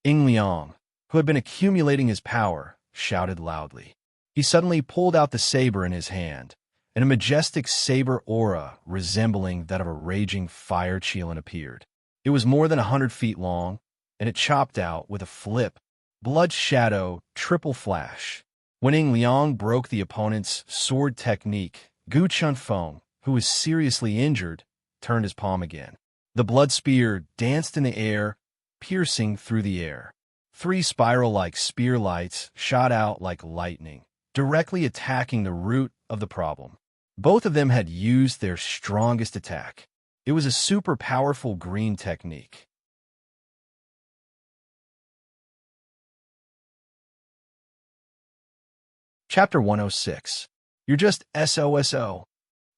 Ying Liang, who had been accumulating his power, shouted loudly. He suddenly pulled out the saber in his hand, and a majestic saber aura resembling that of a raging fire Qilin appeared. It was more than 100 feet long, and it chopped out with a flip, blood shadow, triple flash. When Ying Liang broke the opponent's sword technique, Gu Qinfeng, who was seriously injured, turned his palm again. The blood spear danced in the air, piercing through the air. 3 spiral-like spear lights shot out like lightning, directly attacking the root of the problem. Both of them had used their strongest attack. It was a super powerful green technique. Chapter 106. You're just SOSO.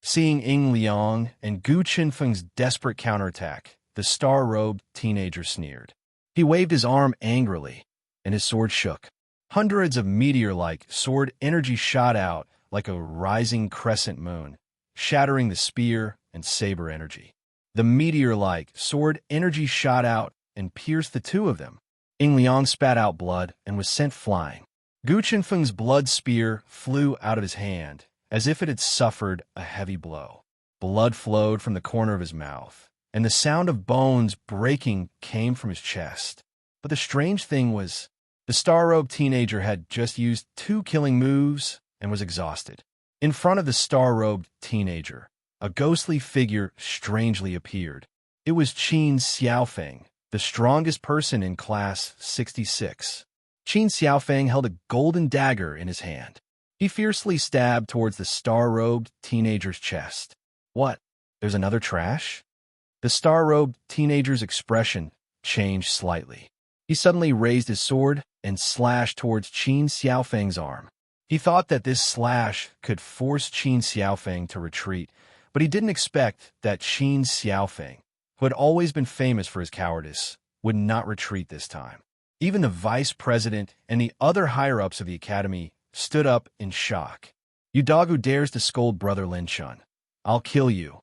Seeing Ying Liang and Gu Qinfeng's desperate counterattack, the star-robed teenager sneered. He waved his arm angrily, and his sword shook. Hundreds of meteor-like sword energy shot out like a rising crescent moon, shattering the spear and saber energy. The meteor-like sword energy shot out and pierced the two of them. Ying Liang spat out blood and was sent flying. Gu Qinfeng's blood spear flew out of his hand, as if it had suffered a heavy blow. Blood flowed from the corner of his mouth, and the sound of bones breaking came from his chest. But the strange thing was, the star-robed teenager had just used 2 killing moves and was exhausted. In front of the star-robed teenager, a ghostly figure strangely appeared. It was Qin Xiaofeng, the strongest person in Class 66. Qin Xiaofeng held a golden dagger in his hand. He fiercely stabbed towards the star-robed teenager's chest. What? There's another trash? The star-robed teenager's expression changed slightly. He suddenly raised his sword and slashed towards Qin Xiaofeng's arm. He thought that this slash could force Qin Xiaofeng to retreat, but he didn't expect that Qin Xiaofeng, who had always been famous for his cowardice, would not retreat this time. Even the vice president and the other higher-ups of the academy stood up in shock. You dog who dares to scold Brother Lin Chun. I'll kill you.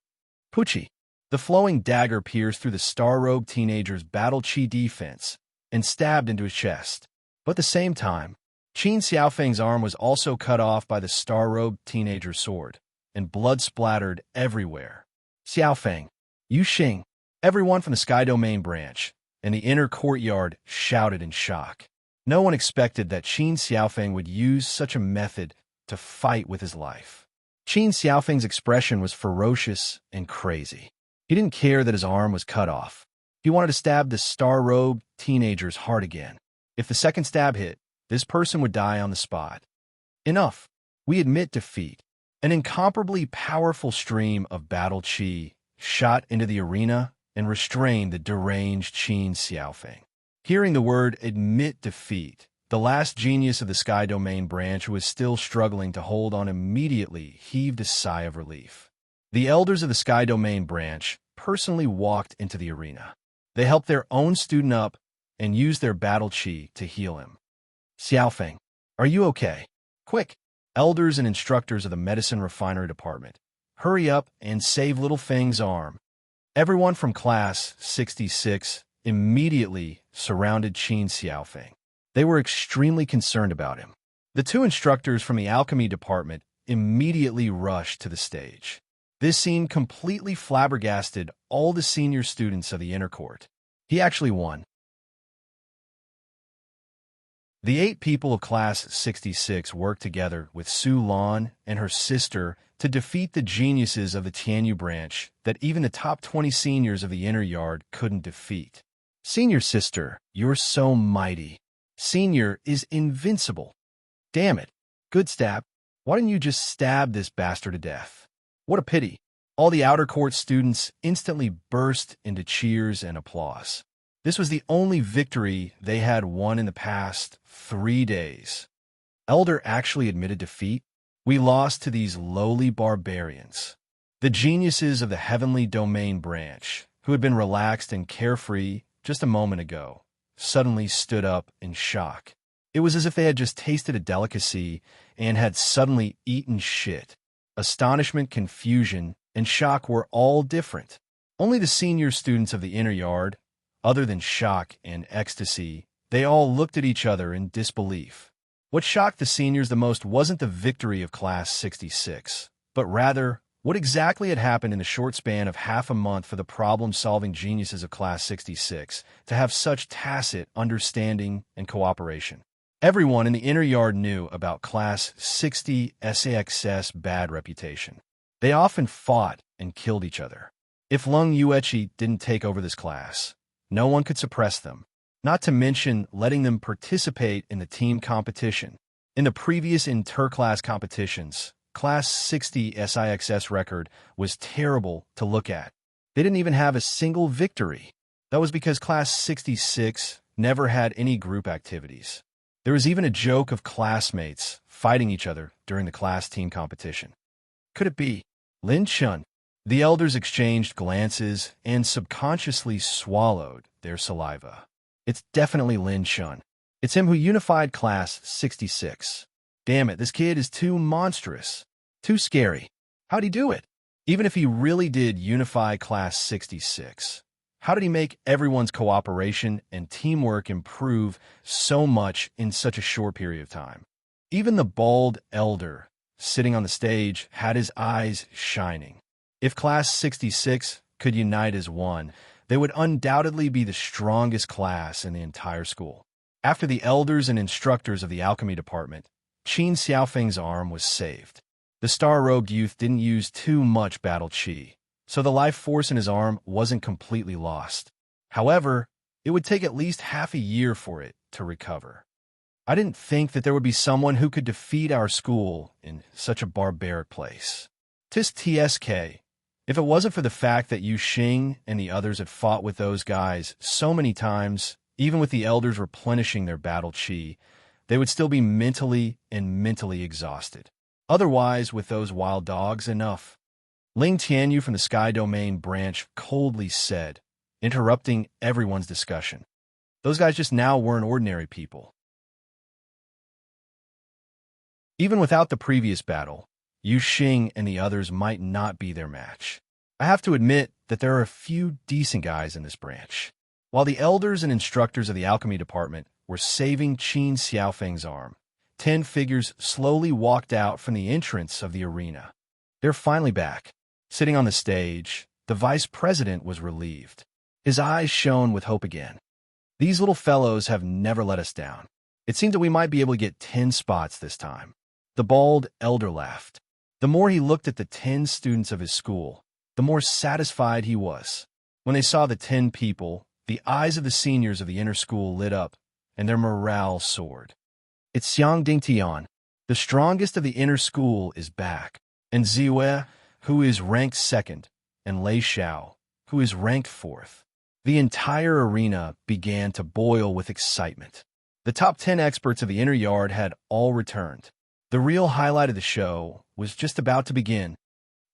Pucci. The flowing dagger pierced through the star-robed teenager's battle chi defense and stabbed into his chest. But at the same time, Qin Xiaofeng's arm was also cut off by the star-robed teenager's sword, and blood splattered everywhere. Xiaofeng, Yu Xing, everyone from the Sky Domain branch and the inner courtyard shouted in shock. No one expected that Qin Xiaofeng would use such a method to fight with his life. Qin Xiaofeng's expression was ferocious and crazy. He didn't care that his arm was cut off. He wanted to stab the star-robed teenager's heart again. If the second stab hit, this person would die on the spot. Enough. We admit defeat. An incomparably powerful stream of battle chi shot into the arena and restrained the deranged Qin Xiaofeng. Hearing the word admit defeat, the last genius of the Sky Domain branch, who was still struggling to hold on, immediately heaved a sigh of relief. The elders of the Sky Domain branch personally walked into the arena. They helped their own student up and used their battle chi to heal him. Xiaofeng, are you okay? Quick, elders and instructors of the medicine refinery department, hurry up and save little Feng's arm. Everyone from Class 66 immediately surrounded Qin Xiaofeng. They were extremely concerned about him. The 2 instructors from the alchemy department immediately rushed to the stage. This scene completely flabbergasted all the senior students of the inner court. He actually won. The 8 people of Class 66 worked together with Su Lan and her sister to defeat the geniuses of the Tianyu branch that even the top 20 seniors of the inner yard couldn't defeat. Senior sister, you're so mighty. Senior is invincible. Damn it. Good stab. Why didn't you just stab this bastard to death? What a pity. All the outer court students instantly burst into cheers and applause. This was the only victory they had won in the past 3 days. Elder actually admitted defeat. We lost to these lowly barbarians. The geniuses of the Heavenly Domain branch, who had been relaxed and carefree just a moment ago, suddenly stood up in shock. It was as if they had just tasted a delicacy and had suddenly eaten shit. Astonishment, confusion, and shock were all different. Only the senior students of the inner yard, other than shock and ecstasy, they all looked at each other in disbelief. What shocked the seniors the most wasn't the victory of Class 66, but rather what exactly had happened in the short span of half a month for the problem-solving geniuses of Class 66 to have such tacit understanding and cooperation. Everyone in the inner yard knew about Class 60 SAX's bad reputation. They often fought and killed each other. If Lung Yuechi didn't take over this class, no one could suppress them. not to mention letting them participate in the team competition. In the previous inter-class competitions, Class 60 SIXS record was terrible to look at. They didn't even have a single victory. That was because Class 66 never had any group activities. There was even a joke of classmates fighting each other during the class team competition. Could it be Lin Chun? The elders exchanged glances and subconsciously swallowed their saliva. It's definitely Lin Chun. It's him who unified Class 66. Damn it, this kid is too monstrous. Too scary. How'd he do it? Even if he really did unify Class 66, how did he make everyone's cooperation and teamwork improve so much in such a short period of time? Even the bald elder sitting on the stage had his eyes shining. If Class 66 could unite as one, they would undoubtedly be the strongest class in the entire school. After the elders and instructors of the alchemy department, Qin Xiaofeng's arm was saved. The star-robed youth didn't use too much battle qi, so the life force in his arm wasn't completely lost. However, it would take at least half a year for it to recover. I didn't think that there would be someone who could defeat our school in such a barbaric place. Tis TSK. If it wasn't for the fact that Yu Xing and the others had fought with those guys so many times, even with the elders replenishing their battle qi, they would still be mentally exhausted. Otherwise, with those wild dogs, enough. Ling Tianyu from the Sky Domain branch coldly said, interrupting everyone's discussion. Those guys just now weren't ordinary people. Even without the previous battle, Yu Xing and the others might not be their match. I have to admit that there are a few decent guys in this branch. While the elders and instructors of the alchemy department were saving Qin Xiaofeng's arm, 10 figures slowly walked out from the entrance of the arena. They're finally back. Sitting on the stage, the vice president was relieved. His eyes shone with hope again. These little fellows have never let us down. It seemed that we might be able to get 10 spots this time. The bald elder laughed. The more he looked at the 10 students of his school, the more satisfied he was. When they saw the 10 people, the eyes of the seniors of the inner school lit up, and their morale soared. It's Xiang Dingtian, the strongest of the inner school, is back, and Ziwei, who is ranked 2nd, and Lei Xiao, who is ranked 4th. The entire arena began to boil with excitement. The top 10 experts of the inner yard had all returned. The real highlight of the show was just about to begin.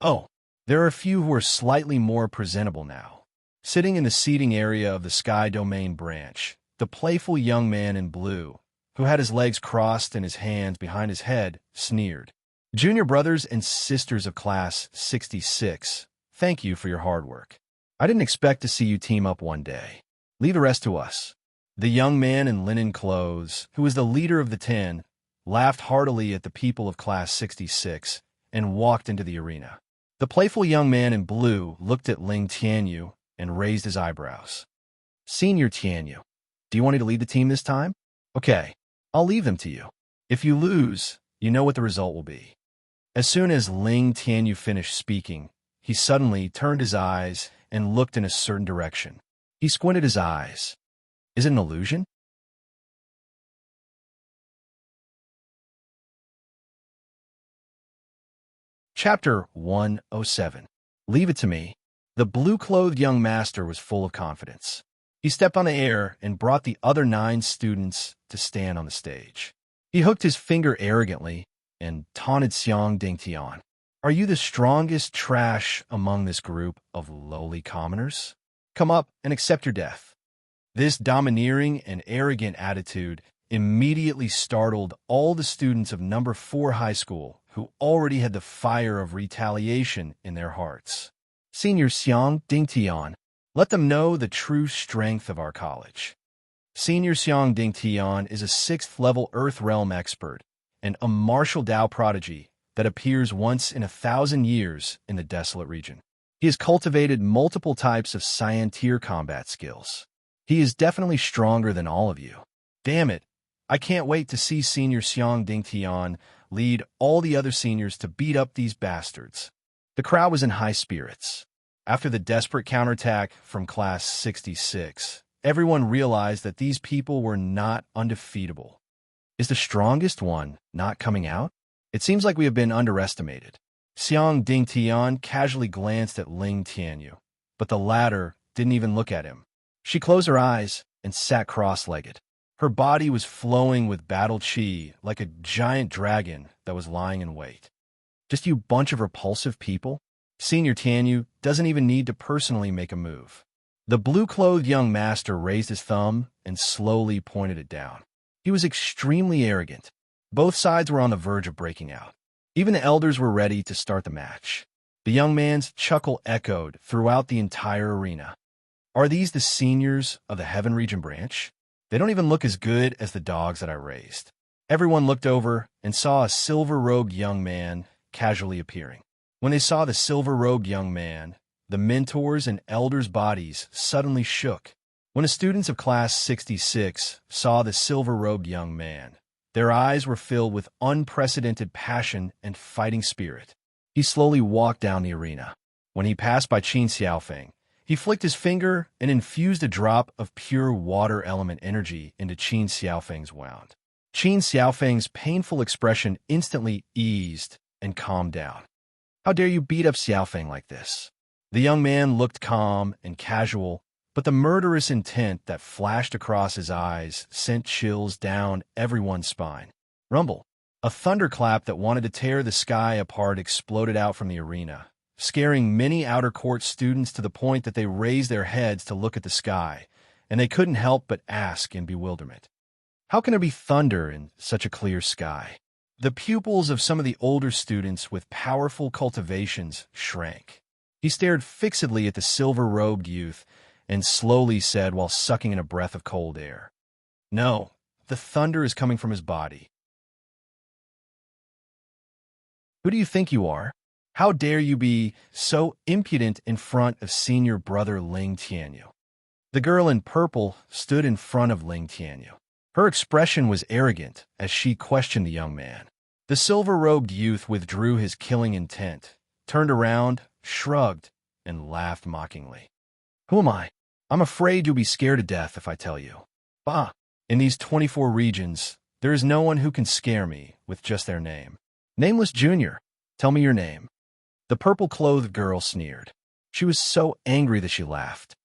Oh, there are a few who are slightly more presentable now. Sitting in the seating area of the Sky Domain branch, the playful young man in blue, who had his legs crossed and his hands behind his head, sneered. Junior brothers and sisters of Class 66, thank you for your hard work. I didn't expect to see you team up one day. Leave the rest to us. The young man in linen clothes, who was the leader of the 10, laughed heartily at the people of Class 66 and walked into the arena. The playful young man in blue looked at Ling Tianyu and raised his eyebrows. Senior Tianyu, do you want me to lead the team this time? Okay, I'll leave them to you. If you lose, you know what the result will be. As soon as Ling Tianyu finished speaking, he suddenly turned his eyes and looked in a certain direction. He squinted his eyes. Is it an illusion? Chapter 107. Leave it to me. The blue-clothed young master was full of confidence. He stepped on the air and brought the other 9 students to stand on the stage. He hooked his finger arrogantly and taunted Xiang Dingtian. Are you the strongest trash among this group of lowly commoners? Come up and accept your death. This domineering and arrogant attitude immediately startled all the students of number 4 high school who already had the fire of retaliation in their hearts. Senior Xiang Dingtian, let them know the true strength of our college. Senior Xiang Dingtian is a 6th-level Earth Realm expert and a martial Dao prodigy that appears once in 1,000 years in the desolate region. He has cultivated multiple types of Scienteer combat skills. He is definitely stronger than all of you. Damn it, I can't wait to see Senior Xiang Dingtian lead all the other seniors to beat up these bastards. The crowd was in high spirits. After the desperate counterattack from Class 66, everyone realized that these people were not undefeatable. Is the strongest one not coming out? It seems like we have been underestimated. Xiang Dingtian casually glanced at Ling Tianyu, but the latter didn't even look at him. She closed her eyes and sat cross-legged. Her body was flowing with battle chi like a giant dragon that was lying in wait. Just you bunch of repulsive people? Senior Tianyu doesn't even need to personally make a move. The blue-clothed young master raised his thumb and slowly pointed it down. He was extremely arrogant. Both sides were on the verge of breaking out. Even the elders were ready to start the match. The young man's chuckle echoed throughout the entire arena. Are these the seniors of the Heaven Region branch? They don't even look as good as the dogs that I raised. Everyone looked over and saw a silver-robed young man casually appearing. When they saw the silver-robed young man, the mentors' and elders' bodies suddenly shook. When the students of Class 66 saw the silver-robed young man, their eyes were filled with unprecedented passion and fighting spirit. He slowly walked down the arena. When he passed by Qin Xiaofeng, he flicked his finger and infused a drop of pure water element energy into Qin Xiaofeng's wound. Qin Xiaofeng's painful expression instantly eased and calmed down. How dare you beat up Xiaofeng like this? The young man looked calm and casual, but the murderous intent that flashed across his eyes sent chills down everyone's spine. Rumble. A thunderclap that wanted to tear the sky apart exploded out from the arena, scaring many outer court students to the point that they raised their heads to look at the sky, and they couldn't help but ask in bewilderment. How can there be thunder in such a clear sky? The pupils of some of the older students with powerful cultivations shrank. He stared fixedly at the silver-robed youth and slowly said while sucking in a breath of cold air, "No, the thunder is coming from his body." Who do you think you are? How dare you be so impudent in front of senior brother Ling Tianyu? The girl in purple stood in front of Ling Tianyu. Her expression was arrogant as she questioned the young man. The silver-robed youth withdrew his killing intent, turned around, shrugged, and laughed mockingly. Who am I? I'm afraid you'll be scared to death if I tell you. Bah! In these 24 regions, there is no one who can scare me with just their name. Nameless Junior, tell me your name. The purple-clothed girl sneered. She was so angry that she laughed.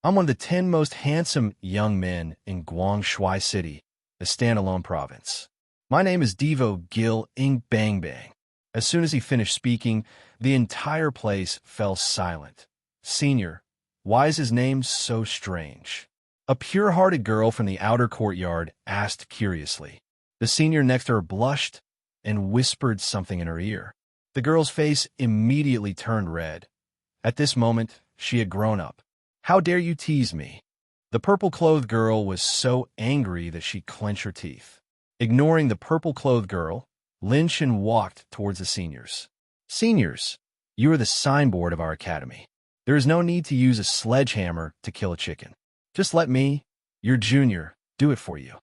I'm one of the 10 most handsome young men in Guangshui City, a standalone province. My name is Devo Gil Ing Bang Bang. As soon as he finished speaking, the entire place fell silent. Senior, why is his name so strange? A pure-hearted girl from the outer courtyard asked curiously. The senior next to her blushed and whispered something in her ear. The girl's face immediately turned red. At this moment, she had grown up. How dare you tease me? The purple-clothed girl was so angry that she clenched her teeth. Ignoring the purple-clothed girl, Lin Shen walked towards the seniors. Seniors, you are the signboard of our academy. There is no need to use a sledgehammer to kill a chicken. Just let me, your junior, do it for you.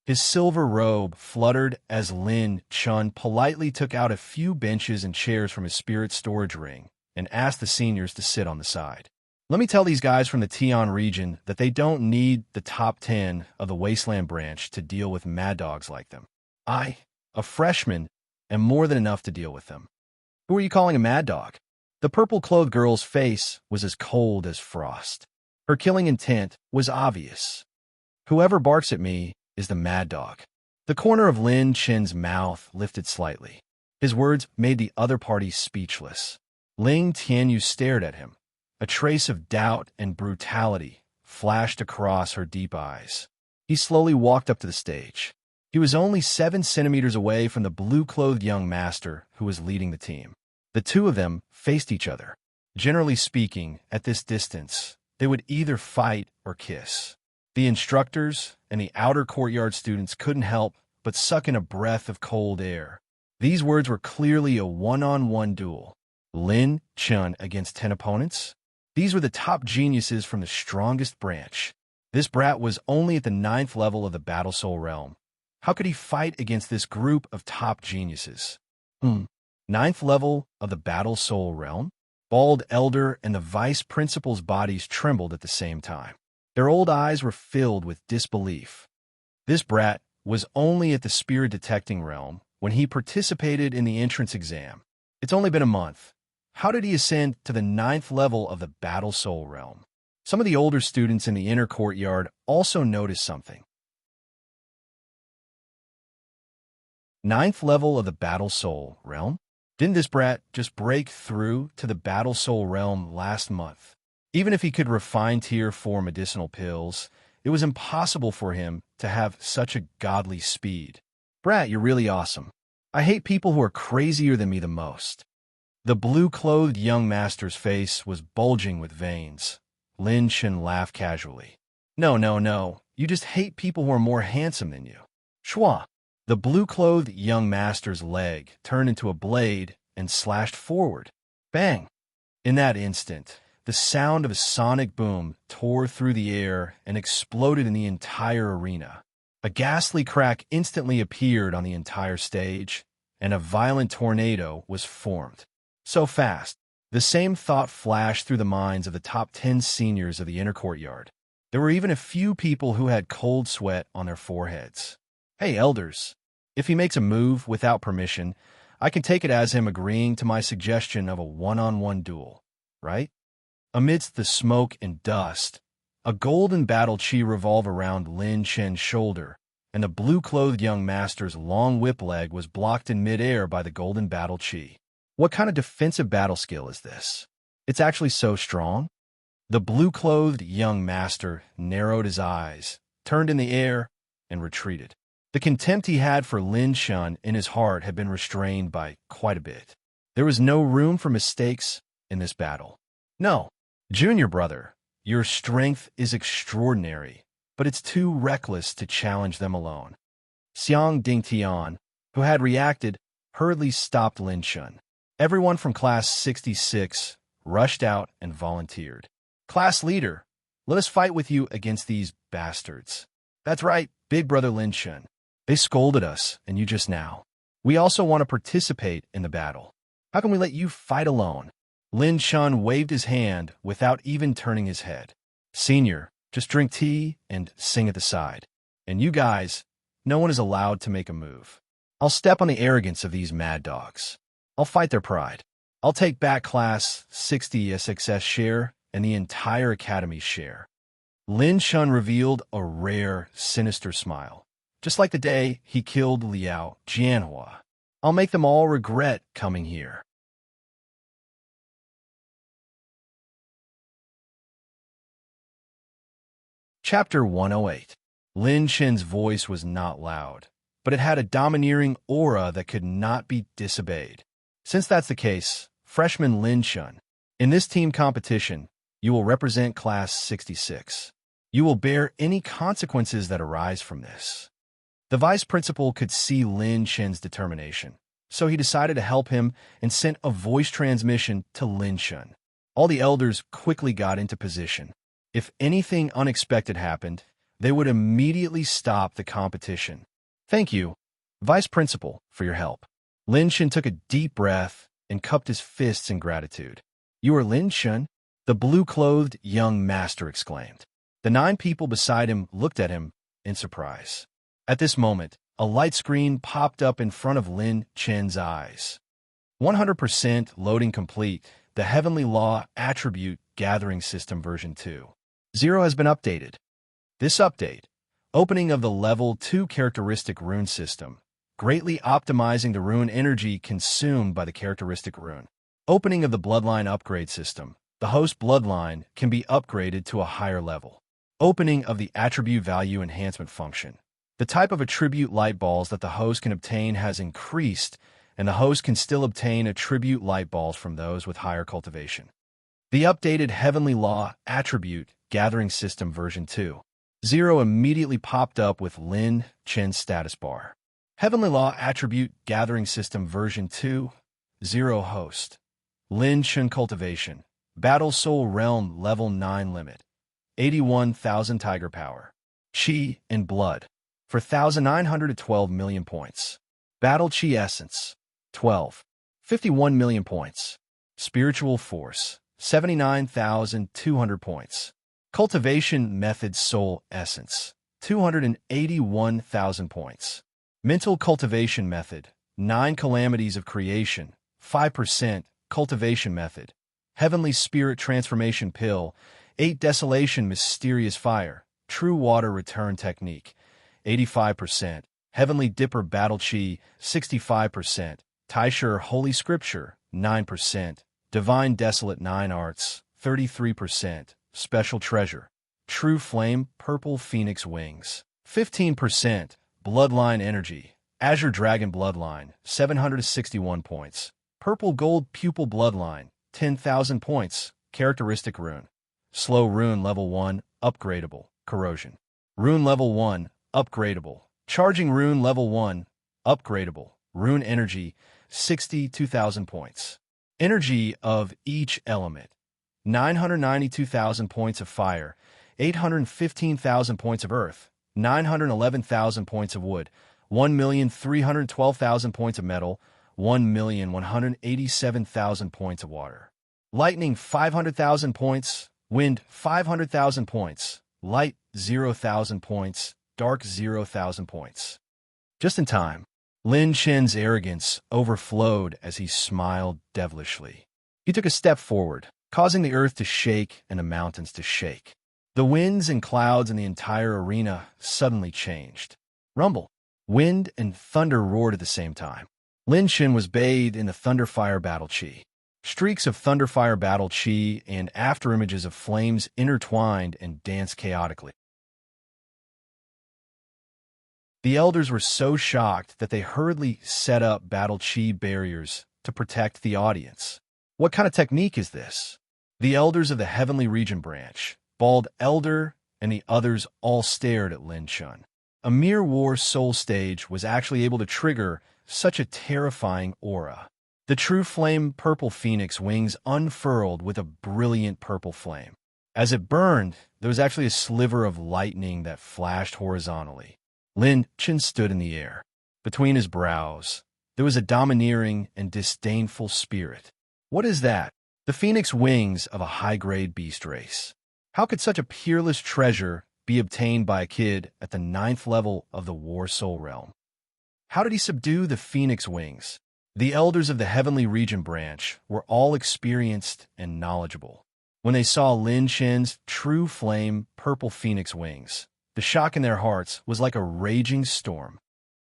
His silver robe fluttered as Lin Chun politely took out a few benches and chairs from his spirit storage ring and asked the seniors to sit on the side. Let me tell these guys from the Tian region that they don't need the top 10 of the Wasteland branch to deal with mad dogs like them. I, a freshman, am more than enough to deal with them. Who are you calling a mad dog? The purple-clothed girl's face was as cold as frost. Her killing intent was obvious. Whoever barks at me is the mad dog. The corner of Lin Chen's mouth lifted slightly. His words made the other party speechless. Ling Tianyu stared at him. A trace of doubt and brutality flashed across her deep eyes. He slowly walked up to the stage. He was only 7 centimeters away from the blue-clothed young master who was leading the team. The two of them faced each other. Generally speaking, at this distance, they would either fight or kiss. The instructors and the outer courtyard students couldn't help but suck in a breath of cold air. These words were clearly a one-on-one duel. Lin Chun against 10 opponents? These were the top geniuses from the strongest branch. This brat was only at the 9th level of the Battle Soul realm. How could he fight against this group of top geniuses? 9th level of the Battle Soul realm? Bald Elder and the Vice Principal's bodies trembled at the same time. Their old eyes were filled with disbelief. This brat was only at the spirit detecting realm when he participated in the entrance exam. It's only been a month. How did he ascend to the 9th level of the battle soul realm? Some of the older students in the inner courtyard also noticed something. 9th level of the battle soul realm? Didn't this brat just break through to the battle soul realm last month? Even if he could refine tier 4 medicinal pills, it was impossible for him to have such a godly speed. Brat, you're really awesome. I hate people who are crazier than me the most. The blue-clothed young master's face was bulging with veins. Lin Chen laughed casually. No, no, no. You just hate people who are more handsome than you. Shua. The blue-clothed young master's leg turned into a blade and slashed forward. Bang! In that instant, the sound of a sonic boom tore through the air and exploded in the entire arena. A ghastly crack instantly appeared on the entire stage, and a violent tornado was formed. So fast, the same thought flashed through the minds of the top 10 seniors of the inner courtyard. There were even a few people who had cold sweat on their foreheads. Hey, elders, if he makes a move without permission, I can take it as him agreeing to my suggestion of a one-on-one duel, right? Amidst the smoke and dust, a golden battle chi revolved around Lin Chen's shoulder, and the blue-clothed young master's long whip leg was blocked in midair by the golden battle chi. What kind of defensive battle skill is this? It's actually so strong? The blue-clothed young master narrowed his eyes, turned in the air, and retreated. The contempt he had for Lin Chen in his heart had been restrained by quite a bit. There was no room for mistakes in this battle. No, junior brother, your strength is extraordinary, but it's too reckless to challenge them alone. Xiang Dingtian, who had reacted, hurriedly stopped Lin Chen. Everyone from Class 66 rushed out and volunteered. Class leader, let us fight with you against these bastards. That's right, big brother Lin Chen. They scolded us, and you just now. We also want to participate in the battle. How can we let you fight alone? Lin Chen waved his hand without even turning his head. Senior, just drink tea and sing at the side. And you guys, no one is allowed to make a move. I'll step on the arrogance of these mad dogs. I'll fight their pride. I'll take back Class 60 SXS share and the entire Academy's share. Lin Chen revealed a rare, sinister smile. Just like the day he killed Liao Jianhua. I'll make them all regret coming here. Chapter 108. Lin Chen's voice was not loud, but it had a domineering aura that could not be disobeyed. Since that's the case, freshman Lin Chen, in this team competition, you will represent Class 66. You will bear any consequences that arise from this. The vice principal could see Lin Chen's determination, so he decided to help him and sent a voice transmission to Lin Chen. All the elders quickly got into position. If anything unexpected happened, they would immediately stop the competition. Thank you, vice principal, for your help. Lin Chen took a deep breath and cupped his fists in gratitude. You are Lin Chen? The blue-clothed young master exclaimed. The 9 people beside him looked at him in surprise. At this moment, a light screen popped up in front of Lin Chen's eyes. 100% loading complete. The Heavenly Law Attribute Gathering System version 2.0 has been updated. This update, opening of the Level 2 characteristic rune system, greatly optimizing the rune energy consumed by the characteristic rune. Opening of the Bloodline Upgrade System, the host bloodline can be upgraded to a higher level. Opening of the Attribute Value Enhancement function. The type of attribute light balls that the host can obtain has increased, and the host can still obtain attribute light balls from those with higher cultivation. The updated Heavenly Law Attribute Gathering System version 2.0 immediately popped up with Lin Chen's status bar. Heavenly Law Attribute Gathering System version 2.0 host. Lin Chen Cultivation. Battle Soul Realm Level 9 limit. 81,000 Tiger Power. Chi and Blood. For 1,912 million points. Battle Chi Essence. 12. 51 million points. Spiritual Force. 79,200 points. Cultivation Method Soul Essence, 281,000 points. Mental Cultivation Method, 9 Calamities of Creation, 5%. Cultivation Method. Heavenly Spirit Transformation Pill, 8 Desolation Mysterious Fire, True Water Return Technique, 85%. Heavenly Dipper Battle Chi, 65%. Taishur Holy Scripture, 9%. Divine Desolate 9 Arts, 33%. Special Treasure. True Flame Purple Phoenix Wings, 15%. Bloodline Energy. Azure Dragon Bloodline, 761 points. Purple Gold Pupil Bloodline, 10,000 points. Characteristic Rune. Slow Rune Level 1, Upgradable. Corrosion. Rune Level 1, Upgradable. Charging Rune Level 1, Upgradable. Rune Energy, 62,000 points. Energy of each element. 992,000 points of fire, 815,000 points of earth, 911,000 points of wood, 1,312,000 points of metal, 1,187,000 points of water. Lightning 500,000 points, wind 500,000 points, light 0,000 points, dark 0,000 points. Just in time, Lin Chen's arrogance overflowed as he smiled devilishly. He took a step forward, causing the earth to shake and the mountains to shake. The winds and clouds in the entire arena suddenly changed. Rumble, wind, and thunder roared at the same time. Lin Chen was bathed in the Thunderfire Battle Chi. Streaks of Thunderfire Battle Chi and afterimages of flames intertwined and danced chaotically. The elders were so shocked that they hurriedly set up Battle Chi barriers to protect the audience. What kind of technique is this? The elders of the Heavenly Region branch, Bald Elder, and the others all stared at Lin Chen. A mere war soul stage was actually able to trigger such a terrifying aura. The true flame purple phoenix wings unfurled with a brilliant purple flame. As it burned, there was actually a sliver of lightning that flashed horizontally. Lin Chen stood in the air. Between his brows, there was a domineering and disdainful spirit. What is that? The phoenix wings of a high-grade beast race. How could such a peerless treasure be obtained by a kid at the 9th level of the War Soul realm? How did he subdue the phoenix wings? The elders of the Heavenly Region branch were all experienced and knowledgeable. When they saw Lin Chen's true flame purple phoenix wings, the shock in their hearts was like a raging storm.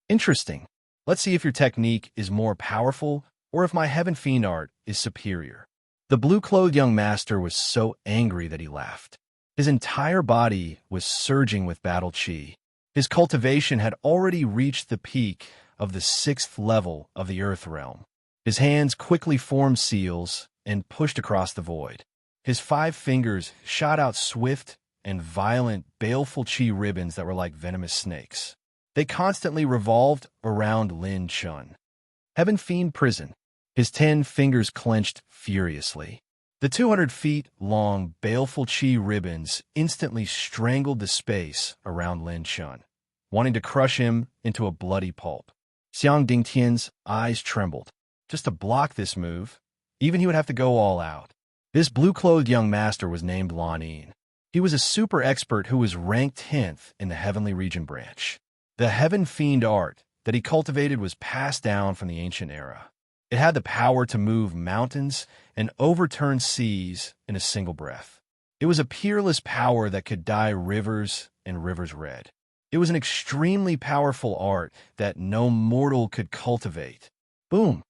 Interesting. Let's see if your technique is more powerful or if my Heaven Fiend art is superior. The blue-clothed young master was so angry that he laughed. His entire body was surging with battle chi. His cultivation had already reached the peak of the 6th level of the Earth realm. His hands quickly formed seals and pushed across the void. His 5 fingers shot out swift and violent, baleful chi ribbons that were like venomous snakes. They constantly revolved around Lin Chen. Heaven Fiend Prison. His 10 fingers clenched furiously. The 200 feet long, baleful chi ribbons instantly strangled the space around Lin Chen, wanting to crush him into a bloody pulp. Xiang Dingtian's eyes trembled. Just to block this move, even he would have to go all out. This blue-clothed young master was named Lan Yin. He was a super expert who was ranked 10th in the Heavenly Region branch. The Heaven Fiend art that he cultivated was passed down from the ancient era. It had the power to move mountains and overturn seas in a single breath. It was a peerless power that could dye rivers and rivers red. It was an extremely powerful art that no mortal could cultivate. Boom!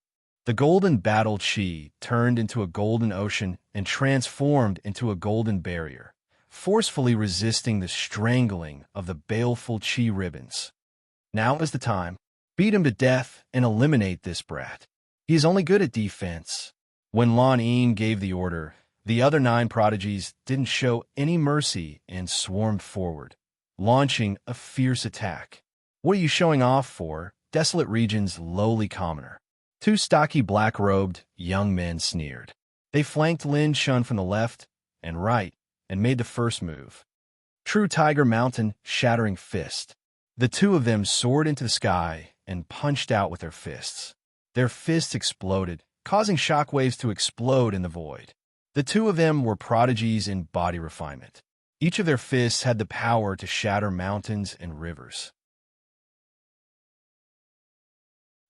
The golden battle chi turned into a golden ocean and transformed into a golden barrier, forcefully resisting the strangling of the baleful chi ribbons. Now is the time. Beat him to death and eliminate this brat. He is only good at defense. When Lan Yin gave the order, the other 9 prodigies didn't show any mercy and swarmed forward, launching a fierce attack. What are you showing off for, Desolate Region's lowly commoner? 2 stocky black-robed young men sneered. They flanked Lin Chen from the left and right and made the first move. True Tiger Mountain Shattering Fist. The 2 of them soared into the sky and punched out with their fists. Their fists exploded, causing shockwaves to explode in the void. The 2 of them were prodigies in body refinement. Each of their fists had the power to shatter mountains and rivers.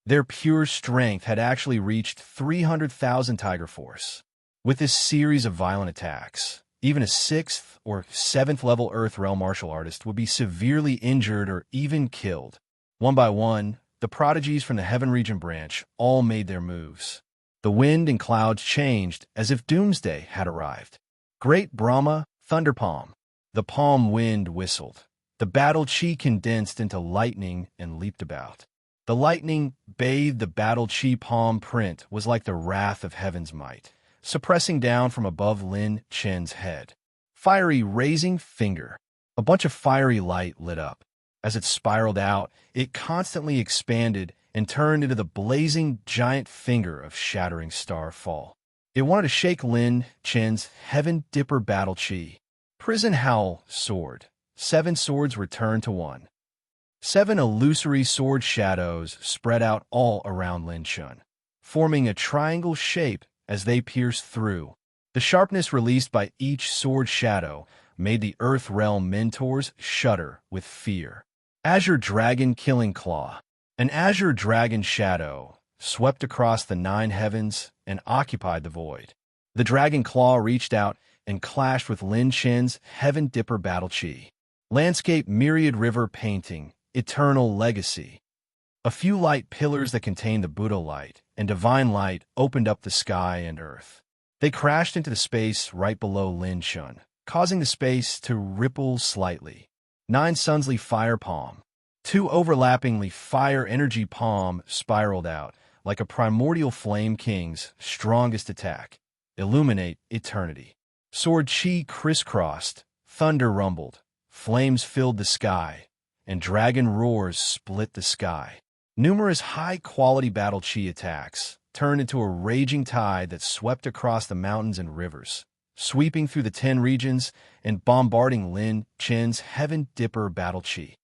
Their pure strength had actually reached 300,000 Tiger Force. With this series of violent attacks, even a 6th or 7th level Earth Realm martial artist would be severely injured or even killed. One by one, the prodigies from the Heaven Region branch all made their moves. The wind and clouds changed as if doomsday had arrived. Great Brahma, Thunder Palm. The palm wind whistled. The battle chi condensed into lightning and leaped about. The lightning bathed the battle chi palm print was like the wrath of heaven's might, suppressing down from above Lin Chen's head. Fiery raising finger. A bunch of fiery light lit up. As it spiraled out, it constantly expanded and turned into the blazing giant finger of shattering star fall. It wanted to shake Lin Chen's Heaven Dipper battle chi. Prison howl sword. 7 swords returned to 1. 7 illusory sword shadows spread out all around Lin Chen, forming a triangle shape as they pierced through. The sharpness released by each sword shadow made the Earth Realm mentors shudder with fear. Azure Dragon Killing Claw. An azure dragon shadow swept across the 9 heavens and occupied the void. The dragon claw reached out and clashed with Lin Chen's Heaven Dipper battle chi. Landscape Myriad River Painting. Eternal Legacy. A few light pillars that contained the Buddha light and divine light opened up the sky and earth. They crashed into the space right below Lin Chen, causing the space to ripple slightly. 9 Sunsley Fire Palm. 2 overlappingly fire energy palm spiraled out like a primordial flame king's strongest attack. Illuminate eternity. Sword chi crisscrossed, thunder rumbled, flames filled the sky, and dragon roars split the sky. Numerous high-quality battle chi attacks turned into a raging tide that swept across the mountains and rivers, sweeping through the 10 regions and bombarding Lin Chen's Heaven Dipper battle chi.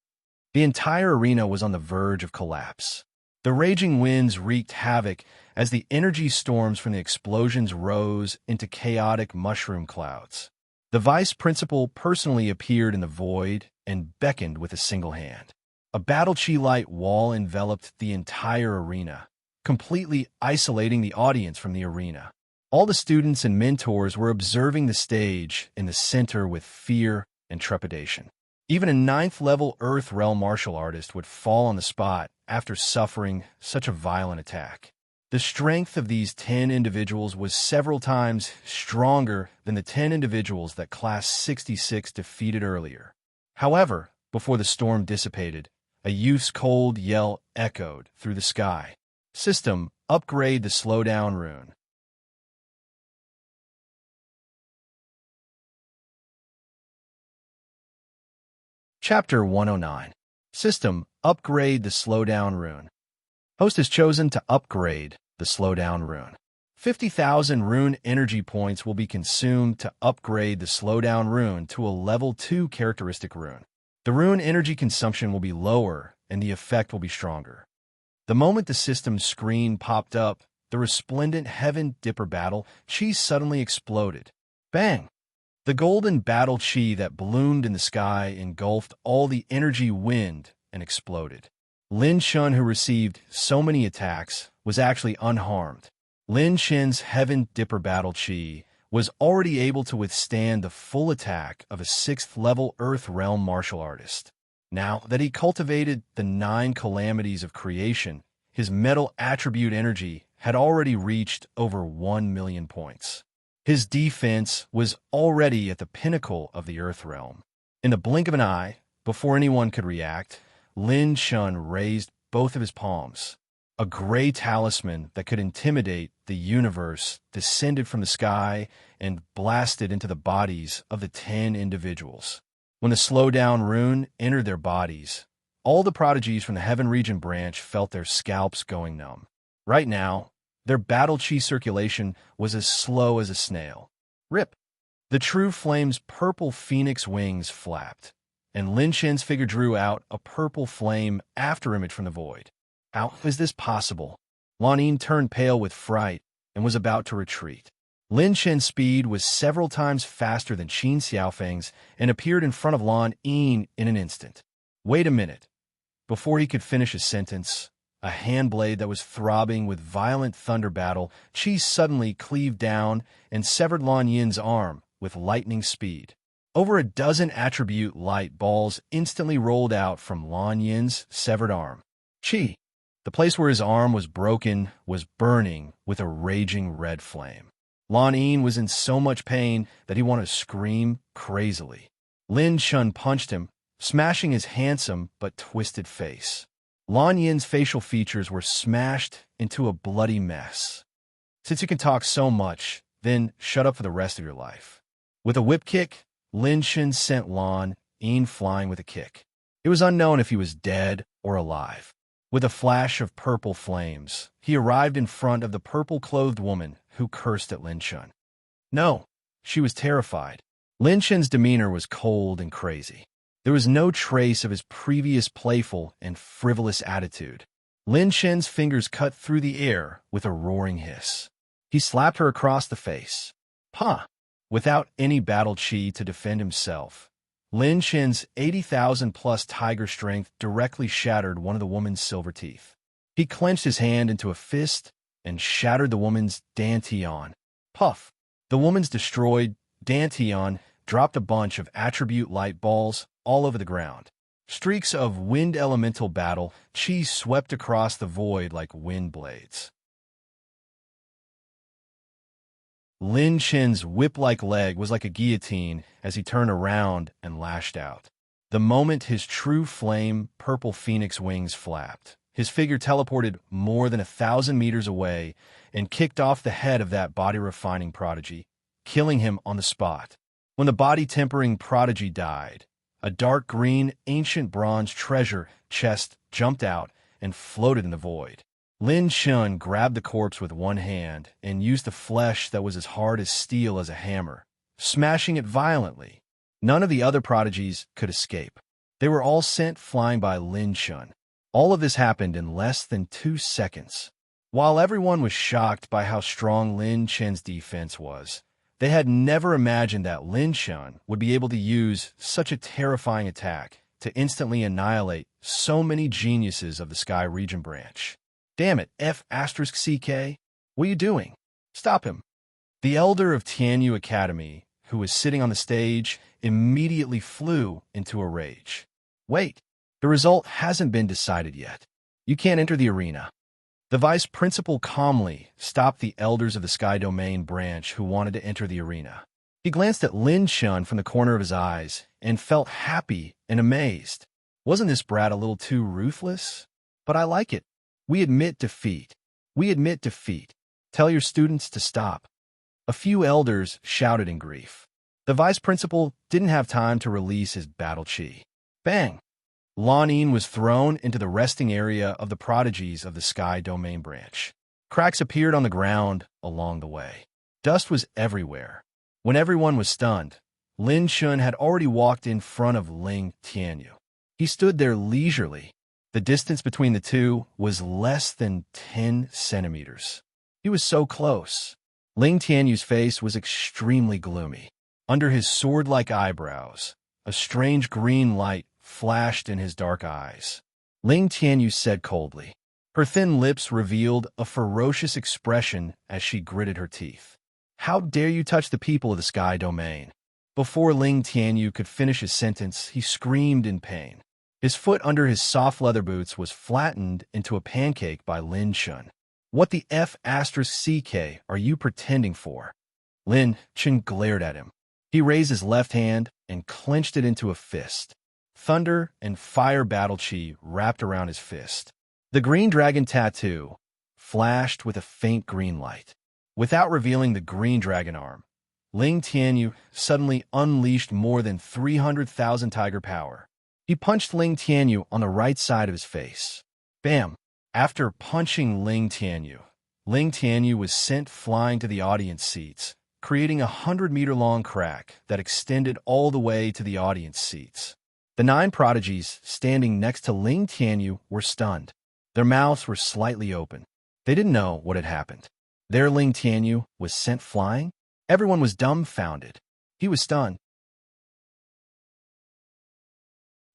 The entire arena was on the verge of collapse. The raging winds wreaked havoc as the energy storms from the explosions rose into chaotic mushroom clouds. The vice principal personally appeared in the void and beckoned with a single hand. A battle chi light wall enveloped the entire arena, completely isolating the audience from the arena. All the students and mentors were observing the stage in the center with fear and trepidation. Even a 9th-level Earth Realm martial artist would fall on the spot after suffering such a violent attack. The strength of these 10 individuals was several times stronger than the 10 individuals that Class 66 defeated earlier. However, before the storm dissipated, a youth's cold yell echoed through the sky. System, upgrade the slowdown rune. Chapter 109. System, upgrade the slowdown rune. Host is chosen to upgrade the slowdown rune. 50,000 rune energy points will be consumed to upgrade the slowdown rune to a level 2 characteristic rune. The rune energy consumption will be lower and the effect will be stronger. The moment the system's screen popped up, the resplendent Heaven Dipper battle chi suddenly exploded. Bang! The golden battle chi that ballooned in the sky engulfed all the energy wind and exploded. Lin Chen, who received so many attacks, was actually unharmed. Lin Chen's Heaven Dipper battle chi was already able to withstand the full attack of a 6th-level Earth Realm martial artist. Now that he cultivated the 9 calamities of creation, his metal attribute energy had already reached over 1 million points. His defense was already at the pinnacle of the Earth Realm. In the blink of an eye, before anyone could react, Lin Chen raised both of his palms. A gray talisman that could intimidate the universe descended from the sky and blasted into the bodies of the 10 individuals. When the slowdown rune entered their bodies, all the prodigies from the Heaven Region branch felt their scalps going numb. Right now, their battle chi circulation was as slow as a snail. Rip! The True Flame's purple phoenix wings flapped, and Lin Chen's figure drew out a purple flame afterimage from the void. How is this possible? Lan Yin turned pale with fright and was about to retreat. Lin Chen's speed was several times faster than Qin Xiaofeng's and appeared in front of Lan Yin in an instant. Wait a minute. Before he could finish his sentence, a hand blade that was throbbing with violent thunder battle, Qi suddenly cleaved down and severed Lan Yin's arm with lightning speed. Over a dozen attribute light balls instantly rolled out from Lan Yin's severed arm. Qi, the place where his arm was broken, was burning with a raging red flame. Lan Yin was in so much pain that he wanted to scream crazily. Lin Chen punched him, smashing his handsome but twisted face. Lan Yin's facial features were smashed into a bloody mess. Since you can talk so much, then shut up for the rest of your life. With a whip kick, Lin Chen sent Lan Yin flying with a kick. It was unknown if he was dead or alive. With a flash of purple flames, he arrived in front of the purple-clothed woman who cursed at Lin Chen. No, she was terrified. Lin Chen's demeanor was cold and crazy. There was no trace of his previous playful and frivolous attitude. Lin Chen's fingers cut through the air with a roaring hiss. He slapped her across the face. Pah! Without any battle chi to defend himself, Lin Chen's 80,000-plus tiger strength directly shattered one of the woman's silver teeth. He clenched his hand into a fist and shattered the woman's dantian. Puff! The woman's destroyed dantian dropped a bunch of attribute light balls all over the ground. Streaks of wind elemental battle chi swept across the void like wind blades. Lin Chen's whip-like leg was like a guillotine as he turned around and lashed out. The moment his true flame purple phoenix wings flapped, his figure teleported more than 1,000 meters away and kicked off the head of that body-refining prodigy, killing him on the spot. When the body-tempering prodigy died, a dark green, ancient bronze treasure chest jumped out and floated in the void. Lin Chen grabbed the corpse with one hand and used the flesh that was as hard as steel as a hammer, smashing it violently. None of the other prodigies could escape. They were all sent flying by Lin Chen. All of this happened in less than 2 seconds. While everyone was shocked by how strong Lin Chen's defense was, they had never imagined that Lin Chen would be able to use such a terrifying attack to instantly annihilate so many geniuses of the Sky Region branch. Damn it, F***CK, what are you doing? Stop him. The elder of Tianyu Academy, who was sitting on the stage, immediately flew into a rage. Wait, the result hasn't been decided yet. You can't enter the arena. The vice principal calmly stopped the elders of the Sky Domain branch who wanted to enter the arena. He glanced at Lin Chen from the corner of his eyes and felt happy and amazed. Wasn't this brat a little too ruthless? But I like it. We admit defeat. We admit defeat. Tell your students to stop. A few elders shouted in grief. The vice principal didn't have time to release his battle chi. Bang! Lan Yin was thrown into the resting area of the prodigies of the Sky Domain branch. Cracks appeared on the ground along the way. Dust was everywhere. When everyone was stunned, Lin Chen had already walked in front of Ling Tianyu. He stood there leisurely. The distance between the two was less than 10 centimeters. He was so close. Ling Tianyu's face was extremely gloomy. Under his sword-like eyebrows, a strange green light flashed in his dark eyes. Ling Tianyu said coldly. Her thin lips revealed a ferocious expression as she gritted her teeth. How dare you touch the people of the Sky Domain? Before Ling Tianyu could finish his sentence, he screamed in pain. His foot under his soft leather boots was flattened into a pancake by Lin Chen. What the F***CK are you pretending for? Lin Chen glared at him. He raised his left hand and clenched it into a fist. Thunder and fire battle chi wrapped around his fist. The green dragon tattoo flashed with a faint green light. Without revealing the green dragon arm, Ling Tianyu suddenly unleashed more than 300,000 tiger power. He punched Ling Tianyu on the right side of his face. Bam! After punching Ling Tianyu was sent flying to the audience seats, creating a 100-meter-long crack that extended all the way to the audience seats. The 9 prodigies standing next to Ling Tianyu were stunned. Their mouths were slightly open. They didn't know what had happened. Their Ling Tianyu was sent flying? Everyone was dumbfounded. He was stunned.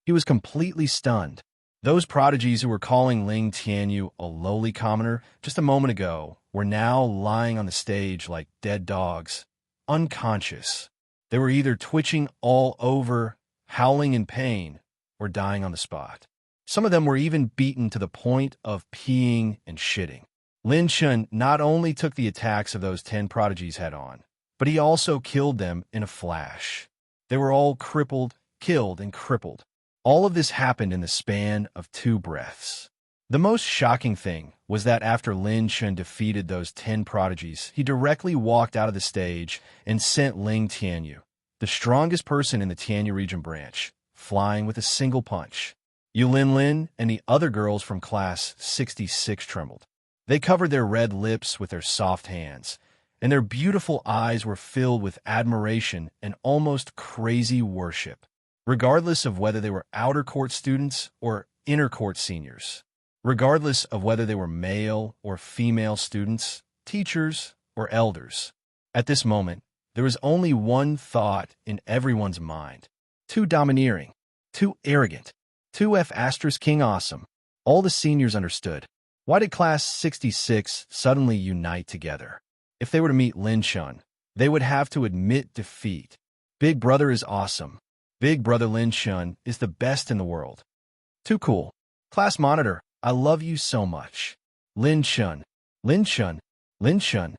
He was completely stunned. Those prodigies who were calling Ling Tianyu a lowly commoner just a moment ago were now lying on the stage like dead dogs, unconscious. They were either twitching all over, howling in pain, or dying on the spot. Some of them were even beaten to the point of peeing and shitting. Lin Chun not only took the attacks of those 10 prodigies head-on, but he also killed them in a flash. They were all crippled, killed, and crippled. All of this happened in the span of 2 breaths. The most shocking thing was that after Lin Chun defeated those 10 prodigies, he directly walked out of the stage and sent Ling Tianyu, the strongest person in the Tianyu region branch, flying with a single punch. Yulin Lin and the other girls from class 66 trembled. They covered their red lips with their soft hands, and their beautiful eyes were filled with admiration and almost crazy worship, regardless of whether they were outer court students or inner court seniors, regardless of whether they were male or female students, teachers, or elders. At this moment, there was only one thought in everyone's mind: too domineering, too arrogant, too King awesome. All the seniors understood. Why did class 66 suddenly unite together? If they were to meet Lin Chun, they would have to admit defeat. Big Brother is awesome. Big Brother Lin Chun is the best in the world. Too cool. Class monitor, I love you so much. Lin Chun, Lin Chun, Lin Chun.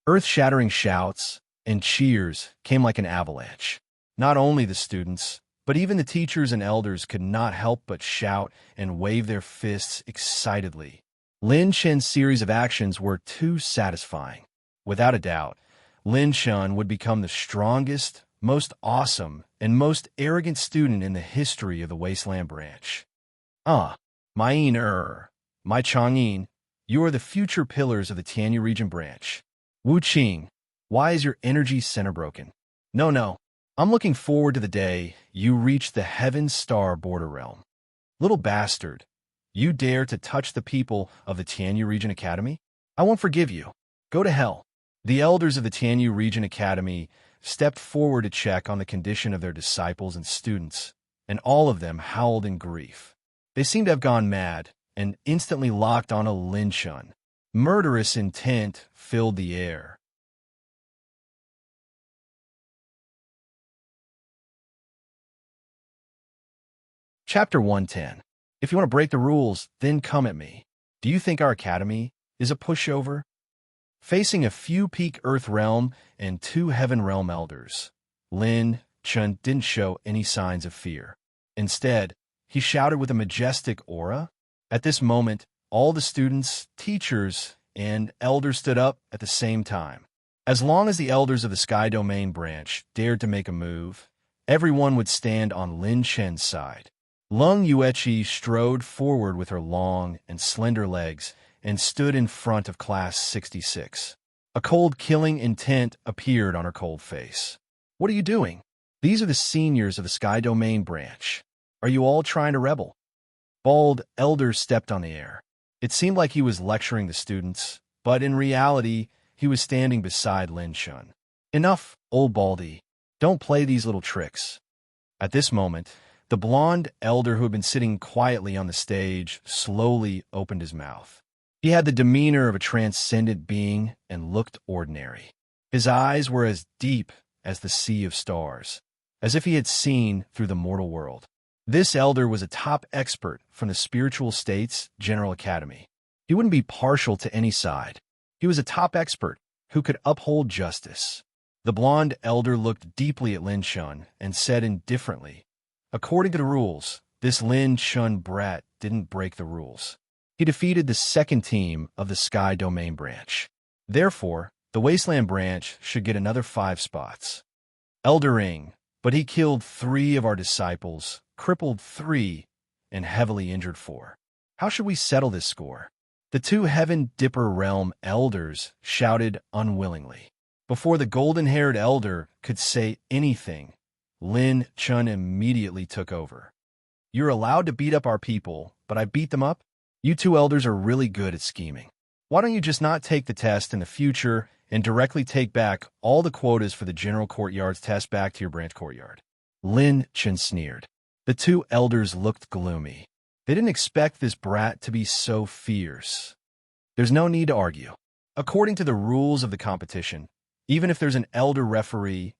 Earth-shattering shouts and cheers came like an avalanche. Not only the students, but even the teachers and elders could not help but shout and wave their fists excitedly. Lin Chun's series of actions were too satisfying. Without a doubt, Lin Chun would become the strongest, most awesome, and most arrogant student in the history of the Wasteland Branch. My Chang'in, you are the future pillars of the Tianyu Region Branch. Wu Qing, why is your energy center broken? No, I'm looking forward to the day you reach the Heaven Star Border Realm. Little bastard, you dare to touch the people of the Tianyu Region Academy? I won't forgive you. Go to hell. The elders of the Tianyu Region Academy stepped forward to check on the condition of their disciples and students, and all of them howled in grief. They seemed to have gone mad and instantly locked on a Lin Chun. Murderous intent filled the air. Chapter 110. If you want to break the rules, then come at me. Do you think our academy is a pushover? Facing a few peak Earth Realm and 2 Heaven Realm elders, Lin Chun didn't show any signs of fear. Instead, he shouted with a majestic aura. At this moment, all the students, teachers, and elders stood up at the same time. As long as the elders of the Sky Domain branch dared to make a move, everyone would stand on Lin Chen's side. Lung Yueqi strode forward with her long and slender legs and stood in front of class 66. A cold killing intent appeared on her cold face. What are you doing? These are the seniors of the Sky Domain branch. Are you all trying to rebel? Bald Elder stepped on the air. It seemed like he was lecturing the students, but in reality, he was standing beside Lin Chun. Enough, old Baldy. Don't play these little tricks. At this moment, the blonde elder who had been sitting quietly on the stage slowly opened his mouth. He had the demeanor of a transcendent being and looked ordinary. His eyes were as deep as the sea of stars, as if he had seen through the mortal world. This elder was a top expert from the Spiritual States General Academy. He wouldn't be partial to any side. He was a top expert who could uphold justice. The blonde elder looked deeply at Lin Chun and said indifferently, "According to the rules, this Lin Chun brat didn't break the rules. He defeated the second team of the Sky Domain branch. Therefore, the Wasteland branch should get another 5 spots. Eldering, but he killed 3 of our disciples, crippled 3, and heavily injured 4. How should we settle this score?" The 2 Heaven Dipper Realm elders shouted unwillingly. Before the golden-haired elder could say anything, Lin Chun immediately took over. "You're allowed to beat up our people, but I beat them up? You 2 elders are really good at scheming. Why don't you just not take the test in the future and directly take back all the quotas for the general courtyard's test back to your branch courtyard. Lin Chen sneered. The two elders looked gloomy. They didn't expect this brat to be so fierce. There's no need to argue. According to the rules of the competition, even if there's an elder referee,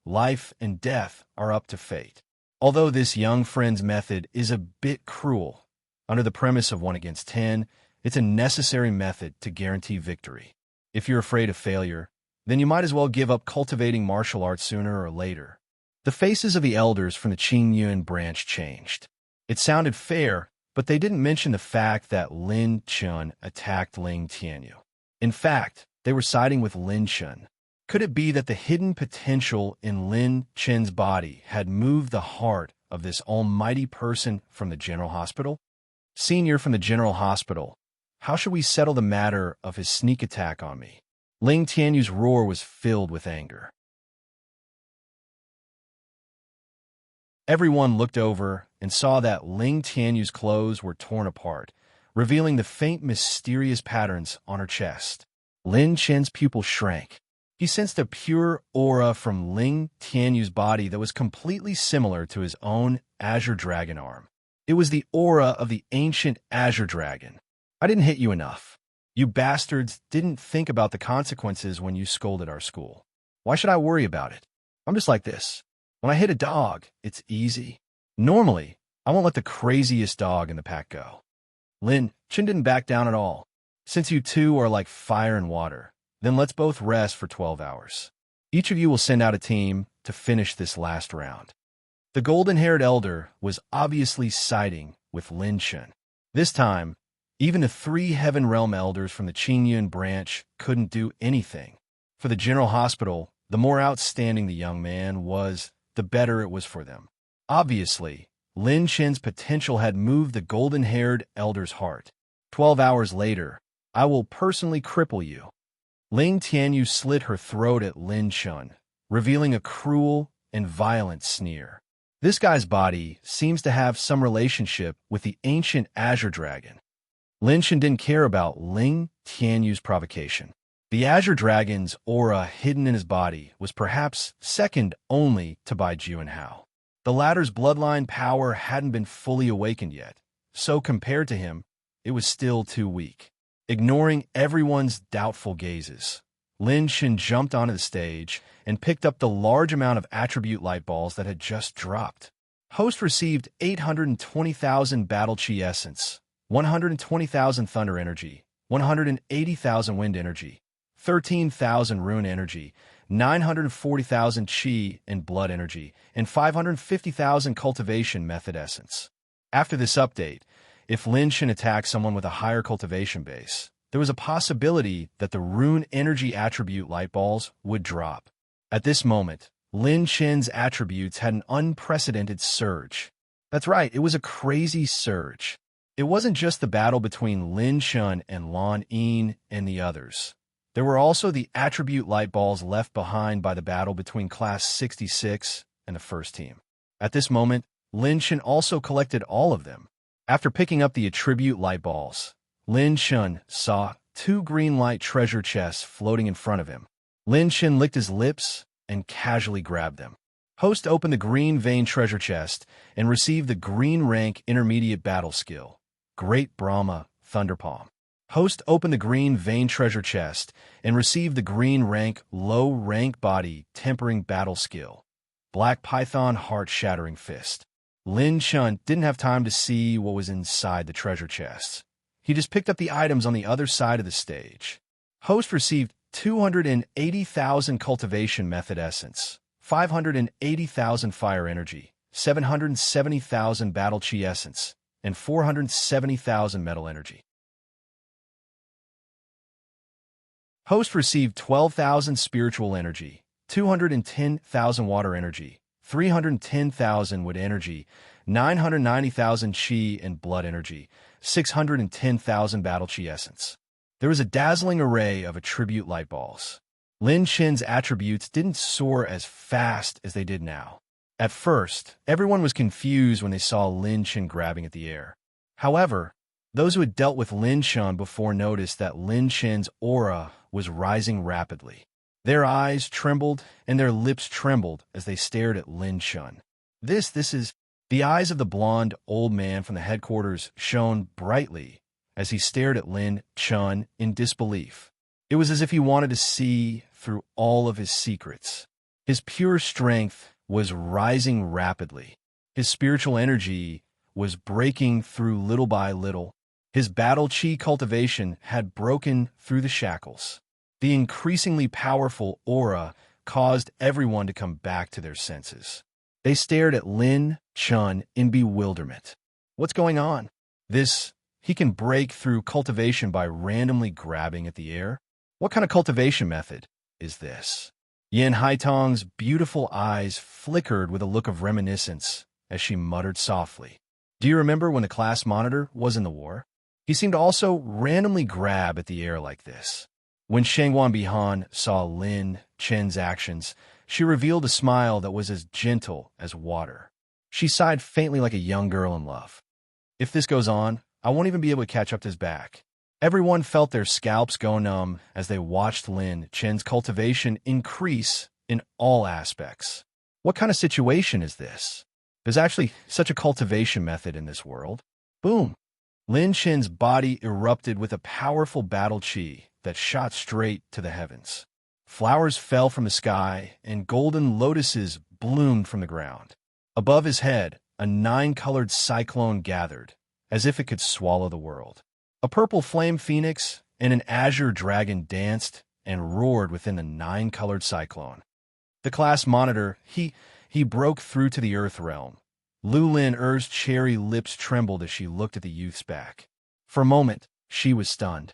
life and death are up to fate. Although this young friend's method is a bit cruel, under the premise of 1 against 10, it's a necessary method to guarantee victory. If you're afraid of failure, then you might as well give up cultivating martial arts sooner or later. The faces of the elders from the Qingyun branch changed. It sounded fair, but they didn't mention the fact that Lin Chun attacked Ling Tianyu. In fact, they were siding with Lin Chun. Could it be that the hidden potential in Lin Chen's body had moved the heart of this almighty person from the General Hospital? Senior from the General Hospital, how should we settle the matter of his sneak attack on me? Ling Tianyu's roar was filled with anger. Everyone looked over and saw that Ling Tianyu's clothes were torn apart, revealing the faint, mysterious patterns on her chest. Lin Chen's pupil shrank. He sensed a pure aura from Ling Tianyu's body that was completely similar to his own azure dragon arm. It was the aura of the ancient azure dragon. I didn't hit you enough. You bastards didn't think about the consequences when you scolded our school. Why should I worry about it? I'm just like this. When I hit a dog, it's easy. Normally, I won't let the craziest dog in the pack go. Lin Chen didn't back down at all. Since you two are like fire and water, then let's both rest for 12 hours. Each of you will send out a team to finish this last round. The golden-haired elder was obviously siding with Lin Chen. This time, even the 3 Heaven Realm elders from the Qingyun branch couldn't do anything. For the General Hospital, the more outstanding the young man was, the better it was for them. Obviously, Lin Chen's potential had moved the golden-haired elder's heart. 12 hours later, I will personally cripple you. Ling Tianyu slit her throat at Lin Chen, revealing a cruel and violent sneer. This guy's body seems to have some relationship with the ancient azure dragon. Lin Chen didn't care about Ling Tianyu's provocation. The azure dragon's aura hidden in his body was perhaps second only to Bai Juanhao. The latter's bloodline power hadn't been fully awakened yet, so compared to him, it was still too weak. Ignoring everyone's doubtful gazes, Lin Chen jumped onto the stage and picked up the large amount of attribute light balls that had just dropped. Host received 820,000 battle chi essence, 120,000 thunder energy, 180,000 wind energy, 13,000 rune energy, 940,000 chi and blood energy, and 550,000 cultivation method essence. After this update, if Lin Chen attacked someone with a higher cultivation base, there was a possibility that the rune energy attribute light balls would drop. At this moment, Lin Chen's attributes had an unprecedented surge. That's right, it was a crazy surge. It wasn't just the battle between Lin Chen and Lan Yin and the others. There were also the attribute light balls left behind by the battle between Class 66 and the first team. At this moment, Lin Chen also collected all of them. After picking up the attribute light balls, Lin Chen saw 2 green light treasure chests floating in front of him. Lin Chen licked his lips and casually grabbed them. Host opened the green vein treasure chest and received the green rank intermediate battle skill, Great Brahma Thunderpalm. Host opened the green vein treasure chest and received the green rank low rank body tempering battle skill, Black Python Heart Shattering Fist. Lin Chen didn't have time to see what was inside the treasure chests. He just picked up the items on the other side of the stage. Host received 280,000 cultivation method essence, 580,000 fire energy, 770,000 battle chi essence, and 470,000 metal energy. Host received 12,000 spiritual energy, 210,000 water energy, 310,000 wood energy, 990,000 chi and blood energy, 610,000 battle chi essence. There was a dazzling array of attribute light balls. Lin Chen's attributes didn't soar as fast as they did now. At first, everyone was confused when they saw Lin Chen grabbing at the air. However, those who had dealt with Lin Chen before noticed that Lin Chen's aura was rising rapidly. Their eyes trembled and their lips trembled as they stared at Lin Chun. This is... The eyes of the blond old man from the headquarters shone brightly as he stared at Lin Chun in disbelief. It was as if he wanted to see through all of his secrets. His pure strength was rising rapidly. His spiritual energy was breaking through little by little. His battle chi cultivation had broken through the shackles. The increasingly powerful aura caused everyone to come back to their senses. They stared at Lin Chun in bewilderment. What's going on? He can break through cultivation by randomly grabbing at the air? What kind of cultivation method is this? Yin Haitong's beautiful eyes flickered with a look of reminiscence as she muttered softly. Do you remember when the class monitor was in the war? He seemed to also randomly grab at the air like this. When Shangwan Bihan saw Lin Chen's actions, she revealed a smile that was as gentle as water. She sighed faintly like a young girl in love. If this goes on, I won't even be able to catch up to his back. Everyone felt their scalps go numb as they watched Lin Chen's cultivation increase in all aspects. What kind of situation is this? There's actually such a cultivation method in this world. Boom! Lin Chen's body erupted with a powerful battle chi that shot straight to the heavens. Flowers fell from the sky, and golden lotuses bloomed from the ground. Above his head, a 9-colored cyclone gathered, as if it could swallow the world. A purple flame phoenix and an azure dragon danced and roared within the 9-colored cyclone. The class monitor, he broke through to the earth realm. Lu Lin Er's cherry lips trembled as she looked at the youth's back. For a moment, she was stunned.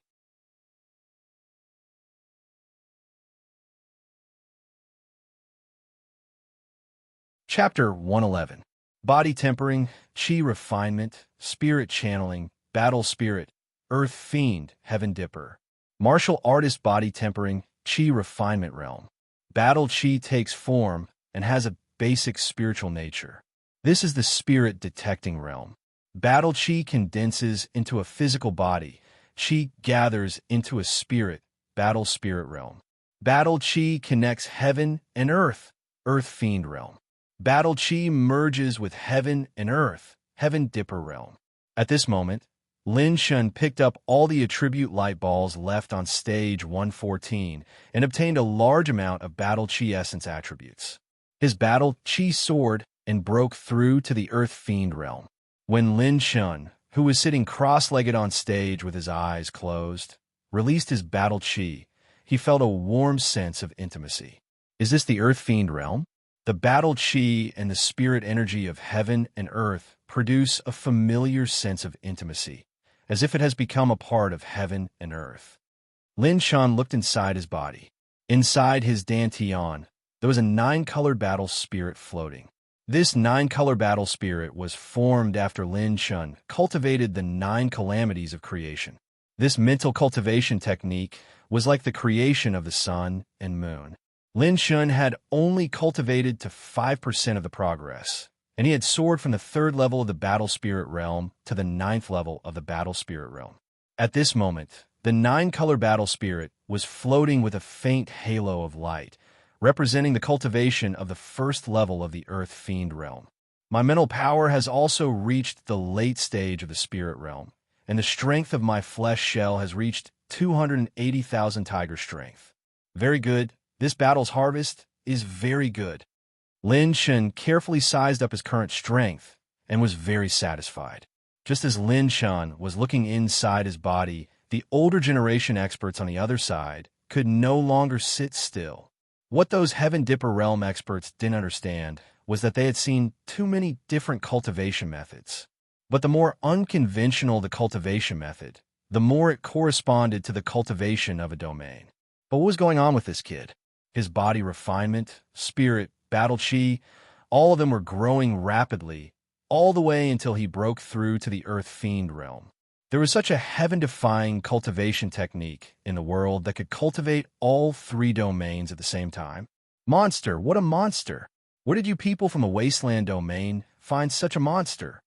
Chapter 111. Body Tempering, Chi Refinement, Spirit Channeling, Battle Spirit, Earth Fiend, Heaven Dipper. Martial Artist Body Tempering, Chi Refinement Realm. Battle Chi takes form and has a basic spiritual nature. This is the Spirit Detecting Realm. Battle Chi condenses into a physical body. Chi gathers into a spirit, Battle Spirit Realm. Battle Chi connects heaven and earth, Earth Fiend Realm. Battle Chi merges with heaven and earth, Heaven Dipper Realm. At this moment, Lin Chun picked up all the attribute light balls left on stage 114 and obtained a large amount of Battle Chi Essence attributes. His Battle Chi soared and broke through to the Earth Fiend Realm. When Lin Chun, who was sitting cross-legged on stage with his eyes closed, released his Battle Chi, he felt a warm sense of intimacy. Is this the Earth Fiend Realm? The Battle Chi and the spirit energy of heaven and earth produce a familiar sense of intimacy, as if it has become a part of heaven and earth. Lin Chun looked inside his body. Inside his dantian, there was a 9-colored battle spirit floating. This 9-color battle spirit was formed after Lin Chun cultivated the 9 calamities of creation. This mental cultivation technique was like the creation of the sun and moon. Lin Chun had only cultivated to 5% of the progress, and he had soared from the 3rd level of the Battle Spirit Realm to the 9th level of the Battle Spirit Realm. At this moment, the 9-color Battle Spirit was floating with a faint halo of light, representing the cultivation of the 1st level of the Earth Fiend Realm. My mental power has also reached the late stage of the Spirit Realm, and the strength of my flesh shell has reached 280,000 tiger strength. Very good. This battle's harvest is very good. Lin Chun carefully sized up his current strength and was very satisfied. Just as Lin Chun was looking inside his body, the older generation experts on the other side could no longer sit still. What those Heaven Dipper Realm experts didn't understand was that they had seen too many different cultivation methods. But the more unconventional the cultivation method, the more it corresponded to the cultivation of a domain. But what was going on with this kid? His body refinement, spirit, battle chi, all of them were growing rapidly, all the way until he broke through to the Earth Fiend Realm. There was such a heaven-defying cultivation technique in the world that could cultivate all 3 domains at the same time. Monster, what a monster! Where did you people from the Wasteland domain find such a monster?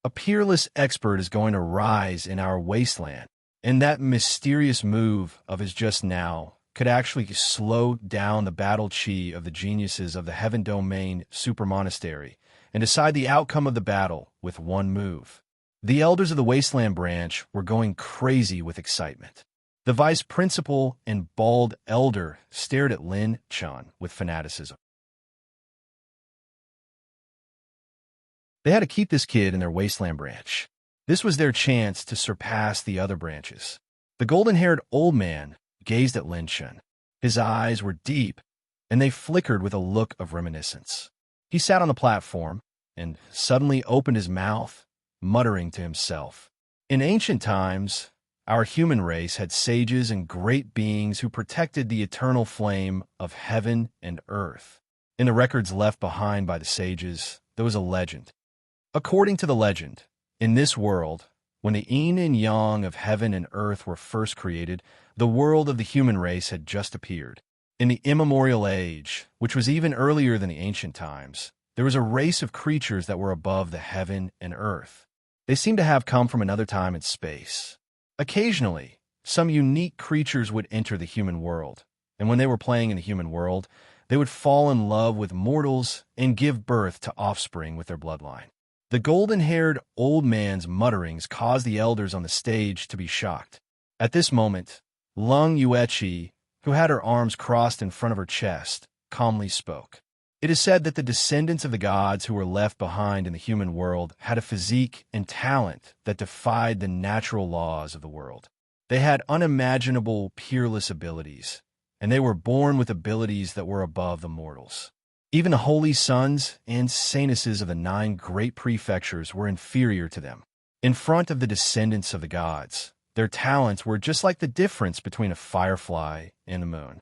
A peerless expert is going to rise in our wasteland. And that mysterious move of his just now could actually slow down the battle chi of the geniuses of the Heaven Domain Super Monastery and decide the outcome of the battle with one move. The elders of the Wasteland branch were going crazy with excitement. The vice principal and bald elder stared at Lin Chun with fanaticism. They had to keep this kid in their Wasteland branch. This was their chance to surpass the other branches. The golden-haired old man gazed at Lin Chun. His eyes were deep, and they flickered with a look of reminiscence. He sat on the platform and suddenly opened his mouth, muttering to himself. In ancient times, our human race had sages and great beings who protected the eternal flame of heaven and earth. In the records left behind by the sages, there was a legend. According to the legend, in this world, when the yin and yang of heaven and earth were first created, the world of the human race had just appeared. In the immemorial age, which was even earlier than the ancient times, there was a race of creatures that were above the heaven and earth. They seemed to have come from another time and space. Occasionally, some unique creatures would enter the human world, and when they were playing in the human world, they would fall in love with mortals and give birth to offspring with their bloodline. The golden-haired old man's mutterings caused the elders on the stage to be shocked. At this moment, Lung Yuechi, who had her arms crossed in front of her chest, calmly spoke. It is said that the descendants of the gods who were left behind in the human world had a physique and talent that defied the natural laws of the world. They had unimaginable, peerless abilities, and they were born with abilities that were above the mortals. Even the holy sons and saintesses of the 9 great prefectures were inferior to them. In front of the descendants of the gods, their talents were just like the difference between a firefly and the moon.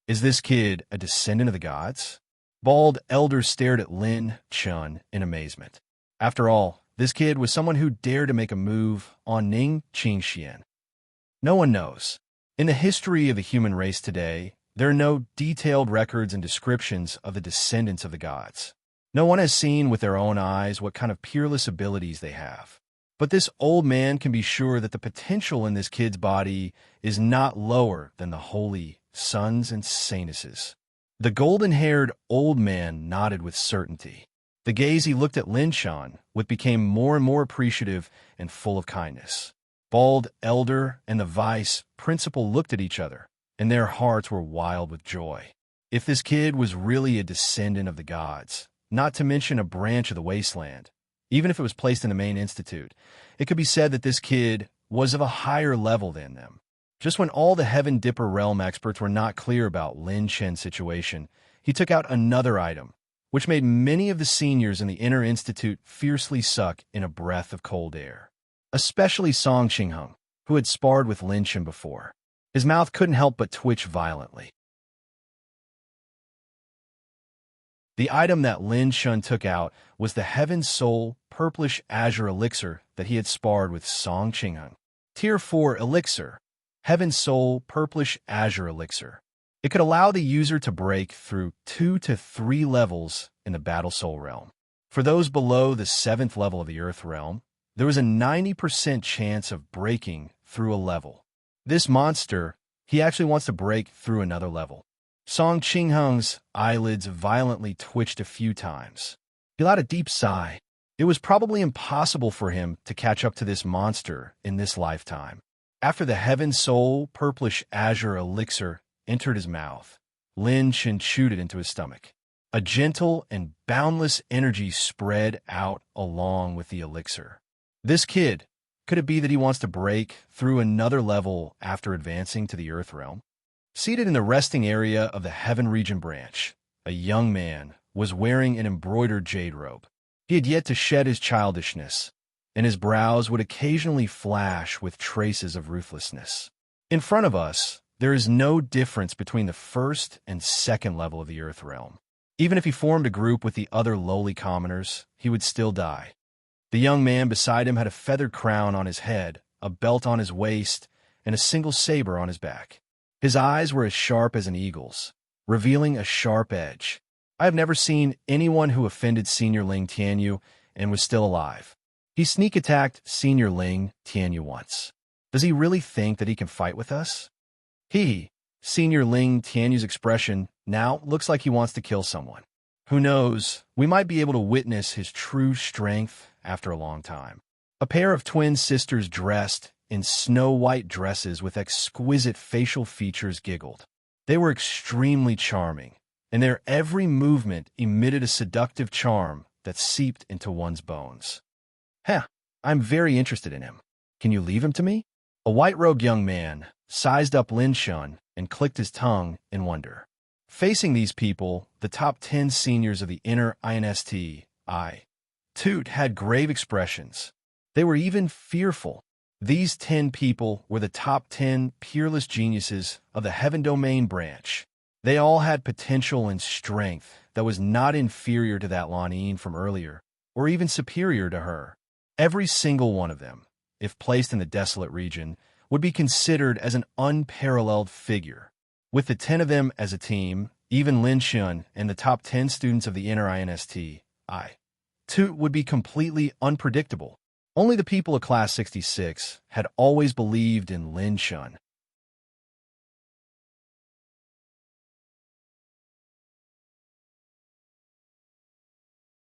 Is this kid a descendant of the gods? Bald elders stared at Lin Chun in amazement. After all, this kid was someone who dared to make a move on Ning Qingxian. No one knows. In the history of the human race today, there are no detailed records and descriptions of the descendants of the gods. No one has seen with their own eyes what kind of peerless abilities they have. But this old man can be sure that the potential in this kid's body is not lower than the holy sons and saintesses. The golden-haired old man nodded with certainty. The gaze he looked at Lin Chun with became more and more appreciative and full of kindness. Bald elder and the vice principal looked at each other, and their hearts were wild with joy. If this kid was really a descendant of the gods, not to mention a branch of the wasteland, even if it was placed in the main institute, it could be said that this kid was of a higher level than them. Just when all the Heaven Dipper realm experts were not clear about Lin Chen's situation, he took out another item, which made many of the seniors in the inner institute fiercely suck in a breath of cold air. Especially Song Qingheng, who had sparred with Lin Chen before. His mouth couldn't help but twitch violently. The item that Lin Chun took out was the Heaven Soul Purplish Azure Elixir that he had sparred with Song Qingheng. Tier 4 Elixir, Heaven Soul Purplish Azure Elixir. It could allow the user to break through 2 to 3 levels in the Battle Soul realm. For those below the 7th level of the Earth realm, there was a 90% chance of breaking through a level. This monster, he actually wants to break through another level. Song Qingheng's eyelids violently twitched a few times. He let a deep sigh. It was probably impossible for him to catch up to this monster in this lifetime. After the Heaven Soul Purplish Azure Elixir entered his mouth, Lin Chen chewed it into his stomach. A gentle and boundless energy spread out along with the elixir. This kid, could it be that he wants to break through another level after advancing to the Earth realm? Seated in the resting area of the Heaven Region branch, a young man was wearing an embroidered jade robe. He had yet to shed his childishness, and his brows would occasionally flash with traces of ruthlessness. In front of us, there is no difference between the 1st and 2nd level of the Earth realm. Even if he formed a group with the other lowly commoners, he would still die. The young man beside him had a feathered crown on his head, a belt on his waist, and a single saber on his back. His eyes were as sharp as an eagle's, revealing a sharp edge. I have never seen anyone who offended Senior Ling Tianyu and was still alive. He sneak attacked Senior Ling Tianyu once. Does he really think that he can fight with us? Senior Ling Tianyu's expression now looks like he wants to kill someone. Who knows, we might be able to witness his true strength after a long time. A pair of twin sisters dressed in snow-white dresses with exquisite facial features giggled. They were extremely charming, and their every movement emitted a seductive charm that seeped into one's bones. I'm very interested in him. Can you leave him to me? A white-robed young man sized up Lin Shun and clicked his tongue in wonder. Facing these people, the top 10 seniors of the inner INST, Toot had grave expressions. They were even fearful. These 10 people were the top 10 peerless geniuses of the Heaven Domain branch. They all had potential and strength that was not inferior to that Lanine from earlier, or even superior to her. Every single one of them, if placed in the desolate region, would be considered as an unparalleled figure. With the 10 of them as a team, even Lin Shun and the top 10 students of the inner INST, Toot would be completely unpredictable. Only the people of Class 66 had always believed in Lin Shun.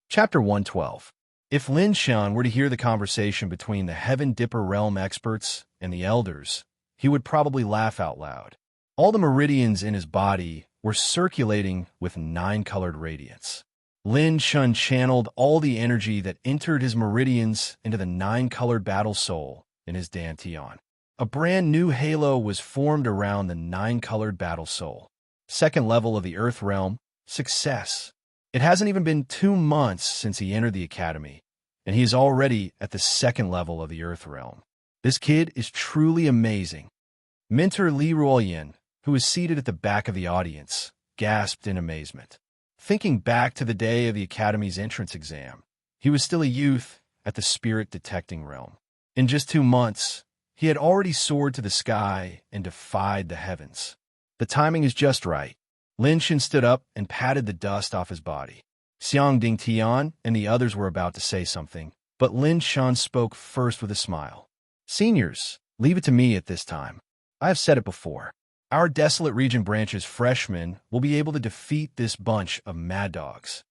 Chapter 112. If Lin Shun were to hear the conversation between the Heaven Dipper Realm experts and the elders, he would probably laugh out loud. All the meridians in his body were circulating with 9-colored radiance. Lin Shun channeled all the energy that entered his meridians into the 9-colored battle soul in his dantian. A brand new halo was formed around the 9-colored battle soul. Second level of the Earth Realm, success. It hasn't even been 2 months since he entered the academy, and he is already at the second level of the Earth Realm. This kid is truly amazing. Mentor Li Ruoyan, who was seated at the back of the audience, gasped in amazement. Thinking back to the day of the Academy's entrance exam, he was still a youth at the spirit-detecting realm. In just 2 months, he had already soared to the sky and defied the heavens. The timing is just right. Lin Shun stood up and patted the dust off his body. Xiang Dingtian and the others were about to say something, but Lin Shun spoke first with a smile. Seniors, leave it to me at this time. I have said it before. Our Desolate Region branch's freshmen will be able to defeat this bunch of mad dogs.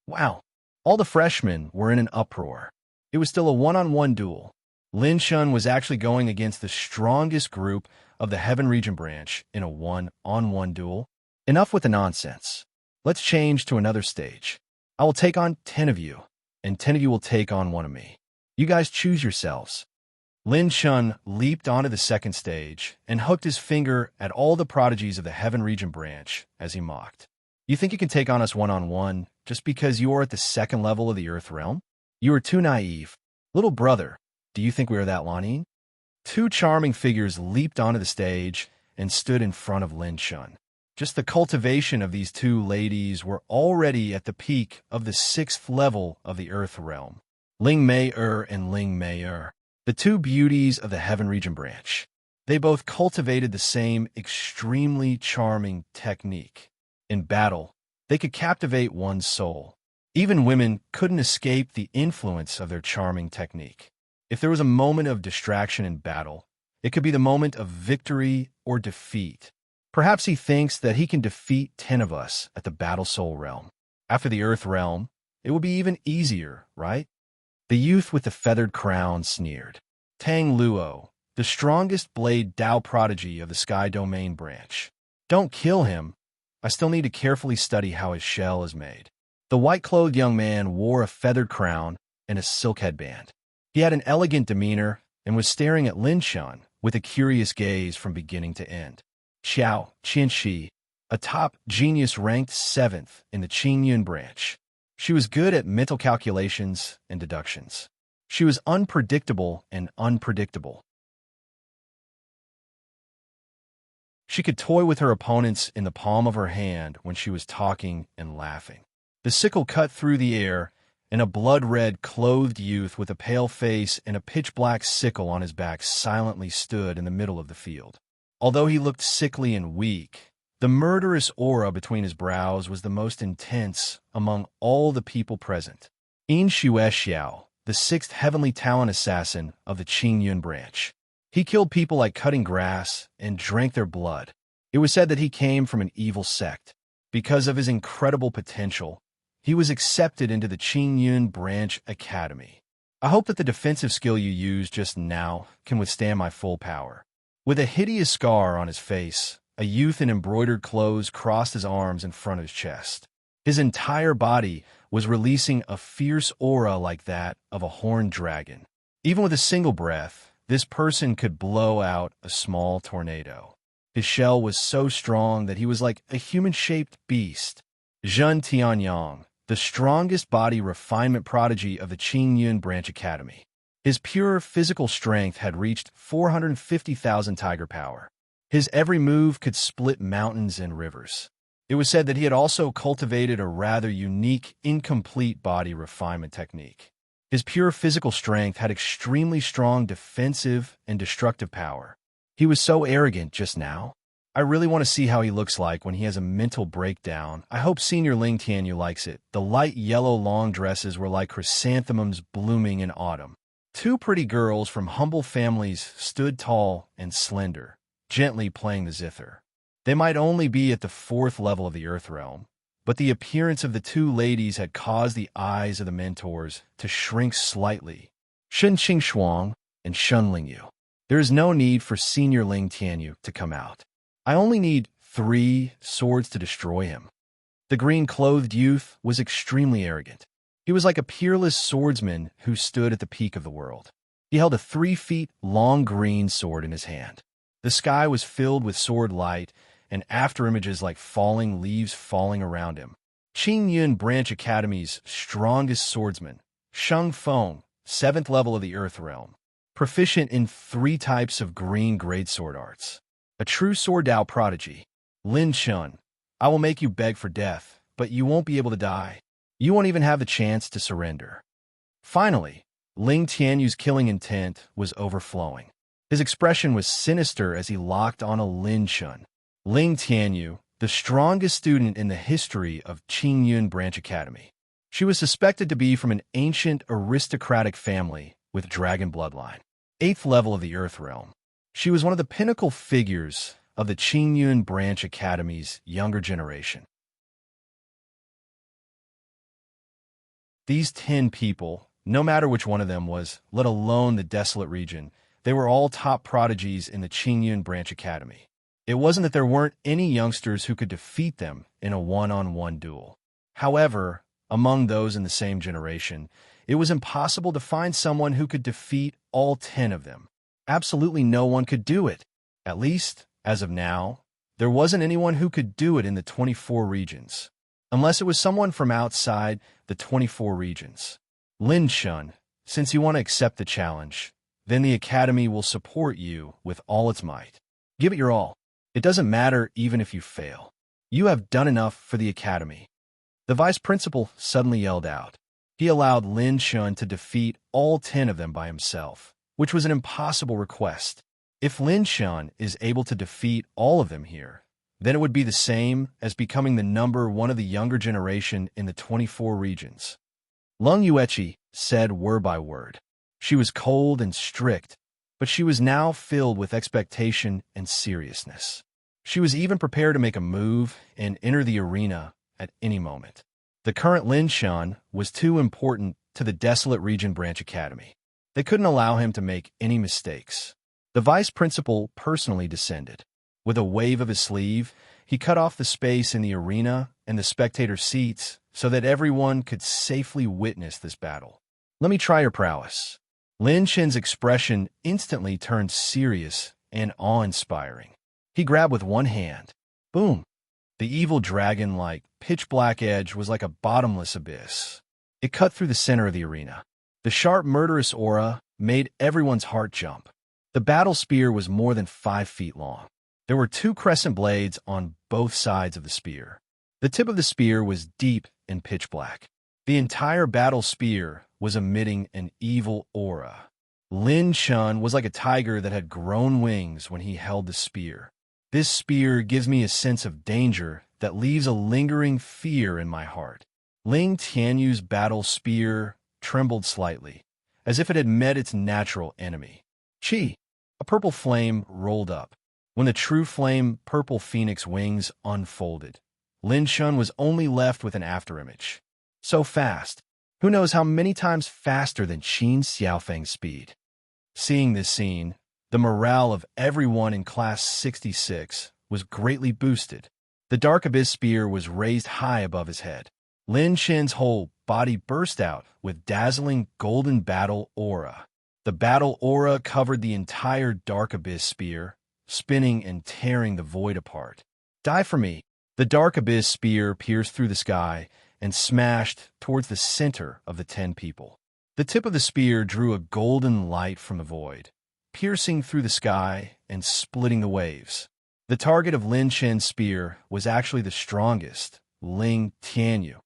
Wow. All the freshmen were in an uproar. It was still a one-on-one duel. Lin Shun was actually going against the strongest group of the Heaven Region branch in a one-on-one duel. Enough with the nonsense. Let's change to another stage. I will take on 10 of you, and 10 of you will take on one of me. You guys choose yourselves. Lin Shun leaped onto the second stage and hooked his finger at all the prodigies of the Heaven Region branch as he mocked. You think you can take on us one-on-one just because you are at the second level of the Earth Realm? You are too naive. Little brother, do you think we are that Lanine? 2 charming figures leaped onto the stage and stood in front of Lin Shun. Just the cultivation of these 2 ladies were already at the peak of the 6th level of the Earth Realm. Ling Mei-er and Ling Mei-er, the 2 beauties of the Heaven Region branch. They both cultivated the same extremely charming technique. In battle, they could captivate one's soul. Even women couldn't escape the influence of their charming technique. If there was a moment of distraction in battle, it could be the moment of victory or defeat. Perhaps he thinks that he can defeat 10 of us at the Battle Soul Realm. After the Earth Realm, it will be even easier, right? The youth with the feathered crown sneered. Tang Luo, the strongest blade Dao prodigy of the Sky Domain branch. Don't kill him. I still need to carefully study how his shell is made. The white-clothed young man wore a feathered crown and a silk headband. He had an elegant demeanor and was staring at Lin Shun with a curious gaze from beginning to end. Xiao Qianxi, a top genius ranked 7th in the Qingyun branch. She was good at mental calculations and deductions. She was unpredictable and unpredictable. She could toy with her opponents in the palm of her hand when she was talking and laughing. The sickle cut through the air, and a blood-red clothed youth with a pale face and a pitch-black sickle on his back silently stood in the middle of the field. Although he looked sickly and weak, the murderous aura between his brows was the most intense among all the people present. In Xue Xiao, the 6th heavenly talent assassin of the Qingyun branch. He killed people like cutting grass and drank their blood. It was said that he came from an evil sect. Because of his incredible potential, he was accepted into the Qingyun Branch Academy. I hope that the defensive skill you used just now can withstand my full power. With a hideous scar on his face, a youth in embroidered clothes crossed his arms in front of his chest. His entire body was releasing a fierce aura like that of a horned dragon. Even with a single breath, this person could blow out a small tornado. His shell was so strong that he was like a human-shaped beast. Zhen Tianyang, the strongest body refinement prodigy of the Qingyun Branch Academy. His pure physical strength had reached 450,000 tiger power. His every move could split mountains and rivers. It was said that he had also cultivated a rather unique, incomplete body refinement technique. His pure physical strength had extremely strong defensive and destructive power. He was so arrogant just now. I really want to see how he looks like when he has a mental breakdown. I hope Senior Ling Tianyu likes it. The light yellow long dresses were like chrysanthemums blooming in autumn. Two pretty girls from humble families stood tall and slender, gently playing the zither. They might only be at the 4th level of the Earth Realm, but the appearance of the two ladies had caused the eyes of the mentors to shrink slightly. Shen Qingxuang and Shun Lingyu. There is no need for Senior Ling Tianyu to come out. I only need 3 swords to destroy him. The green-clothed youth was extremely arrogant. He was like a peerless swordsman who stood at the peak of the world. He held a 3-feet-long green sword in his hand. The sky was filled with sword light and afterimages like falling leaves falling around him. Qingyun Branch Academy's strongest swordsman, Sheng Feng, 7th level of the Earth Realm, proficient in 3 types of green greatsword arts. A true sword Dao prodigy. Lin Shun, I will make you beg for death, but you won't be able to die. You won't even have the chance to surrender. Finally, Ling Tianyu's killing intent was overflowing. His expression was sinister as he locked on a Lin Shun. Ling Tianyu, the strongest student in the history of Qingyun Branch Academy. She was suspected to be from an ancient aristocratic family with dragon bloodline. 8th level of the Earth Realm. She was one of the pinnacle figures of the Qingyun Branch Academy's younger generation. These 10 people, no matter which one of them was, let alone the desolate region, they were all top prodigies in the Qingyun Branch Academy. It wasn't that there weren't any youngsters who could defeat them in a one-on-one duel. However, among those in the same generation, it was impossible to find someone who could defeat all 10 of them. Absolutely no one could do it. At least, as of now, there wasn't anyone who could do it in the 24 regions. Unless it was someone from outside the 24 regions. Lin Shun, since you want to accept the challenge, then the Academy will support you with all its might. Give it your all. It doesn't matter even if you fail. You have done enough for the Academy. The vice principal suddenly yelled out. He allowed Lin Shun to defeat all 10 of them by himself, which was an impossible request. If Lin Shun is able to defeat all of them here, then it would be the same as becoming the number 1 of the younger generation in the 24 regions. Lung Yueqi said word by word. She was cold and strict, but she was now filled with expectation and seriousness. She was even prepared to make a move and enter the arena at any moment. The current Lin Shun was too important to the desolate region branch academy. They couldn't allow him to make any mistakes. The vice principal personally descended. With a wave of his sleeve, he cut off the space in the arena and the spectator seats so that everyone could safely witness this battle. Let me try your prowess. Lin Shen's expression instantly turned serious and awe-inspiring. He grabbed with one hand. Boom! The evil dragon-like, pitch-black edge was like a bottomless abyss. It cut through the center of the arena. The sharp, murderous aura made everyone's heart jump. The battle spear was more than 5 feet long. There were 2 crescent blades on both sides of the spear. The tip of the spear was deep and pitch black. The entire battle spear was emitting an evil aura. Lin Shun was like a tiger that had grown wings when he held the spear. This spear gives me a sense of danger that leaves a lingering fear in my heart. Ling Tianyu's battle spear trembled slightly, as if it had met its natural enemy. Chi, a A purple flame rolled up. When the true flame purple phoenix wings unfolded, Lin Shun was only left with an afterimage. So fast. Who knows how many times faster than Qin Xiaofeng's speed. Seeing this scene, the morale of everyone in Class 66 was greatly boosted. The Dark Abyss spear was raised high above his head. Lin Shen's whole body burst out with dazzling golden battle aura. The battle aura covered the entire Dark Abyss spear, spinning and tearing the void apart. Die for me! The Dark Abyss spear pierced through the sky and smashed towards the center of the 10 people. The tip of the spear drew a golden light from the void, piercing through the sky and splitting the waves. The target of Lin Shen's spear was actually the strongest, Ling Tianyu.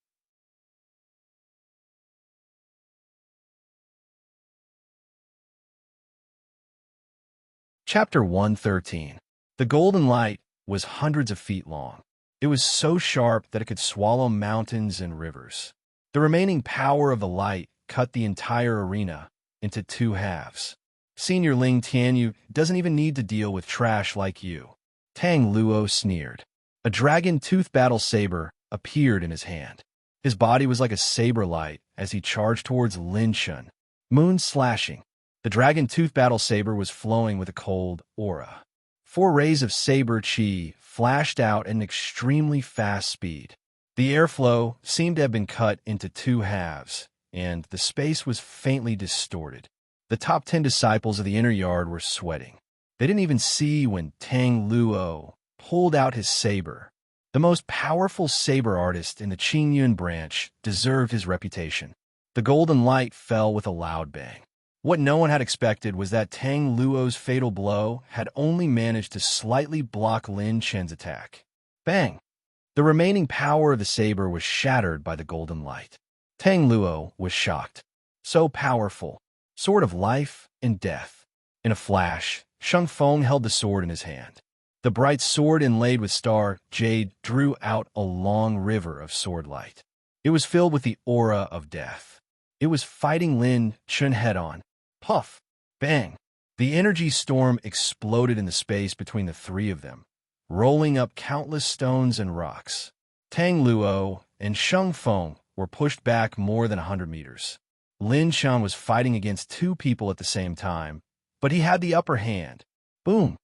Chapter 113. The golden light was hundreds of feet long. It was so sharp that it could swallow mountains and rivers. The remaining power of the light cut the entire arena into 2 halves. Senior Ling Tianyu doesn't even need to deal with trash like you. Tang Luo sneered. A dragon-tooth battle saber appeared in his hand. His body was like a saber light as he charged towards Lin Shun. Moon slashing. The dragon-tooth battle saber was flowing with a cold aura. 4 rays of saber chi flashed out at an extremely fast speed. The airflow seemed to have been cut into 2 halves, and the space was faintly distorted. The top 10 disciples of the inner yard were sweating. They didn't even see when Tang Luo pulled out his saber. The most powerful saber artist in the Qingyun branch deserved his reputation. The golden light fell with a loud bang. What no one had expected was that Tang Luo's fatal blow had only managed to slightly block Lin Shen's attack. Bang! The remaining power of the saber was shattered by the golden light. Tang Luo was shocked. So powerful. Sword of life and death. In a flash, Sheng Feng held the sword in his hand. The bright sword inlaid with star jade drew out a long river of sword light. It was filled with the aura of death. It was fighting Lin Shun head-on. Puff! Bang! The energy storm exploded in the space between the 3 of them, rolling up countless stones and rocks. Tang Luo and Sheng Feng were pushed back more than 100 meters. Lin Shan was fighting against 2 people at the same time, but he had the upper hand. Boom!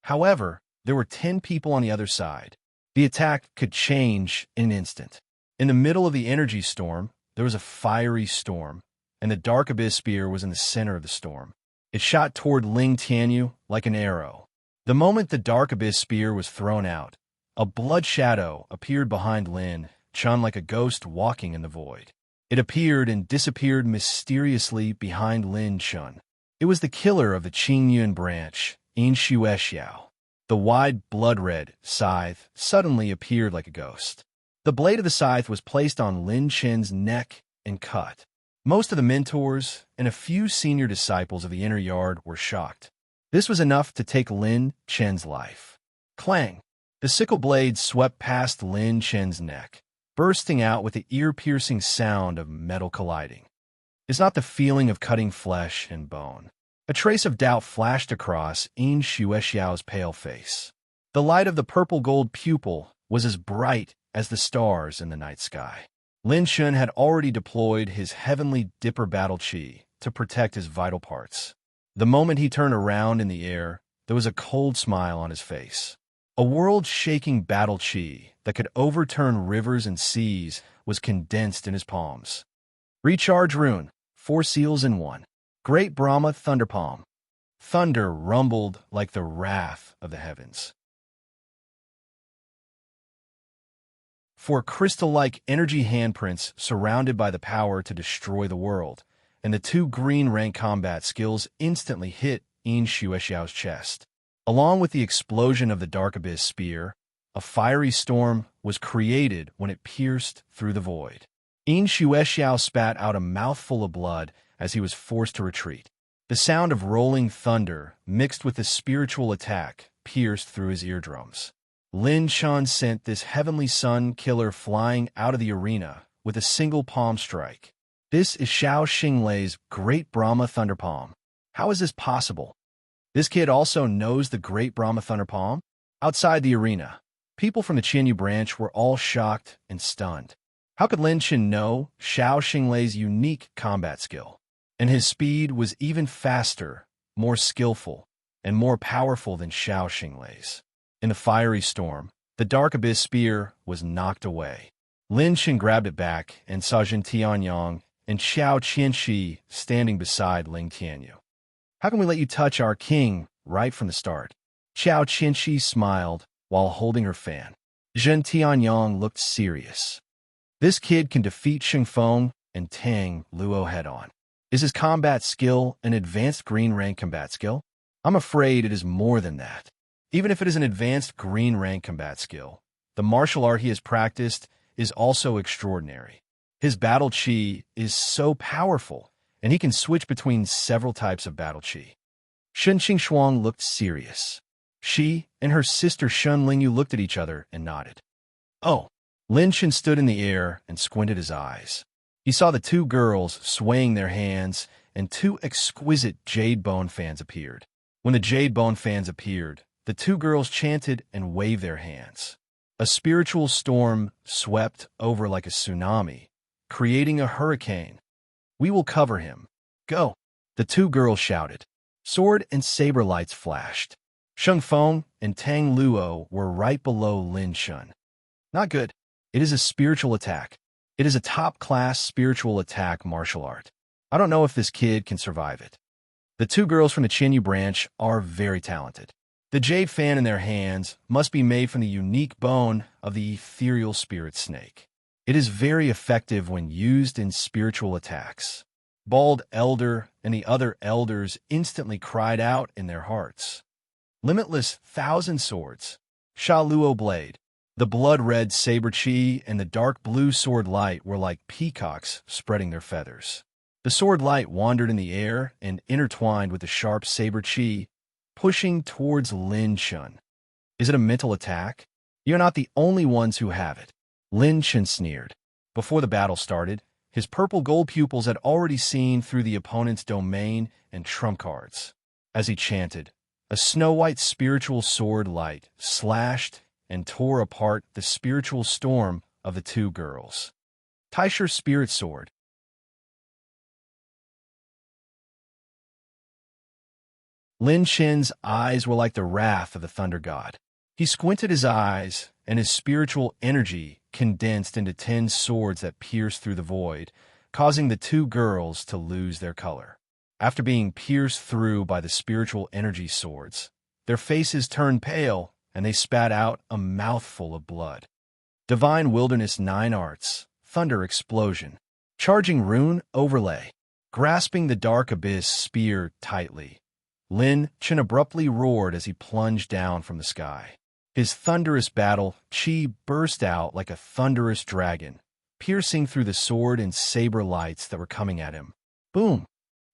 However, there were 10 people on the other side. The attack could change in an instant. In the middle of the energy storm, there was a fiery storm, and the Dark Abyss spear was in the center of the storm. It shot toward Ling Tianyu like an arrow. The moment the Dark Abyss spear was thrown out, a blood shadow appeared behind Lin Chun like a ghost walking in the void. It appeared and disappeared mysteriously behind Lin Chun. It was the killer of the Qingyun branch, Yin Xiao. The wide blood-red scythe suddenly appeared like a ghost. The blade of the scythe was placed on Lin Chen's neck and cut. Most of the mentors and a few senior disciples of the inner yard were shocked. This was enough to take Lin Chen's life. Clang! The sickle blade swept past Lin Chen's neck, bursting out with the ear-piercing sound of metal colliding. It's not the feeling of cutting flesh and bone. A trace of doubt flashed across Yin Xiao's pale face. The light of the purple-gold pupil was as bright as the stars in the night sky. Lin Shun had already deployed his heavenly dipper battle chi to protect his vital parts. The moment he turned around in the air, there was a cold smile on his face. A world-shaking battle chi that could overturn rivers and seas was condensed in his palms. Recharge rune, 4 seals in 1. Great Brahma Thunderpalm. Thunder rumbled like the wrath of the heavens. 4 crystal-like energy handprints surrounded by the power to destroy the world, and the 2 green rank combat skills instantly hit Yin Xiao's chest. Along with the explosion of the Dark Abyss spear, a fiery storm was created when it pierced through the void. Yin Xiao spat out a mouthful of blood as he was forced to retreat. The sound of rolling thunder mixed with the spiritual attack pierced through his eardrums. Lin Shan sent this heavenly sun killer flying out of the arena with a single palm strike. This is Xiao Xinglei's Great Brahma Thunderpalm. How is this possible? This kid also knows the great Brahma Thunder Palm. Outside the arena, people from the Qianyu branch were all shocked and stunned. How could Lin Chen know Xiao Xinglei's unique combat skill? And his speed was even faster, more skillful, and more powerful than Xiao Xinglei's. In the fiery storm, the Dark Abyss spear was knocked away. Lin Chen grabbed it back and saw Jin Tianyang and Xiao Qianxi standing beside Ling Tianyu. How can we let you touch our king right from the start? Xiao Qianxi smiled while holding her fan. Jin Tianyang looked serious. This kid can defeat Xingfeng and Tang Luo head-on. Is his combat skill an advanced green rank combat skill? I'm afraid it is more than that. Even if it is an advanced green rank combat skill, the martial art he has practiced is also extraordinary. His battle chi is so powerful, and he can switch between several types of battle chi. Shen Qingshuang looked serious. She and her sister Shun Lingyu looked at each other and nodded. Oh! Lin Chen stood in the air and squinted his eyes. He saw the two girls swaying their hands, and two exquisite jade bone fans appeared. When the jade bone fans appeared, the two girls chanted and waved their hands. A spiritual storm swept over like a tsunami, creating a hurricane. We will cover him. Go! The two girls shouted. Sword and saber lights flashed. Sheng Feng and Tang Luo were right below Lin Chen. Not good. It is a spiritual attack. It is a top-class spiritual attack martial art. I don't know if this kid can survive it. The two girls from the Qianyu branch are very talented. The jade fan in their hands must be made from the unique bone of the ethereal spirit snake. It is very effective when used in spiritual attacks. Bald Elder and the other elders instantly cried out in their hearts. Limitless thousand swords. Sha Luo blade. The blood-red saber chi and the dark blue sword light were like peacocks spreading their feathers. The sword light wandered in the air and intertwined with the sharp saber chi, pushing towards Lin Chen. Is it a mental attack? You're not the only ones who have it. Lin Chen sneered. Before the battle started, his purple gold pupils had already seen through the opponent's domain and trump cards. As he chanted, a snow-white spiritual sword light slashed and tore apart the spiritual storm of the two girls. Taisher Spirit Sword. Lin Chen's eyes were like the wrath of the thunder god. He squinted his eyes, and his spiritual energy condensed into 10 swords that pierced through the void, causing the two girls to lose their color. After being pierced through by the spiritual energy swords, their faces turned pale, and they spat out a mouthful of blood. Divine Wilderness 9 Arts, Thunder Explosion, Charging Rune Overlay, grasping the Dark Abyss spear tightly. Lin Chen abruptly roared as he plunged down from the sky. His thunderous battle chi burst out like a thunderous dragon, piercing through the sword and saber lights that were coming at him. Boom!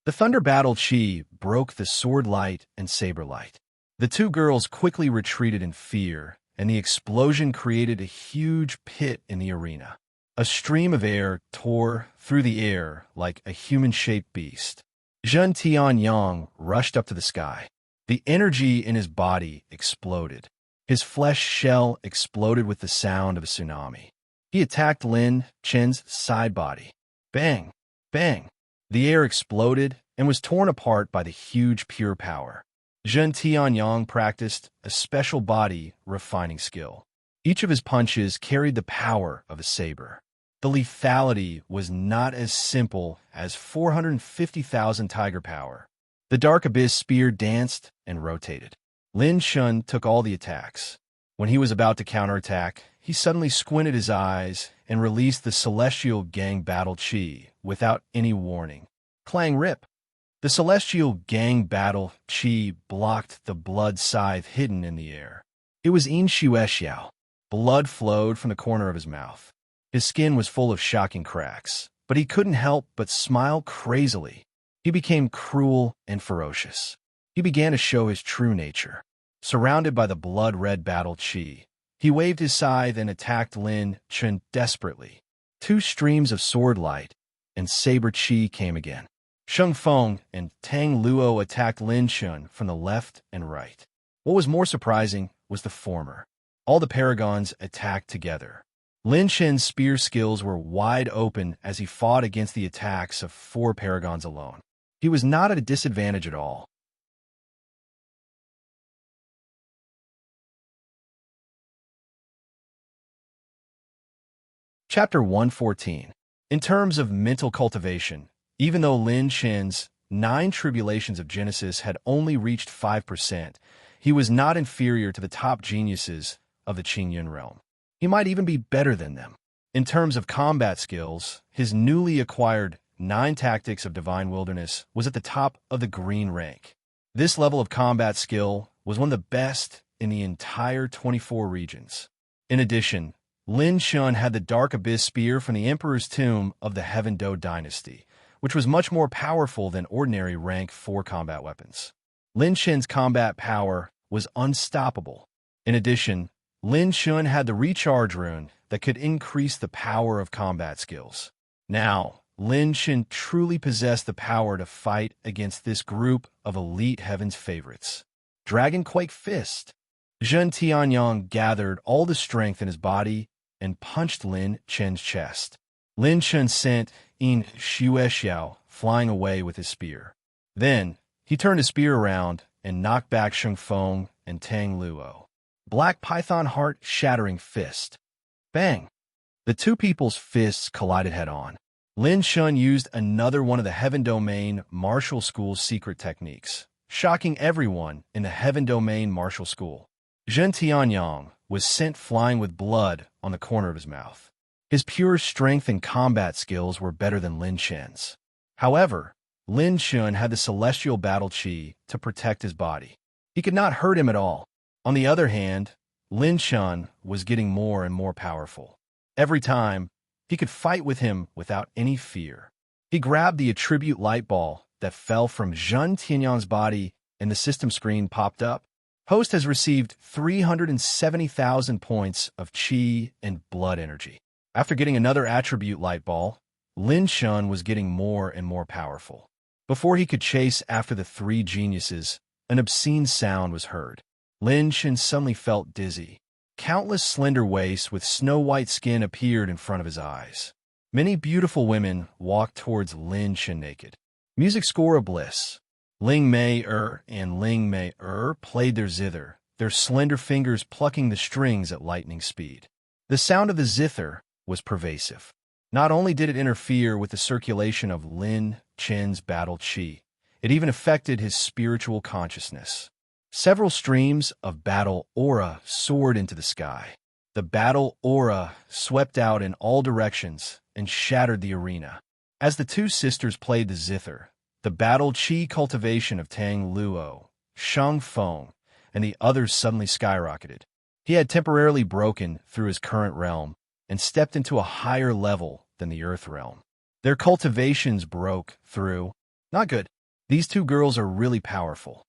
The thunder battle chi broke the sword light and saber light. The two girls quickly retreated in fear, and the explosion created a huge pit in the arena. A stream of air tore through the air like a human-shaped beast. Zhen Tianyang rushed up to the sky. The energy in his body exploded. His flesh shell exploded with the sound of a tsunami. He attacked Lin Chen's side body. Bang! Bang! The air exploded and was torn apart by the huge pure power. Zhen Tianyang practiced a special body refining skill. Each of his punches carried the power of a saber. The lethality was not as simple as 450,000 tiger power. The Dark Abyss spear danced and rotated. Lin Chen took all the attacks. When he was about to counterattack, he suddenly squinted his eyes and released the Celestial Gang Battle Chi without any warning. Clang rip! The Celestial Gang Battle Chi blocked the blood scythe hidden in the air. It was Yin Shuexiao. Blood flowed from the corner of his mouth. His skin was full of shocking cracks, but he couldn't help but smile crazily. He became cruel and ferocious. He began to show his true nature. Surrounded by the blood-red battle chi, he waved his scythe and attacked Lin Chen desperately. 2 streams of sword light and saber chi came again. Sheng Feng and Tang Luo attacked Lin Shun from the left and right. What was more surprising was the former. All the paragons attacked together. Lin Shen's spear skills were wide open as he fought against the attacks of 4 paragons alone. He was not at a disadvantage at all. Chapter 114. In terms of mental cultivation, even though Lin Shen's 9 tribulations of Genesis had only reached 5%, he was not inferior to the top geniuses of the Qingyun realm. He might even be better than them. In terms of combat skills, his newly acquired 9 tactics of Divine Wilderness was at the top of the green rank. This level of combat skill was one of the best in the entire 24 regions. In addition, Lin Shun had the Dark Abyss Spear from the Emperor's Tomb of the Heaven Do dynasty, which was much more powerful than ordinary rank 4 combat weapons. Lin Shen's combat power was unstoppable. In addition, Lin Shun had the Recharge Rune that could increase the power of combat skills. Now, Lin Shen truly possessed the power to fight against this group of elite heaven's favorites. Dragon Quake Fist. Zhen Tianyang gathered all the strength in his body and punched Lin Chen's chest. Lin Chen sent In Xuexiao flying away with his spear. Then, he turned his spear around and knocked back Sheng Feng and Tang Luo. Black Python Heart Shattering Fist. Bang! The two people's fists collided head-on. Lin Shun used another one of the Heaven Domain Martial School's secret techniques, shocking everyone in the Heaven Domain Martial School. Zhen Tianyang was sent flying with blood on the corner of his mouth. His pure strength and combat skills were better than Lin Shen's. However, Lin Shun had the celestial battle chi to protect his body. He could not hurt him at all. On the other hand, Lin Shun was getting more and more powerful. Every time, he could fight with him without any fear. He grabbed the attribute light ball that fell from Zhen Tianyang's body and the system screen popped up. Host has received 370,000 points of chi and blood energy. After getting another attribute light ball, Lin Shun was getting more and more powerful. Before he could chase after the 3 geniuses, an obscene sound was heard. Lin Shun suddenly felt dizzy. Countless slender waists with snow-white skin appeared in front of his eyes. Many beautiful women walked towards Lin Shun naked. Music score of bliss. Ling Mei and Ling Mei played their zither, their slender fingers plucking the strings at lightning speed. The sound of the zither was pervasive. Not only did it interfere with the circulation of Lin Chen's battle chi, it even affected his spiritual consciousness. Several streams of battle aura soared into the sky. The battle aura swept out in all directions and shattered the arena. As the 2 sisters played the zither, the battle chi cultivation of Tang Luo, Sheng Feng, and the others suddenly skyrocketed. He had temporarily broken through his current realm and stepped into a higher level than the Earth realm. Their cultivations broke through. Not good. These 2 girls are really powerful.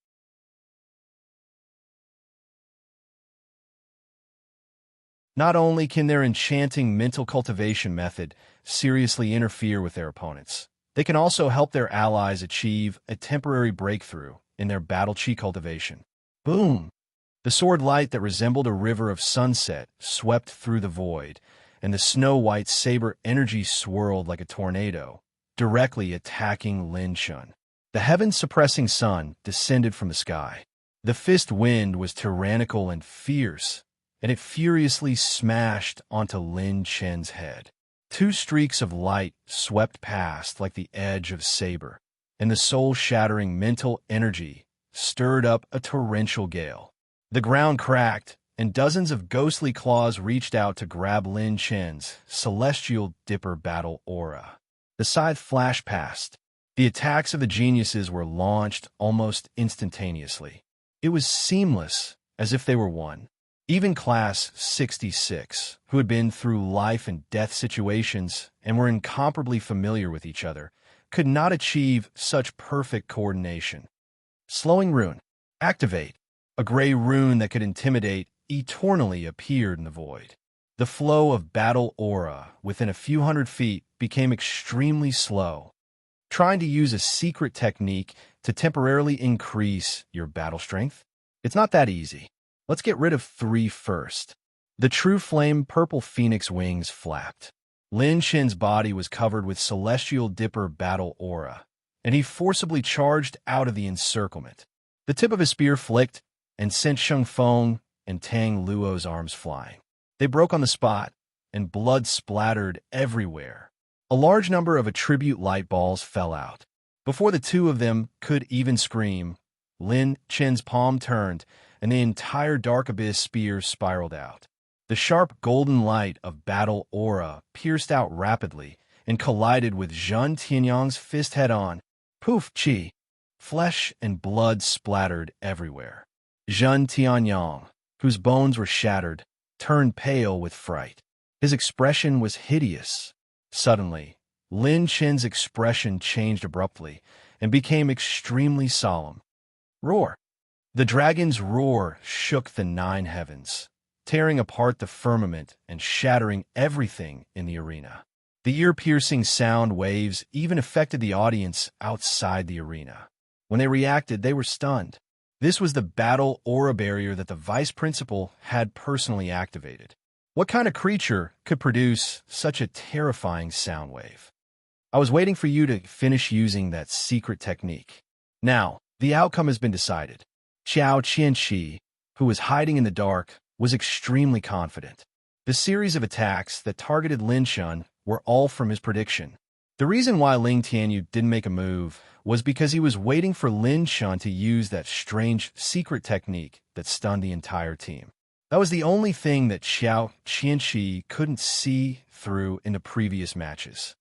Not only can their enchanting mental cultivation method seriously interfere with their opponents, they can also help their allies achieve a temporary breakthrough in their battle chi cultivation. Boom! The sword light that resembled a river of sunset swept through the void, and the snow-white saber energy swirled like a tornado, directly attacking Lin Shun. The heaven-suppressing sun descended from the sky. The fist wind was tyrannical and fierce, and it furiously smashed onto Lin Chen's head. 2 streaks of light swept past like the edge of saber, and the soul-shattering mental energy stirred up a torrential gale. The ground cracked, and dozens of ghostly claws reached out to grab Lin Chen's celestial dipper battle aura. The scythe flashed past. The attacks of the geniuses were launched almost instantaneously. It was seamless, as if they were one. Even Class 66, who had been through life and death situations and were incomparably familiar with each other, could not achieve such perfect coordination. Slowing Rune. Activate. A gray rune that could intimidate eternally appeared in the void. The flow of battle aura within a few hundred feet became extremely slow. Trying to use a secret technique to temporarily increase your battle strength? It's not that easy. Let's get rid of 3 first. The true flame purple phoenix wings flapped. Lin Shen's body was covered with celestial dipper battle aura, and he forcibly charged out of the encirclement. The tip of his spear flicked and sent Sheng Feng and Tang Luo's arms flying. They broke on the spot, and blood splattered everywhere. A large number of attribute light balls fell out. Before the two of them could even scream, Lin Chen's palm turned, and the entire Dark Abyss spear spiraled out. The sharp golden light of battle aura pierced out rapidly and collided with Zhun Tianyang's fist head-on. Poof, chi! Flesh and blood splattered everywhere. Zhun Tianyang, whose bones were shattered, turned pale with fright. His expression was hideous. Suddenly, Lin Chen's expression changed abruptly and became extremely solemn. Roar! The dragon's roar shook the 9 heavens, tearing apart the firmament and shattering everything in the arena. The ear-piercing sound waves even affected the audience outside the arena. When they reacted, they were stunned. This was the battle aura barrier that the vice principal had personally activated. What kind of creature could produce such a terrifying sound wave? I was waiting for you to finish using that secret technique. Now, the outcome has been decided. Qiao Qianqi, who was hiding in the dark, was extremely confident. The series of attacks that targeted Lin Shen were all from his prediction. The reason why Ling Tianyu didn't make a move was because he was waiting for Lin Shen to use that strange secret technique that stunned the entire team. That was the only thing that Xiao Qianqi couldn't see through in the previous matches.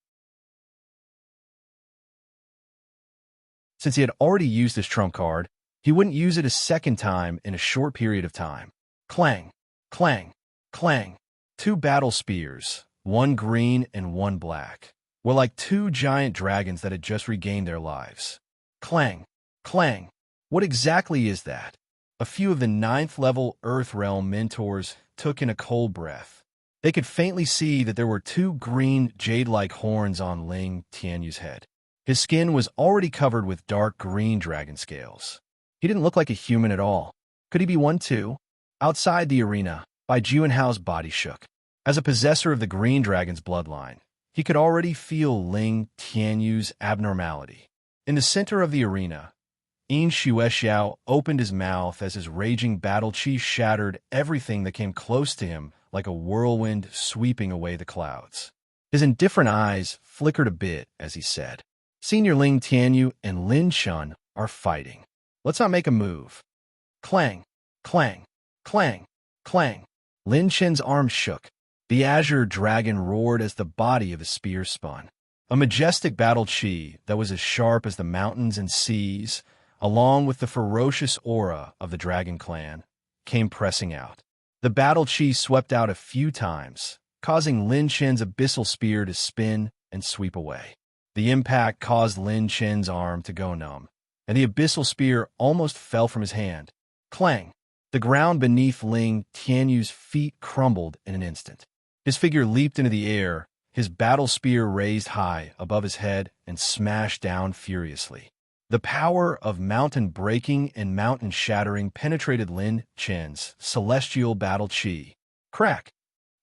Since he had already used his trump card, he wouldn't use it a second time in a short period of time. Clang, clang, clang. 2 battle spears, one green and one black, were like 2 giant dragons that had just regained their lives. Clang, clang. What exactly is that? A few of the 9th level Earth Realm mentors took in a cold breath. They could faintly see that there were 2 green jade-like horns on Ling Tianyu's head. His skin was already covered with dark green dragon scales. He didn't look like a human at all. Could he be one too? Outside the arena, Bai Juanhao's body shook. As a possessor of the green dragon's bloodline, he could already feel Ling Tianyu's abnormality. In the center of the arena, Yin Xuexiao opened his mouth as his raging battle chi shattered everything that came close to him like a whirlwind sweeping away the clouds. His indifferent eyes flickered a bit as he said, Senior Ling Tianyu and Lin Shen are fighting. Let's not make a move. Clang, clang, clang, clang. Lin Shen's arms shook. The azure dragon roared as the body of his spear spun. A majestic battle chi that was as sharp as the mountains and seas, along with the ferocious aura of the dragon clan, came pressing out. The battle chi swept out a few times, causing Lin Shen's abyssal spear to spin and sweep away. The impact caused Lin Shen's arm to go numb, and the abyssal spear almost fell from his hand. Clang! The ground beneath Ling Tianyu's feet crumbled in an instant. His figure leaped into the air, his battle spear raised high above his head and smashed down furiously. The power of mountain breaking and mountain shattering penetrated Lin Shen's celestial battle chi. Crack!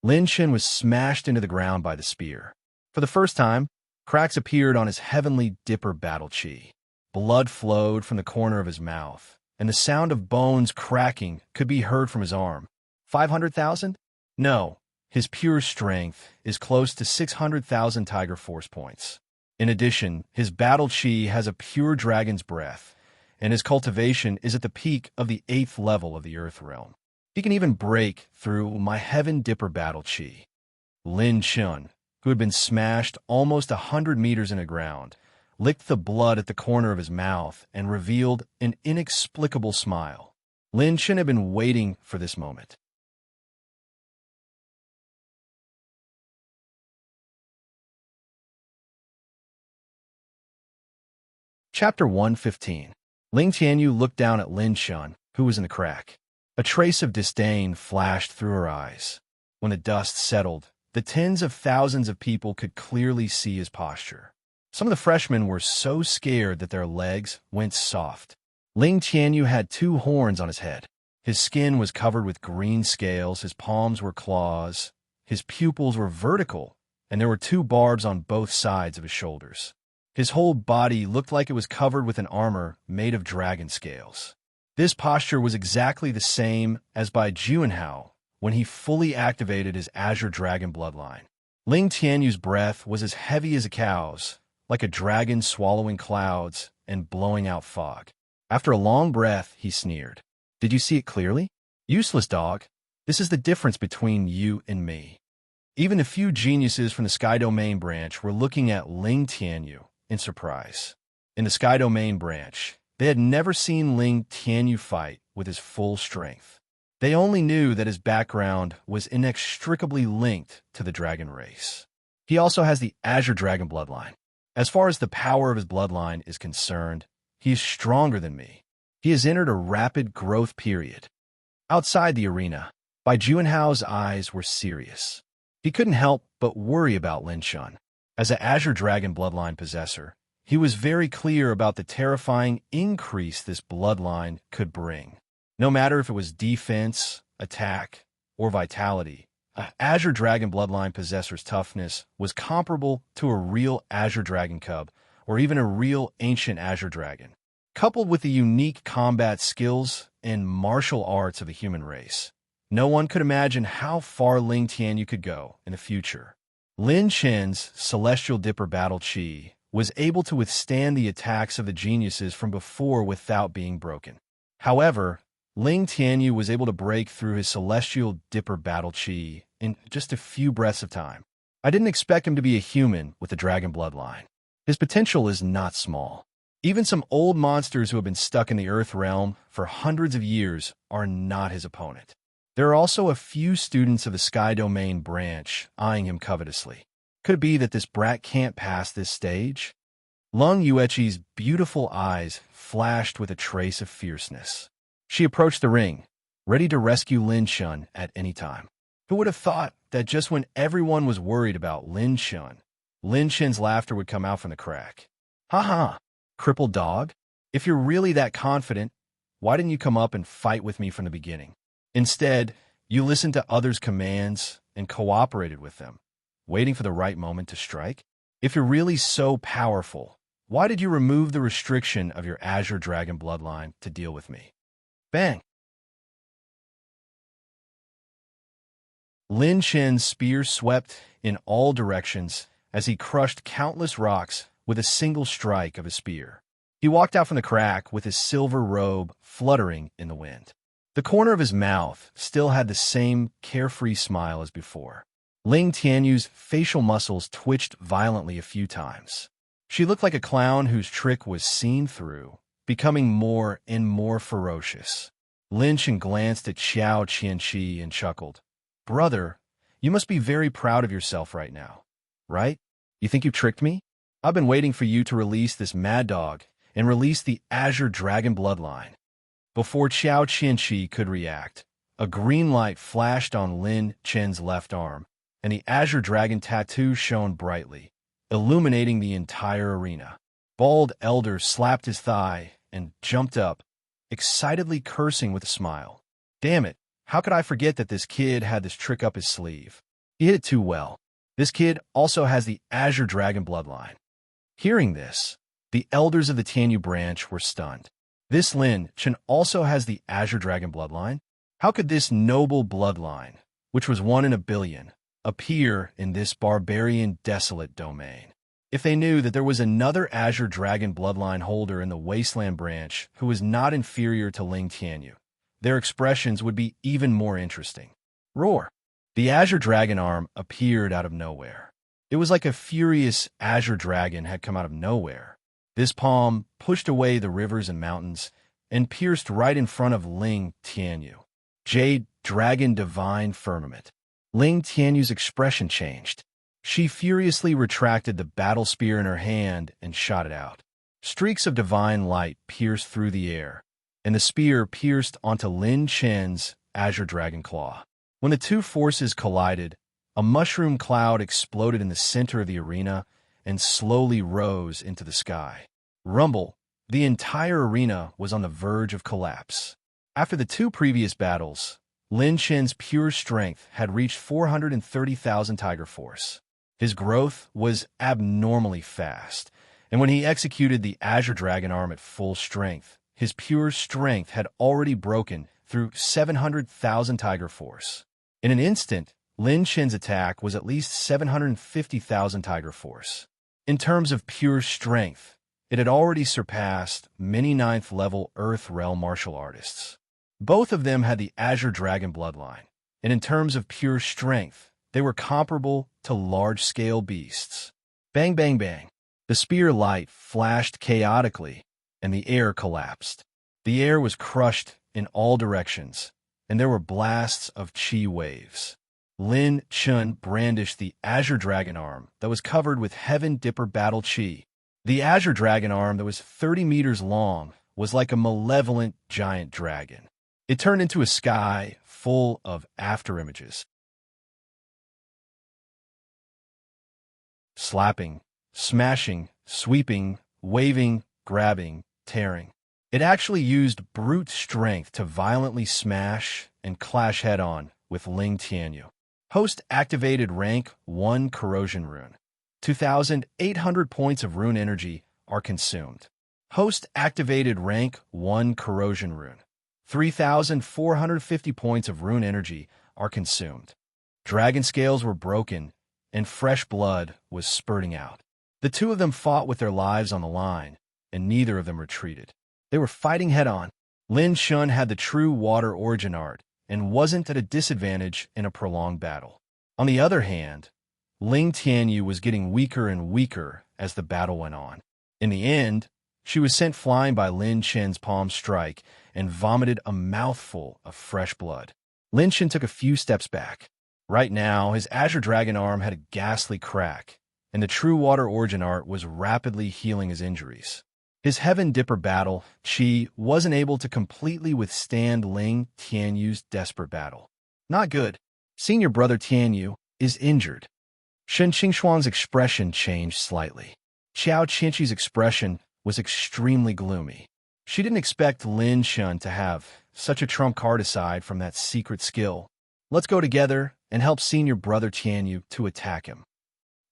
Lin Shen was smashed into the ground by the spear. For the first time, cracks appeared on his heavenly dipper battle chi. Blood flowed from the corner of his mouth, and the sound of bones cracking could be heard from his arm. 500,000? No, his pure strength is close to 600,000 Tiger Force points. In addition, his battle chi has a pure dragon's breath, and his cultivation is at the peak of the 8th level of the Earth Realm. He can even break through my Heaven Dipper battle chi. Lin Shen, who had been smashed almost 100 meters in the ground, licked the blood at the corner of his mouth and revealed an inexplicable smile. Lin Shen had been waiting for this moment. Chapter 115. Ling Tianyu looked down at Lin Shen, who was in the crack. A trace of disdain flashed through her eyes. When the dust settled, the tens of thousands of people could clearly see his posture. Some of the freshmen were so scared that their legs went soft. Ling Tianyu had 2 horns on his head. His skin was covered with green scales, his palms were claws, his pupils were vertical, and there were 2 barbs on both sides of his shoulders. His whole body looked like it was covered with an armor made of dragon scales. This posture was exactly the same as by Juanhao when he fully activated his Azure Dragon bloodline. Ling Tianyu's breath was as heavy as a cow's, like a dragon swallowing clouds and blowing out fog. After a long breath, he sneered. Did you see it clearly? Useless dog. This is the difference between you and me. Even a few geniuses from the Sky Domain branch were looking at Ling Tianyu in surprise. In the Sky Domain branch, they had never seen Ling Tianyu fight with his full strength. They only knew that his background was inextricably linked to the dragon race. He also has the Azure Dragon bloodline. As far as the power of his bloodline is concerned, he is stronger than me. He has entered a rapid growth period. Outside the arena, Bai Juanhao's eyes were serious. He couldn't help but worry about Lin Shun. As an Azure Dragon bloodline possessor, he was very clear about the terrifying increase this bloodline could bring. No matter if it was defense, attack, or vitality, an Azure Dragon bloodline possessor's toughness was comparable to a real Azure Dragon cub, or even a real ancient Azure Dragon. Coupled with the unique combat skills and martial arts of the human race, no one could imagine how far Ling Tianyu could go in the future. Lin Chen's Celestial Dipper Battle Chi was able to withstand the attacks of the geniuses from before without being broken. However, Ling Tianyu was able to break through his Celestial Dipper Battle Chi in just a few breaths of time. I didn't expect him to be a human with a dragon bloodline. His potential is not small. Even some old monsters who have been stuck in the Earth realm for hundreds of years are not his opponent. There are also a few students of the Sky Domain branch eyeing him covetously. Could it be that this brat can't pass this stage? Lung Yuechi's beautiful eyes flashed with a trace of fierceness. She approached the ring, ready to rescue Lin Shun at any time. Who would have thought that just when everyone was worried about Lin Shun, Lin Shen's laughter would come out from the crack? Ha ha, crippled dog. If you're really that confident, why didn't you come up and fight with me from the beginning? Instead, you listened to others' commands and cooperated with them, waiting for the right moment to strike? If you're really so powerful, why did you remove the restriction of your Azure Dragon bloodline to deal with me? Bang! Lin Shen's spear swept in all directions as he crushed countless rocks with a single strike of his spear. He walked out from the crack with his silver robe fluttering in the wind. The corner of his mouth still had the same carefree smile as before. Ling Tianyu's facial muscles twitched violently a few times. She looked like a clown whose trick was seen through, becoming more and more ferocious. Lin Shen glanced at Xiao Qianqi and chuckled. Brother, you must be very proud of yourself right now, right? You think you tricked me? I've been waiting for you to release this mad dog and release the Azure Dragon bloodline. Before Xiao Qianqi could react, a green light flashed on Lin Chen's left arm, and the Azure Dragon tattoo shone brightly, illuminating the entire arena. Bald Elder slapped his thigh and jumped up, excitedly cursing with a smile. Damn it, how could I forget that this kid had this trick up his sleeve? He hit it too well. This kid also has the Azure Dragon bloodline. Hearing this, the elders of the Tianyu branch were stunned. This Lin Chen also has the Azure Dragon bloodline? How could this noble bloodline, which was 1 in a billion, appear in this barbarian desolate domain? If they knew that there was another Azure Dragon bloodline holder in the Wasteland branch who was not inferior to Ling Tianyu, their expressions would be even more interesting. Roar! The Azure Dragon arm appeared out of nowhere. It was like a furious Azure Dragon had come out of nowhere. This palm pushed away the rivers and mountains and pierced right in front of Ling Tianyu. Jade Dragon Divine Firmament. Ling Tianyu's expression changed. She furiously retracted the battle spear in her hand and shot it out. Streaks of divine light pierced through the air, and the spear pierced onto Lin Chen's Azure Dragon Claw. When the two forces collided, a mushroom cloud exploded in the center of the arena, and slowly rose into the sky. Rumble, the entire arena was on the verge of collapse. After the two previous battles, Lin Chen's pure strength had reached 430,000 Tiger Force. His growth was abnormally fast, and when he executed the Azure Dragon Arm at full strength, his pure strength had already broken through 700,000 Tiger Force. In an instant, Lin Chen's attack was at least 750,000 Tiger Force. In terms of pure strength, it had already surpassed many 9th-level Earth Realm martial artists. Both of them had the Azure Dragon bloodline, and in terms of pure strength, they were comparable to large-scale beasts. Bang, bang, bang. The spear light flashed chaotically, and the air collapsed. The air was crushed in all directions, and there were blasts of chi waves. Lin Chen brandished the Azure Dragon Arm that was covered with Heaven Dipper battle chi. The Azure Dragon Arm that was 30 meters long was like a malevolent giant dragon. It turned into a sky full of afterimages. Slapping, smashing, sweeping, waving, grabbing, tearing. It actually used brute strength to violently smash and clash head-on with Ling Tianyu. Host activated rank 1 corrosion rune. 2,800 points of rune energy are consumed. Host activated rank 1 corrosion rune. 3,450 points of rune energy are consumed. Dragon scales were broken, and fresh blood was spurting out. The two of them fought with their lives on the line, and neither of them retreated. They were fighting head-on. Lin Chen had the true water origin art and wasn't at a disadvantage in a prolonged battle. On the other hand, Ling Tianyu was getting weaker and weaker as the battle went on. In the end, she was sent flying by Lin Chen's palm strike and vomited a mouthful of fresh blood. Lin Chen took a few steps back. Right now, his Azure Dragon Arm had a ghastly crack, and the true water origin art was rapidly healing his injuries. His Heaven Dipper battle chi wasn't able to completely withstand Ling Tianyu's desperate battle. Not good. Senior brother Tianyu is injured. Shen Qingxuan's expression changed slightly. Xiao Qianqi's expression was extremely gloomy. She didn't expect Lin Chen to have such a trump card aside from that secret skill. Let's go together and help senior brother Tianyu to attack him.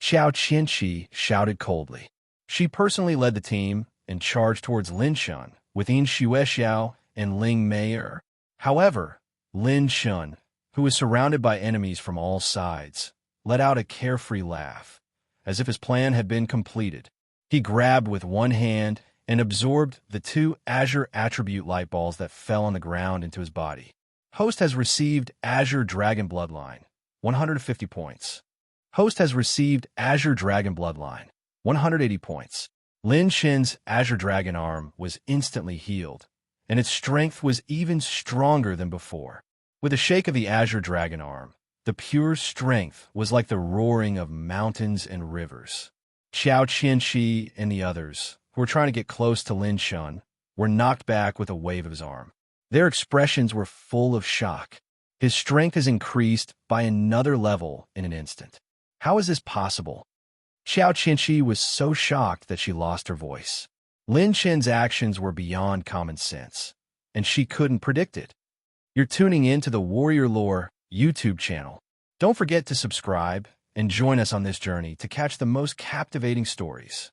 Xiao Qianqi shouted coldly. She personally led the team and charged towards Lin Chen with Yin Xuexiao and Ling Meier. However, Lin Chen, who was surrounded by enemies from all sides, let out a carefree laugh, as if his plan had been completed. He grabbed with one hand and absorbed the 2 Azure Attribute light balls that fell on the ground into his body. Host has received Azure Dragon Bloodline, 150 points. Host has received Azure Dragon Bloodline, 180 points. Lin Chen's Azure Dragon Arm was instantly healed, and its strength was even stronger than before. With a shake of the Azure Dragon Arm, the pure strength was like the roaring of mountains and rivers. Xiao Qianqi and the others, who were trying to get close to Lin Chen, were knocked back with a wave of his arm. Their expressions were full of shock. His strength has increased by another level in an instant. How is this possible? Xiao Qianqi was so shocked that she lost her voice. Lin Chen's actions were beyond common sense, and she couldn't predict it. You're tuning in to the Warrior Lore YouTube channel. Don't forget to subscribe and join us on this journey to catch the most captivating stories.